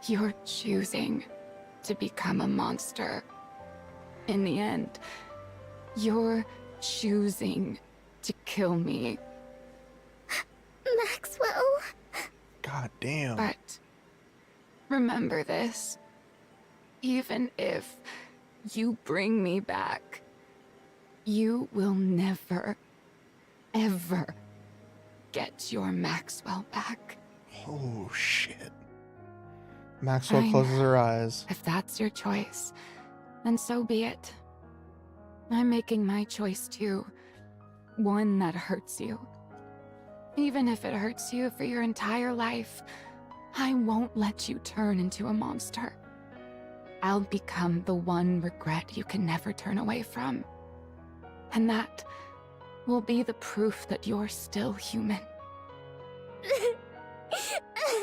you're choosing to become a monster. In the end, you're choosing to kill me. Maxwell. God damn. But remember this. Even if you bring me back, you will never, ever get your Maxwell back. Oh, shit. Maxwell closes her eyes. If that's your choice, then so be it. I'm making my choice too. One that hurts you. Even if it hurts you for your entire life, I won't let you turn into a monster. I'll become the one regret you can never turn away from. And that will be the proof that you're still human.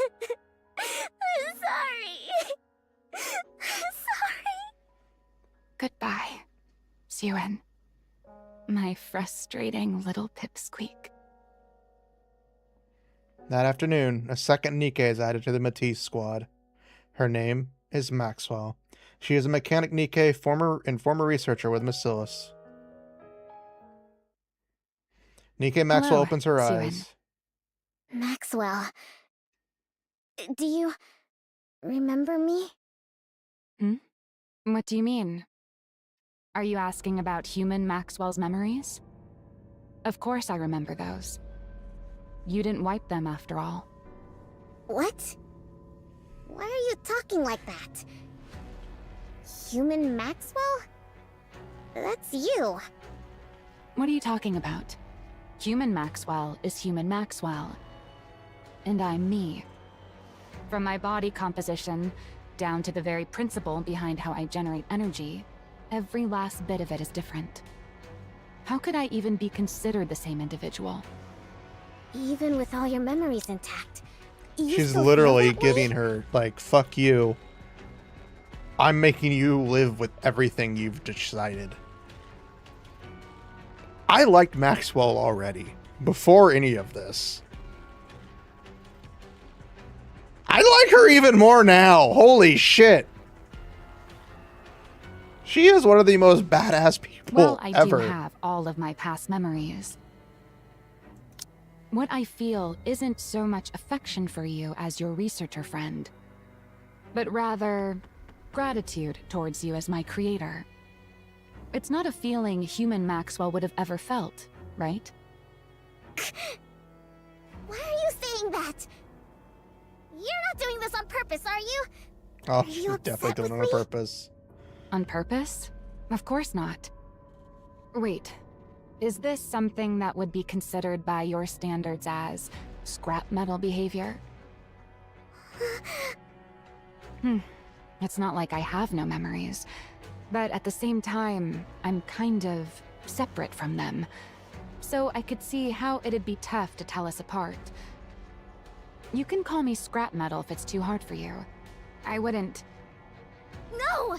I'm sorry. I'm sorry. Goodbye, Suen. My frustrating little pipsqueak. That afternoon, a second Nikke is added to the Matisse squad. Her name is Maxwell. She is a mechanic Nikke, former researcher with Macillus. Nikke Maxwell Hello, opens her Suen. eyes. Maxwell. Do you remember me? What do you mean? Are you asking about human Maxwell's memories? Of course I remember those. You didn't wipe them after all. What? Why are you talking like that? Human Maxwell? That's you. What are you talking about? Human Maxwell is human Maxwell. And I'm me. From my body composition, down to the very principle behind how I generate energy, every last bit of it is different. How could I even be considered the same individual? Even with all your memories intact. You She's still literally feel that way? giving her, like, fuck you. I'm making you live with everything you've decided. I liked Maxwell already, before any of this. I like her even more now. Holy shit. She is one of the most badass people Well, I ever. do have all of my past memories. What I feel isn't so much affection for you as your researcher friend, but rather gratitude towards you as my creator. It's not a feeling human Maxwell would have ever felt, right? Why are you saying that? You're not doing this on purpose, are you? Oh, Are she's you definitely upset doing it with on me? purpose. On purpose? Of course not. Wait, is this something that would be considered by your standards as scrap metal behavior? It's not like I have no memories, but at the same time, I'm kind of separate from them. So I could see how it'd be tough to tell us apart. You can call me scrap metal if it's too hard for you. I wouldn't... No!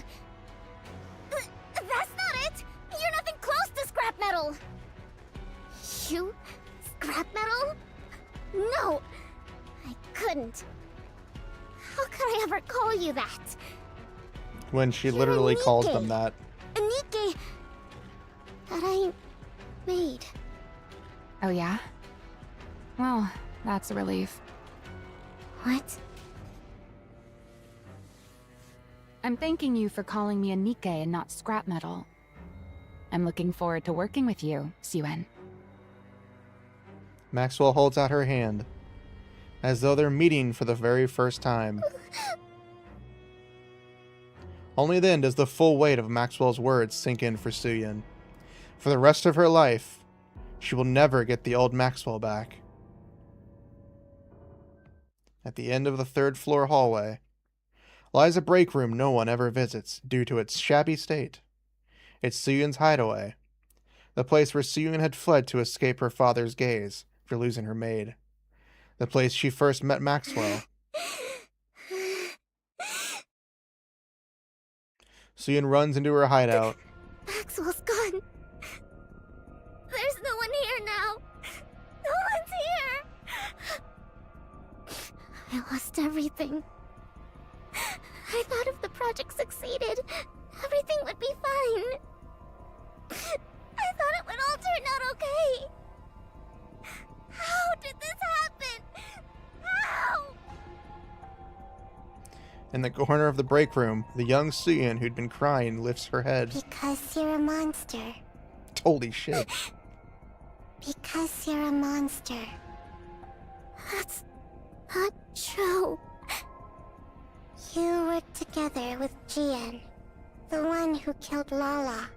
That's not it! You're nothing close to scrap metal! You? Scrap metal? No! I couldn't. How could I ever call you that? When she You're literally a calls Nikke. them that. A Nikke that I made. Oh yeah? Well, that's a relief. What? I'm thanking you for calling me a Nikke and not scrap metal. I'm looking forward to working with you, Suen. Maxwell holds out her hand, as though they're meeting for the very first time. Only then does the full weight of Maxwell's words sink in for Suyun. For the rest of her life, she will never get the old Maxwell back. At the end of the third-floor hallway lies a break room no one ever visits due to its shabby state. It's Suyun's hideaway, the place where Suyun had fled to escape her father's gaze for losing her maid, the place she first met Maxwell. Suyun runs into her hideout. Maxwell's gone. There's no one here now. No one's here. I lost everything. I thought if the project succeeded, everything would be fine. I thought it would all turn out okay. How did this happen? How? In the corner of the break room, the young Suyun who'd been crying lifts her head. Because you're a monster. Holy shit. Because you're a monster. That's not true. You worked together with Jian, the one who killed Lala.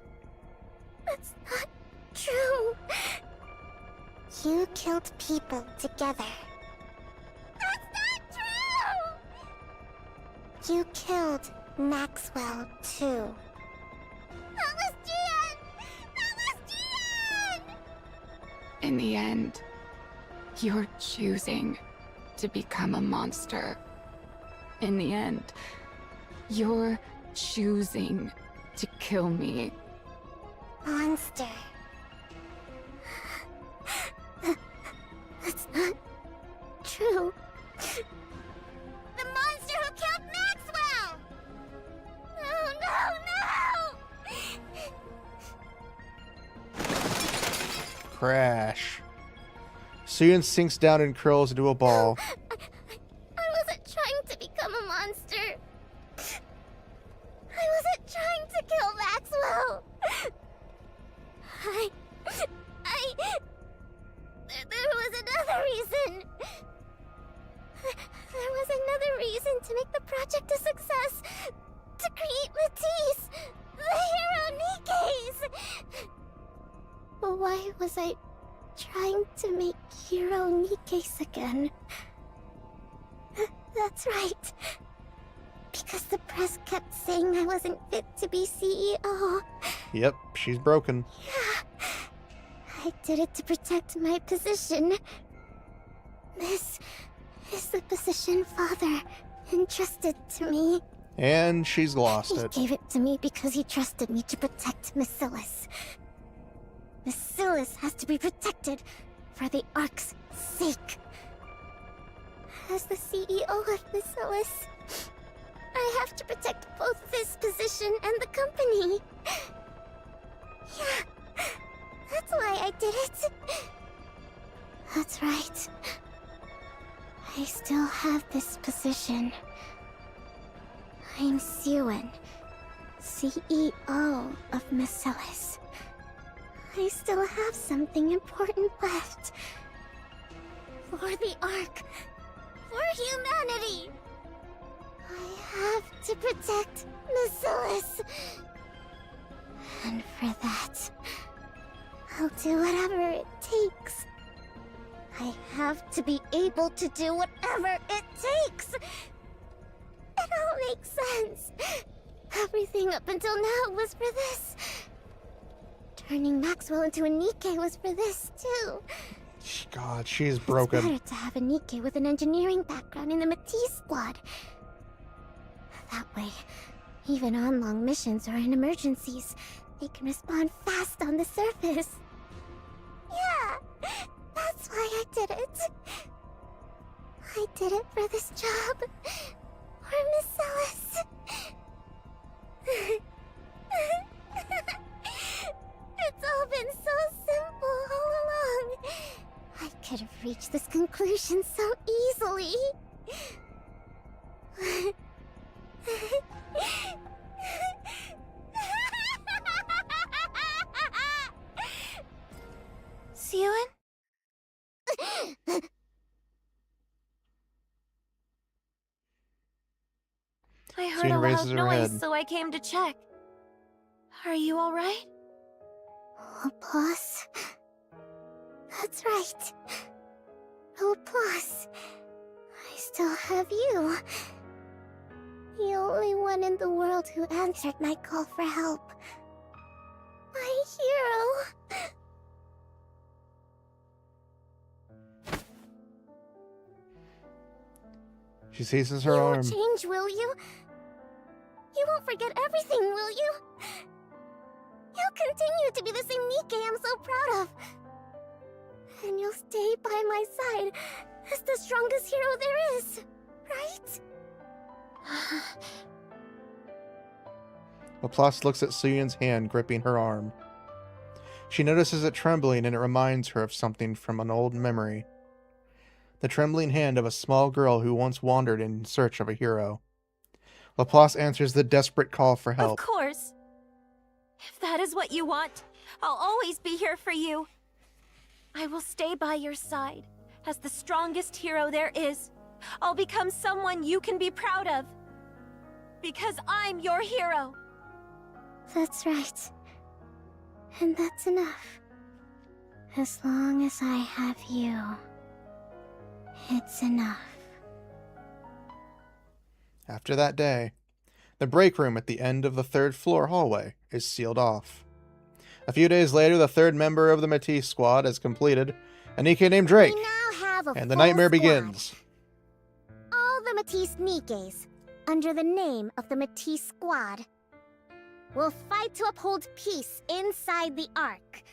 That's not true. You killed people together. That's not true! You killed Maxwell, too. That was Jian! That was Jian! In the end, you're choosing to become a monster. In the end, you're choosing to kill me. Monster. That's not true. The monster who killed Maxwell! No! Crash. Suyun sinks down and curls into a ball. I wasn't trying to become a monster. I wasn't trying to kill Maxwell. There was another reason. There was another reason to make the project a success. To create Matisse, the hero Nikke's. But why was I trying to make hero Nikke's again? That's right. Because the press kept saying I wasn't fit to be CEO. Yep, she's broken. Yeah. I did it to protect my position. This is the position Father entrusted to me. And she's lost He it. gave it to me because he trusted me to protect Miscellus. Miscellus has to be protected for the Ark's sake. As the CEO of Miscellus, I have to protect both this position and the company. Yeah, that's why I did it. That's right. I still have this position. I'm Suen, CEO of Miscellus. I still have something important left. For the Ark. For humanity. I have to protect Miscellus. And for that, I'll do whatever it takes. I have to be able to do whatever it takes. It all makes sense. Everything up until now was for this. Turning Maxwell into a Nikke was for this, too. God, she's broken. It's better to have a Nikke with an engineering background in the Matisse squad. That way, even on long missions or in emergencies, they can respond fast on the surface. Yeah, that's why I did it. I did it for this job. For Miss Ellis. It's all been so simple all along. I could have reached this conclusion so easily. Seyun? I heard Seyun a raises loud her noise, head. so I came to check. Are you alright? Applause. That's right. Applause. I still have you. The only one in the world who answered my call for help. My hero. She seizes her You arm. won't change, will you? You won't forget everything, will you? You'll continue to be the same Nikke I'm so proud of. And you'll stay by my side as the strongest hero there is, right? Laplace looks at Suyun's hand gripping her arm. She notices it trembling, and it reminds her of something from an old memory. The trembling hand of a small girl who once wandered in search of a hero. Laplace answers the desperate call for help. Of course. If that is what you want, I'll always be here for you. I will stay by your side as the strongest hero there is. I'll become someone you can be proud of. Because I'm your hero. That's right. And that's enough. As long as I have you, it's enough. After that day, the break room at the end of the third floor hallway is sealed off. A few days later, the third member of the Matisse squad has completed a Nikke named Drake, We now have a and the full nightmare squad. begins. All the Matisse Nikkes, under the name of the Matisse Squad, will fight to uphold peace inside the Ark.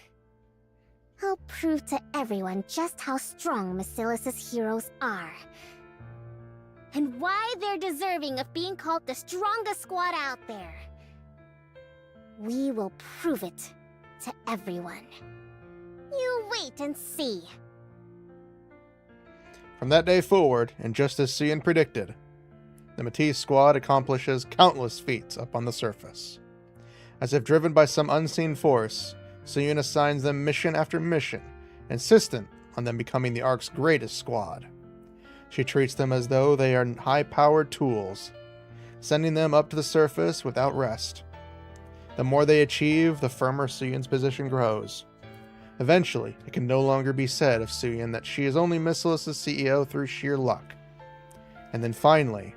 I'll prove to everyone just how strong Basilis's heroes are. And why they're deserving of being called the strongest squad out there. We will prove it to everyone. You wait and see. From that day forward, and just as Suyun predicted, the Matisse squad accomplishes countless feats up on the surface. As if driven by some unseen force, Suyun assigns them mission after mission, insistent on them becoming the Ark's greatest squad. She treats them as though they are high-powered tools, sending them up to the surface without rest. The more they achieve, the firmer Suyun's position grows. Eventually, it can no longer be said of Suyun that she is only Basilis's CEO through sheer luck. And then finally,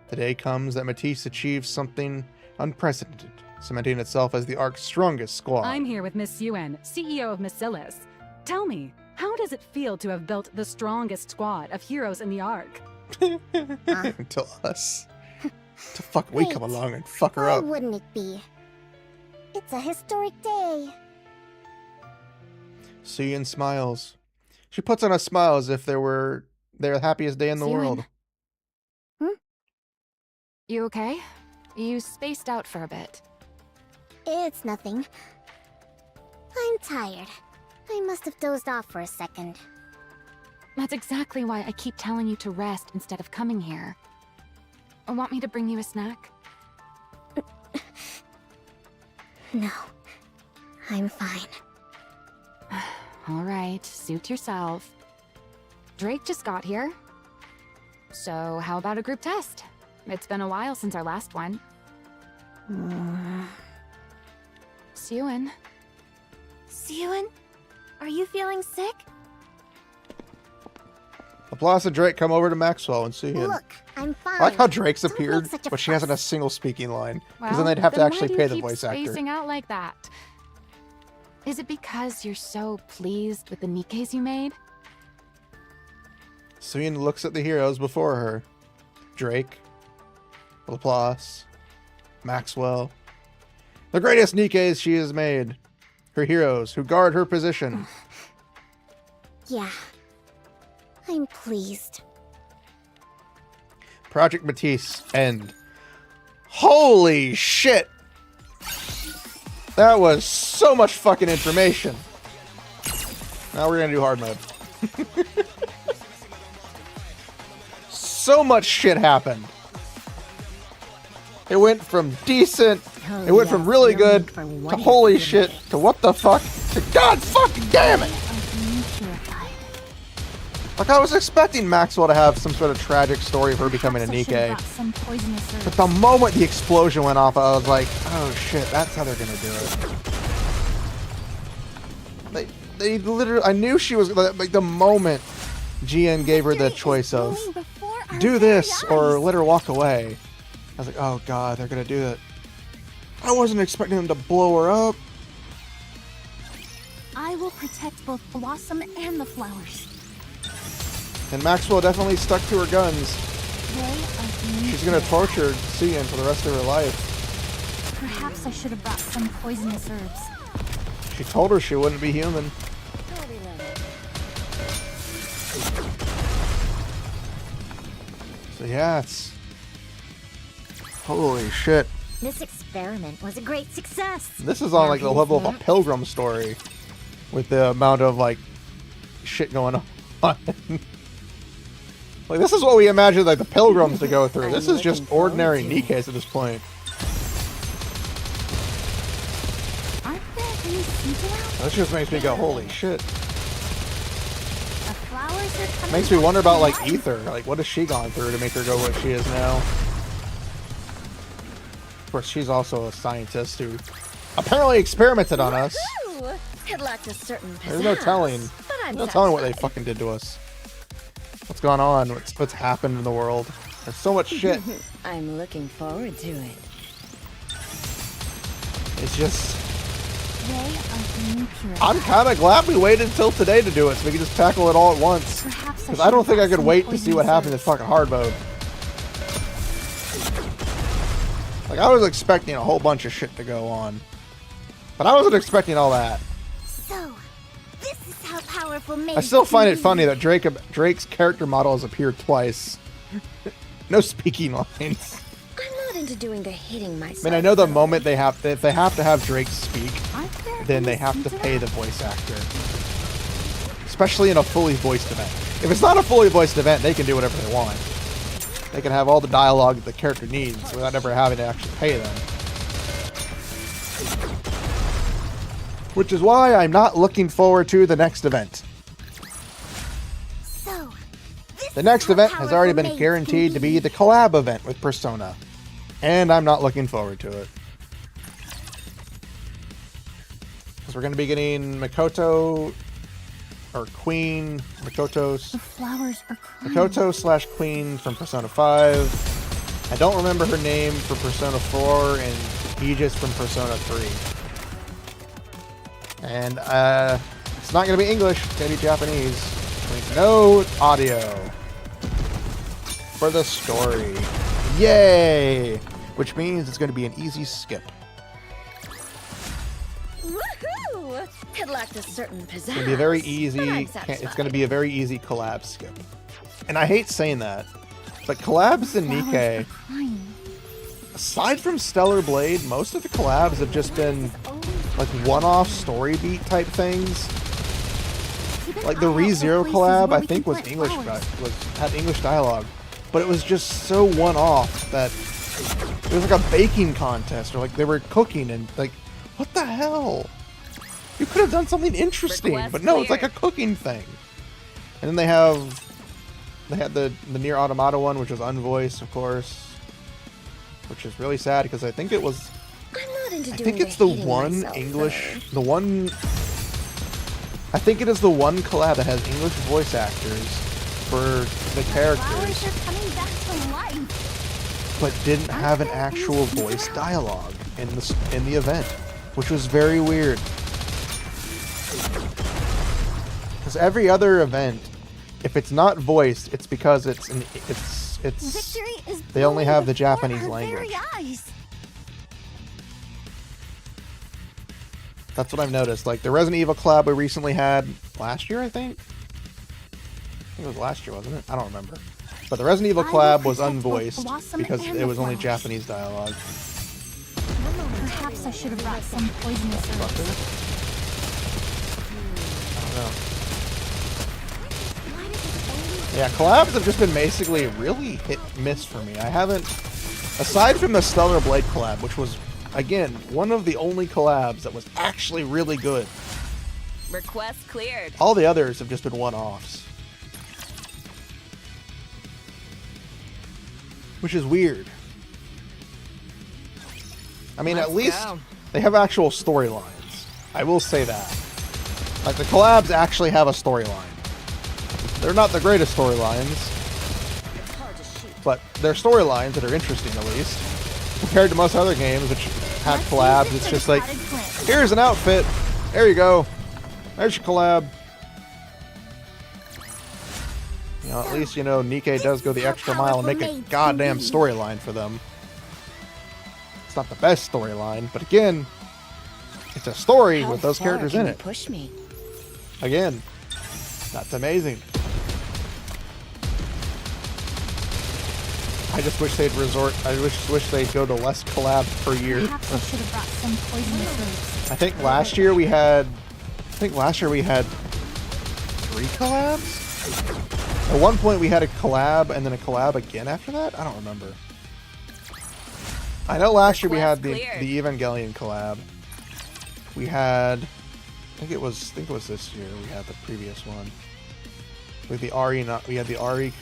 the day comes that Matisse achieves something unprecedented, cementing itself as the Ark's strongest squad. I'm here with Miss Suyun, CEO of Basilis. Tell me, how does it feel to have built the strongest squad of heroes in the Ark? Until us. To fuck we come Wait, along and fuck her why up. wouldn't it be? It's a historic day. Suyun smiles. She puts on a smile as if they were their happiest day in the Suyun. world. You okay? You spaced out for a bit. It's nothing. I'm tired. I must have dozed off for a second. That's exactly why I keep telling you to rest instead of coming here. Want me to bring you a snack? No. I'm fine. All right, suit yourself. Drake just got here. So how about a group test? It's been a while since our last one. Suen. Suen, are you feeling sick? LaPlace and Drake come over to Maxwell and see him. Look, I'm fine. I like how Drake's Don't appeared, make such a but she hasn't a fuss. single speaking line. Because Well, then they'd have to why actually do you pay the keep voice actor. spacing out like that? Is it because you're so pleased with the Nikkes you made? Suen looks at the heroes before her. Drake, LaPlace, Maxwell. The greatest Nikkes she has made. Her heroes who guard her position. Yeah. I'm pleased. Project Matisse end. Holy shit! That was so much fucking information. Now we're gonna do hard mode. So much shit happened. It went from decent, it went from really good, to holy shit, to what the fuck, to god fucking damn it! Like, I was expecting Maxwell to have some sort of tragic story of her becoming a Nikke. But the moment the explosion went off, I was like, oh shit, that's how they're gonna do it. They literally, I knew she was, like, the moment GN gave her the choice of, do this or let her walk away. I was like, oh god, they're gonna do that. I wasn't expecting them to blow her up. I will protect both Blossom and the flowers. And Maxwell definitely stuck to her guns. She's gonna torture Suen for the rest of her life. Perhaps I should have brought some poisonous herbs. She told her she wouldn't be human. So yeah, it's... holy shit. This experiment was a great success. This is on Now like the who's level of a next? Pilgrim story. With the amount of like shit going on. Like, this is what we imagined like the Pilgrims to go through. This is just ordinary Nikkes at this point. Aren't there any seeds around? This just makes me go, holy shit. The flowers are coming. Makes me wonder about like Ether. Like, what has she gone through to make her go what she is now? Of course, she's also a scientist who apparently experimented on us. It lacked a certain There's no telling. but I'm No telling what they satisfied. fucking did to us. What's gone on? What's happened in the world? There's so much shit. I'm looking forward to it. It's just... They are being purified. I'm kind of glad we waited until today to do it, so we can just tackle it all at once. Perhaps Because I don't think I could some wait to see what poisonous happened in herbs. fucking hard mode. Like, I was expecting a whole bunch of shit to go on. But I wasn't expecting all that. So, this is how powerful I maids still find can it be. funny that Drake's character model has appeared twice. No speaking lines. I'm not into doing the hitting I myself. mean, I know the moment they have to, if they have to have Drake speak, Aren't there then any they have to seeds pay around? the voice actor. Especially in a fully voiced event. If it's not a fully voiced event, they can do whatever they want. They can have all the dialogue that the character needs without ever having to actually pay them. Which is why I'm not looking forward to the next event. So, this The next is how event has already powerful been maids guaranteed can to be the collab event with Persona. And I'm not looking forward to it. Because we're going to be getting Mikoto, or Queen, The flowers are crying. Mikoto / Queen from Persona 5. I don't remember her name for Persona 4 and Aegis from Persona 3. And it's not going to be English, it's going to be Japanese. No audio for the story. Yay! Which means it's going to be an easy skip. Woohoo! It lacked a certain pizzazz. It's going to be a very but easy. I'm It's satisfied. going to be a very easy collab skip. And I hate saying that, but collabs in Flowers Nikke, are crying. aside from Stellar Blade, most of the collabs have just been like one-off story beat type things. Keep an Like the eye out for ReZero places collab, where I we think can was plant English, flowers. had English dialogue, but it was just so one-off that it was like a baking contest, or like they were cooking, and like, what the hell? You could have done something interesting, Request but no, it's like cleared. a cooking thing. And then they had the Nier Automata one, which was unvoiced, of course, which is really sad because I think it was I'm not into I doing think it's the hating one myself, English, the one. I think it is the one collab that has English voice actors for the characters, Flowers are coming back to life. but didn't have an actual voice dialogue in the event, which was very weird. Because every other event, if it's not voiced, it's because it's Victory is they only have the before Japanese our language. very eyes. That's what I've noticed. Like the Resident Evil collab we recently had last year, I think. I think it was last year, wasn't it? I don't remember. But the Resident Evil I will collab was protect both unvoiced Blossom because and it the was only flowers. Japanese dialogue. Perhaps I should have brought some poisonous herbs. I don't know. Yeah, collabs have just been basically really hit and miss for me. I haven't, aside from the Stellar Blade collab, which was, again, one of the only collabs that was actually really good. Request cleared. All the others have just been one-offs. Which is weird. I mean, at least they have actual storylines. I will say that. Like, the collabs actually have a storyline. They're not the greatest storylines, but they're storylines that are interesting, at least. Compared to most other games, which have collabs, it's just like, here's an outfit. There you go. There's your collab. You know, at least, you know, Nikke does go the extra mile and make a goddamn storyline for them. It's not the best storyline, but again, it's a story with those characters in it. Push me. Again, that's amazing. I just wish they'd wish they'd go to less collabs per year. Perhaps I should have brought some poisonous herbs. I think last year we had 3 collabs? At one point we had a collab and then a collab again after that? I don't remember. I know last year we had the Evangelion collab. We had, I think it was this year we had the previous one. With the Ari, we had the Ari,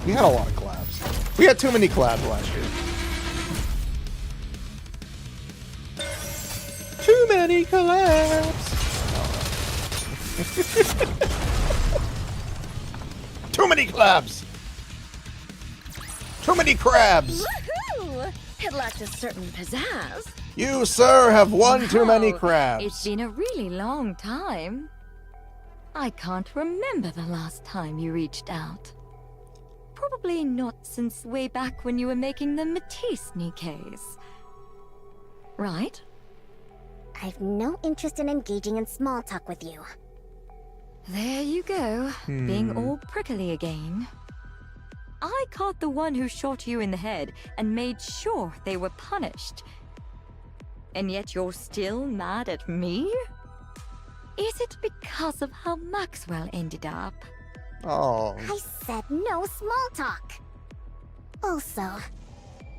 we had a lot of collabs. We had too many collabs last year. Too many collabs! Too many collabs! Too many crabs! Woohoo! It lacked a certain pizzazz. You, sir, have won too many crabs. It's been a really long time. I can't remember the last time you reached out. Probably not since way back when you were making the Matisse Nikkes. Right? I've no interest in engaging in small talk with you. There you go, being all prickly again. I caught the one who shot you in the head and made sure they were punished. And yet you're still mad at me? Is it because of how Maxwell ended up? Oh. I said no small talk. Also,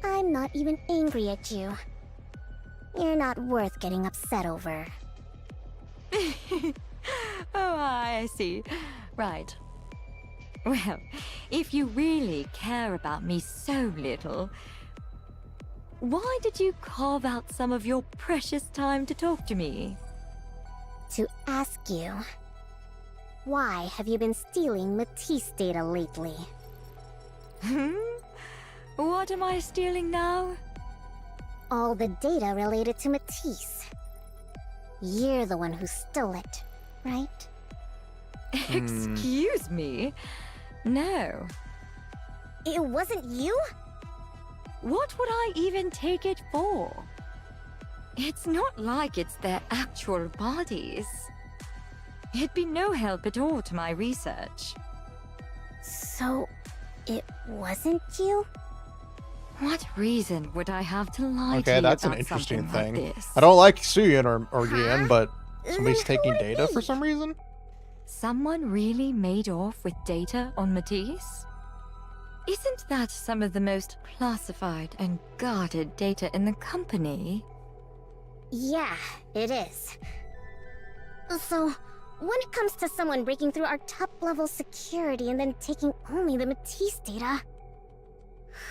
I'm not even angry at you. You're not worth getting upset over. Oh, I see. Right. Well, if you really care about me so little, why did you carve out some of your precious time to talk to me? To ask you, why have you been stealing Matisse data lately? What am I stealing now? All the data related to Matisse. You're the one who stole it, right? Excuse me? No. It wasn't you? What would I even take it for? It's not like it's their actual bodies. It'd be no help at all to my research. So, it wasn't you? What reason would I have to lie to you Okay, that's an about interesting something thing. like this? I don't like Suyin or Gian, but somebody's Then who taking would it data be? for some reason? Someone really made off with data on Matisse? Isn't that some of the most classified and guarded data in the company? Yeah, it is. So, when it comes to someone breaking through our top-level security and then taking only the Matisse data,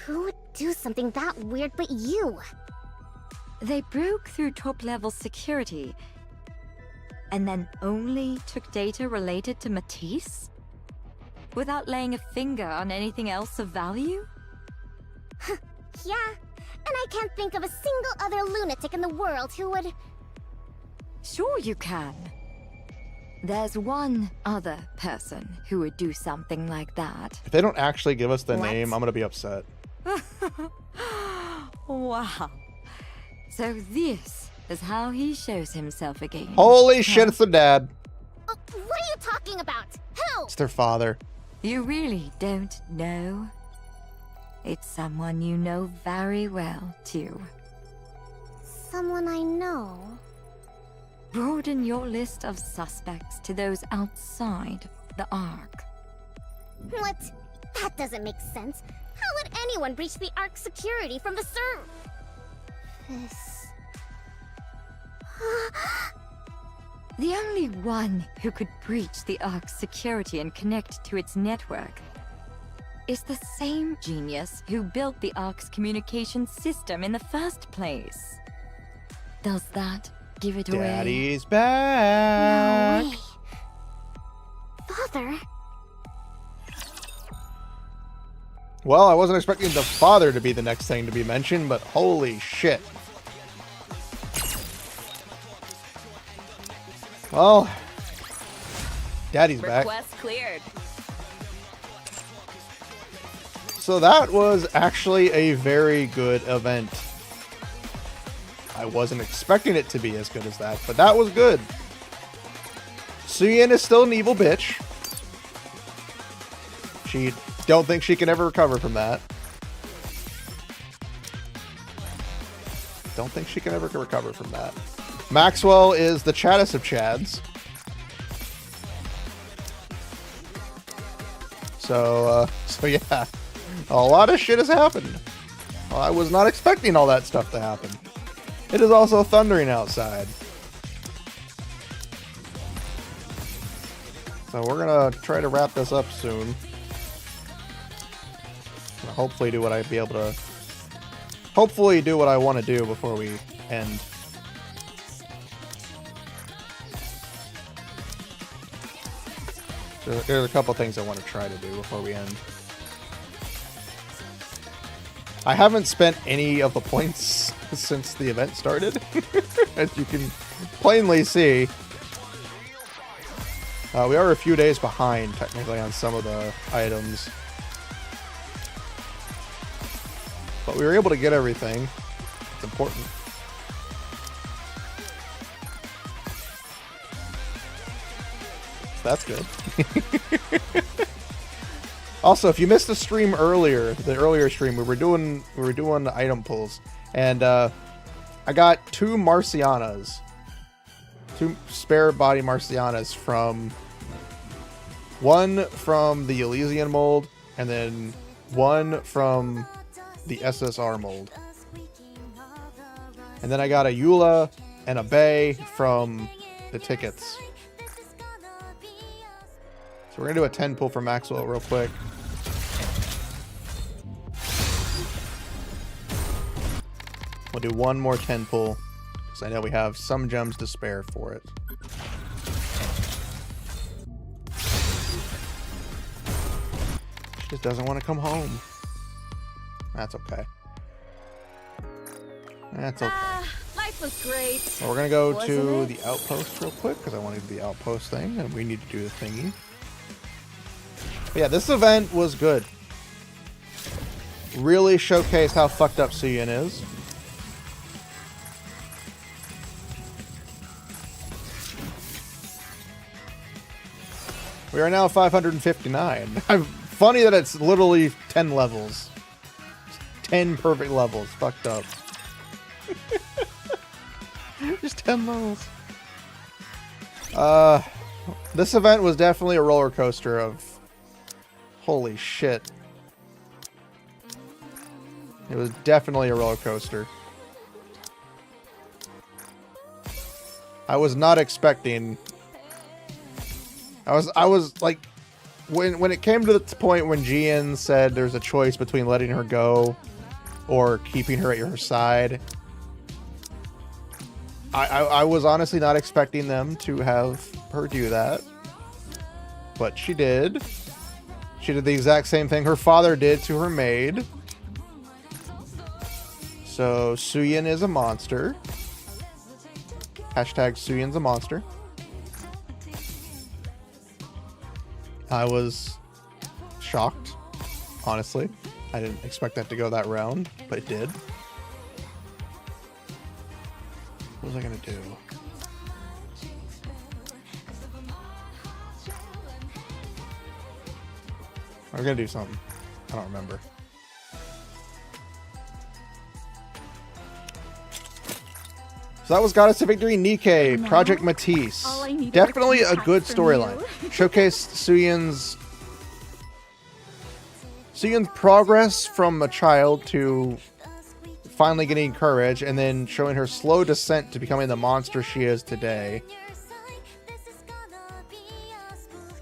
who would do something that weird but you? They broke through top-level security and then only took data related to Matisse? Without laying a finger on anything else of value? Yeah, and I can't think of a single other lunatic in the world who would... Sure you can. There's one other person who would do something like that. If they don't actually give us the What? name, I'm gonna be upset. Wow. So this is how he shows himself again. Holy shit, it's their dad. What are you talking about? Who? It's their father. You really don't know? It's someone you know very well, too. Someone I know. Broaden your list of suspects to those outside the Ark. What? That doesn't make sense. How would anyone breach the Ark security from the This... The only one who could breach the Ark's security and connect to its network is the same genius who built the Ark's communication system in the first place. Does that give it away? Daddy's back. No way. Father? Well, I wasn't expecting the father to be the next thing to be mentioned, but holy shit. Well, Daddy's back. Request cleared. So that was actually a very good event. I wasn't expecting it to be as good as that, but that was good. Suyin is still an evil bitch. She don't think she can ever recover from that. Don't think she can ever recover from that. Maxwell is the chattest of chads. So yeah, a lot of shit has happened. Well, I was not expecting all that stuff to happen. It is also thundering outside. So we're gonna try to wrap this up soon. Hopefully do what I'd be able to... Hopefully do what I want to do before we end. There's a couple things I want to try to do before we end. I haven't spent any of the points since the event started, as you can plainly see. We are a few days behind, technically, on some of the items. But we were able to get everything. It's important. So that's good. Also, if you missed the stream earlier, the earlier stream, we were doing the item pulls, and I got 2 Marcianas, 2 spare body Marcianas from one from the Elysian mold, and then one from the SSR mold. And then I got a Eula and a Bay from the tickets. So we're gonna do a 10 pull for Maxwell real quick. We'll do one more 10 pull, because I know we have some gems to spare for it. She just doesn't want to come home. That's okay. That's okay. Life was great. Well, we're gonna go Wasn't to it? the outpost real quick, because I want to do the outpost thing, and we need to do the thingy. But yeah, this event was good. Really showcased how fucked up Suyin is. We are now 559. Funny that it's literally 10 levels. 10 perfect levels. Fucked up. Just 10 levels. This event was definitely a roller coaster of... Holy shit. It was definitely a roller coaster. I was not expecting... I was like... When it came to the point when Jian said there's a choice between letting her go or keeping her at your side, I was honestly not expecting them to have her do that. But she did. She did the exact same thing her father did to her maid. So, Suyin is a monster. Hashtag Suyin's a monster. I was shocked, honestly. I didn't expect that to go that round, but it did. What was I gonna do? I was gonna do something. I don't remember. So that was Goddess of Victory Nikke, Project Matisse. Definitely a good storyline. Showcased Suyin's progress from a child to finally getting courage, and then showing her slow descent to becoming the monster she is today.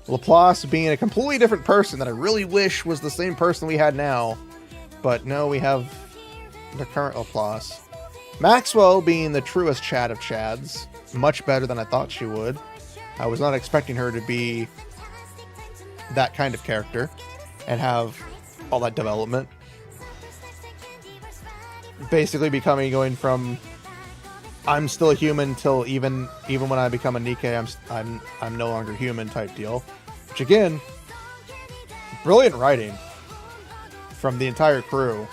Laplace being a completely different person that I really wish was the same person we had now. But no, we have the current Laplace. Maxwell being the truest Chad of Chads. Much better than I thought she would. I was not expecting her to be that kind of character and have all that development. Basically going from I'm still a human till even when I become a Nikke, I'm no longer human type deal. Which again, brilliant writing from the entire crew.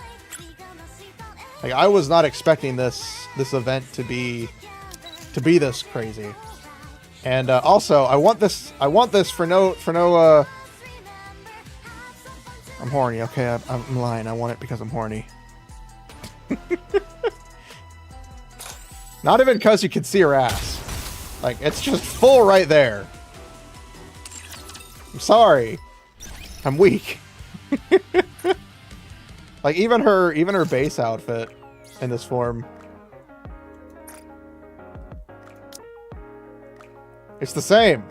Like, I was not expecting this event to be this crazy. And also, I want this for no I'm horny. Okay, I'm lying. I want it because I'm horny. Not even because you can see her ass. Like, it's just full right there. I'm sorry. I'm weak. Like, even her base outfit in this form. It's the same.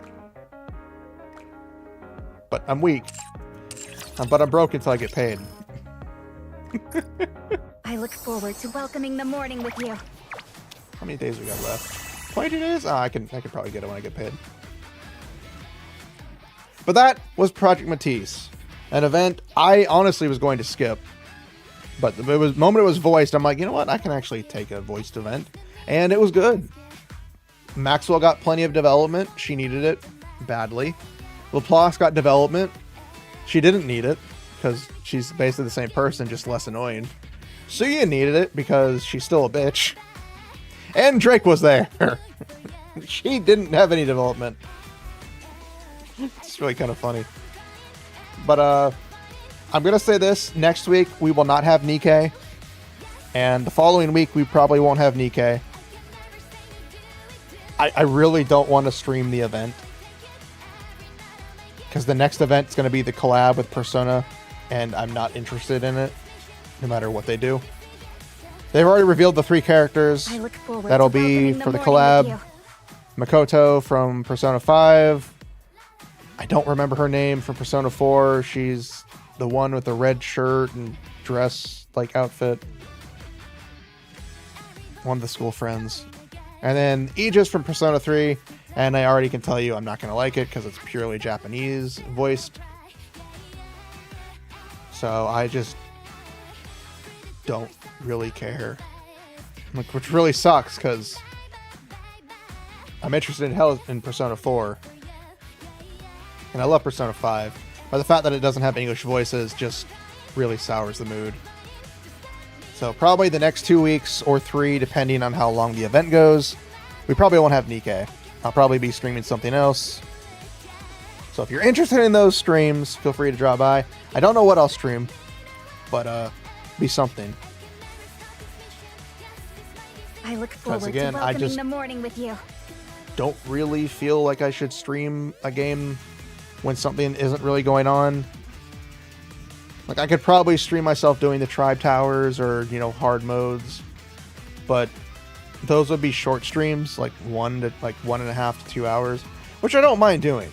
But I'm weak. But I'm broke until I get paid. I look forward to welcoming the morning with you. How many days we got left? 22 days? Ah, I can probably get it when I get paid. But that was Project Matisse. An event I honestly was going to skip. But the moment it was voiced, I'm like, you know what? I can actually take a voiced event. And it was good. Maxwell got plenty of development. She needed it badly. Laplace got development. She didn't need it because she's basically the same person, just less annoying. Suyin needed it because she's still a bitch. And Drake was there. She didn't have any development. It's really kind of funny. But I'm going to say this. Next week, we will not have Nikke. And the following week, we probably won't have Nikke. I really don't want to stream the event. Because the next event is going to be the collab with Persona. And I'm not interested in it. No matter what they do. They've already revealed the 3 characters that'll be for the collab. Makoto from Persona 5. I don't remember her name from Persona 4. She's the one with the red shirt and dress-like outfit. One of the school friends. And then Aegis from Persona 3. And I already can tell you I'm not going to like it because it's purely Japanese voiced. So I just don't really care. Which really sucks because I'm interested in Persona 4. And I love Persona 5. But the fact that it doesn't have English voices just really sours the mood. So probably the next 2 weeks or 3, depending on how long the event goes, we probably won't have Nikke. I'll probably be streaming something else. So if you're interested in those streams, feel free to drop by. I don't know what I'll stream, but be something. I look forward again, to welcoming the morning with you. Don't really feel like I should stream a game when something isn't really going on. Like, I could probably stream myself doing the tribe towers or, hard modes, but those would be short streams, like 1.5 to 2 hours, which I don't mind doing.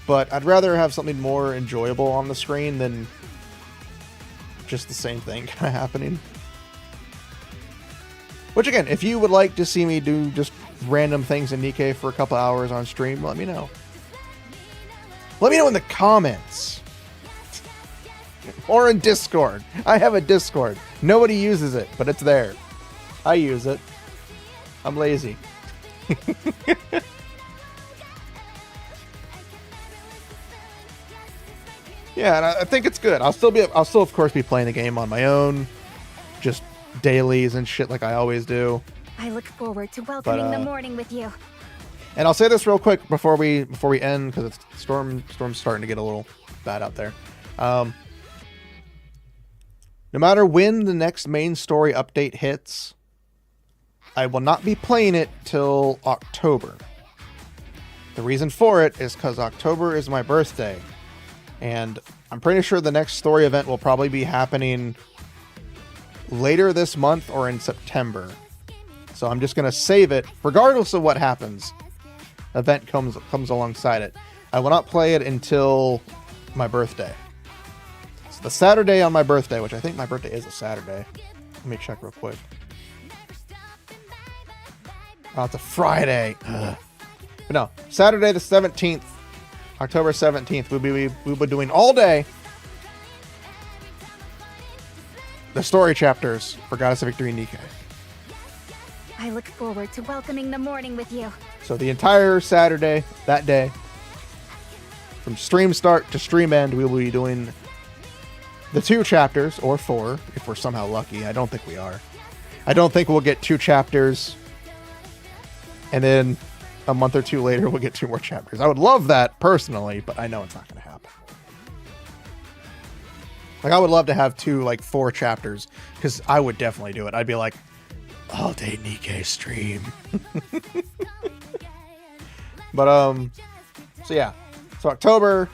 But I'd rather have something more enjoyable on the screen than just the same thing kind of happening. Which again, if you would like to see me do just random things in Nikke for a couple hours on stream, let me know. Let me know in the comments. Or in Discord. I have a Discord. Nobody uses it, but it's there. I use it. I'm lazy. Yeah, and I think it's good. I'll still of course be playing the game on my own, just dailies and shit like I always do. I look forward to welcoming the morning with you. And I'll say this real quick before we end, because it's storm's starting to get a little bad out there. No matter when the next main story update hits, I will not be playing it till October. The reason for it is because October is my birthday. And I'm pretty sure the next story event will probably be happening later this month or in September. So I'm just going to save it, regardless of what happens. Event comes alongside it. I will not play it until my birthday. It's the Saturday on my birthday, which I think my birthday is a Saturday. Let me check real quick. Oh, it's a Friday. Ugh. But no, Saturday the 17th. October 17th, we'll be doing all day the story chapters for Goddess of Victory Nikke. I look forward to welcoming the morning with you. So the entire Saturday, that day, from stream start to stream end, we will be doing the 2 chapters, or 4, if we're somehow lucky. I don't think we are. I don't think we'll get 2 chapters, and then a month or 2 later, we'll get 2 more chapters. I would love that personally, but I know it's not going to happen. Like, I would love to have 2, like, 4 chapters, because I would definitely do it. I'd be like, all day Nikke stream. But, so yeah. So October,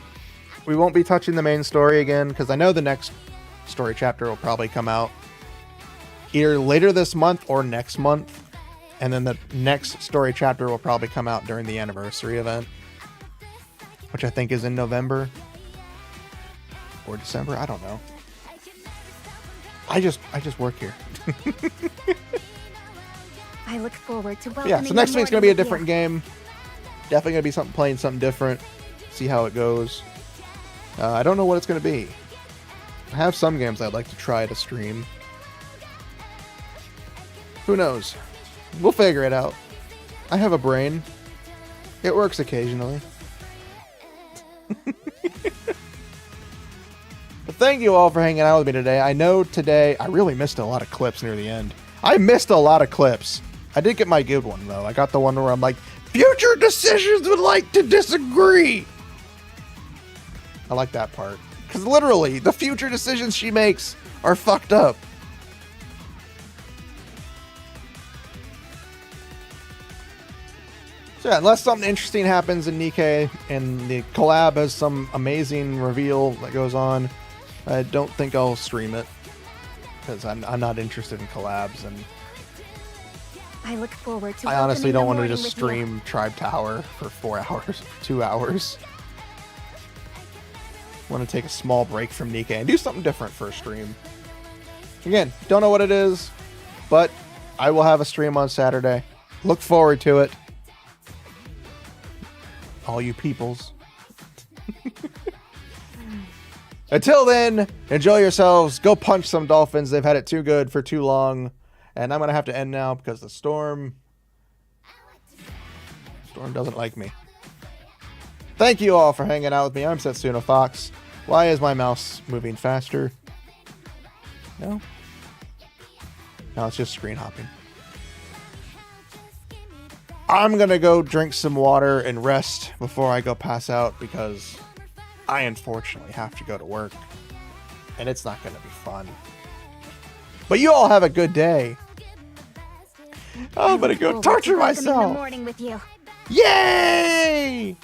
we won't be touching the main story again, because I know the next story chapter will probably come out either later this month or next month. And then the next story chapter will probably come out during the anniversary event, which I think is in November or December. I don't know. I just work here. I look forward to welcoming. Yeah, so next week's gonna be a different game. Definitely gonna be playing something different. See how it goes. I don't know what it's gonna be. I have some games I'd like to try to stream. Who knows? We'll figure it out. I have a brain. It works occasionally. But thank you all for hanging out with me today. I know today I really missed a lot of clips near the end. I missed a lot of clips. I did get my good one, though. I got the one where I'm like, future decisions would like to disagree. I like that part. Because literally, the future decisions she makes are fucked up. So yeah, unless something interesting happens in Nikke and the collab has some amazing reveal that goes on, I don't think I'll stream it. Because I'm not interested in collabs, and I look forward to. I honestly don't want to just stream Tribe Tower for 4 hours, for 2 hours. I want to take a small break from Nikke and do something different for a stream. Again, don't know what it is, but I will have a stream on Saturday. Look forward to it. All you peoples. Until then, enjoy yourselves. Go punch some dolphins. They've had it too good for too long. And I'm going to have to end now because the storm doesn't like me. Thank you all for hanging out with me. I'm Setsuna Fox. Why is my mouse moving faster? No? No, it's just screen hopping. I'm going to go drink some water and rest before I go pass out because I unfortunately have to go to work. And it's not going to be fun. But you all have a good day. I'm going to go torture myself. The morning with you. Yay!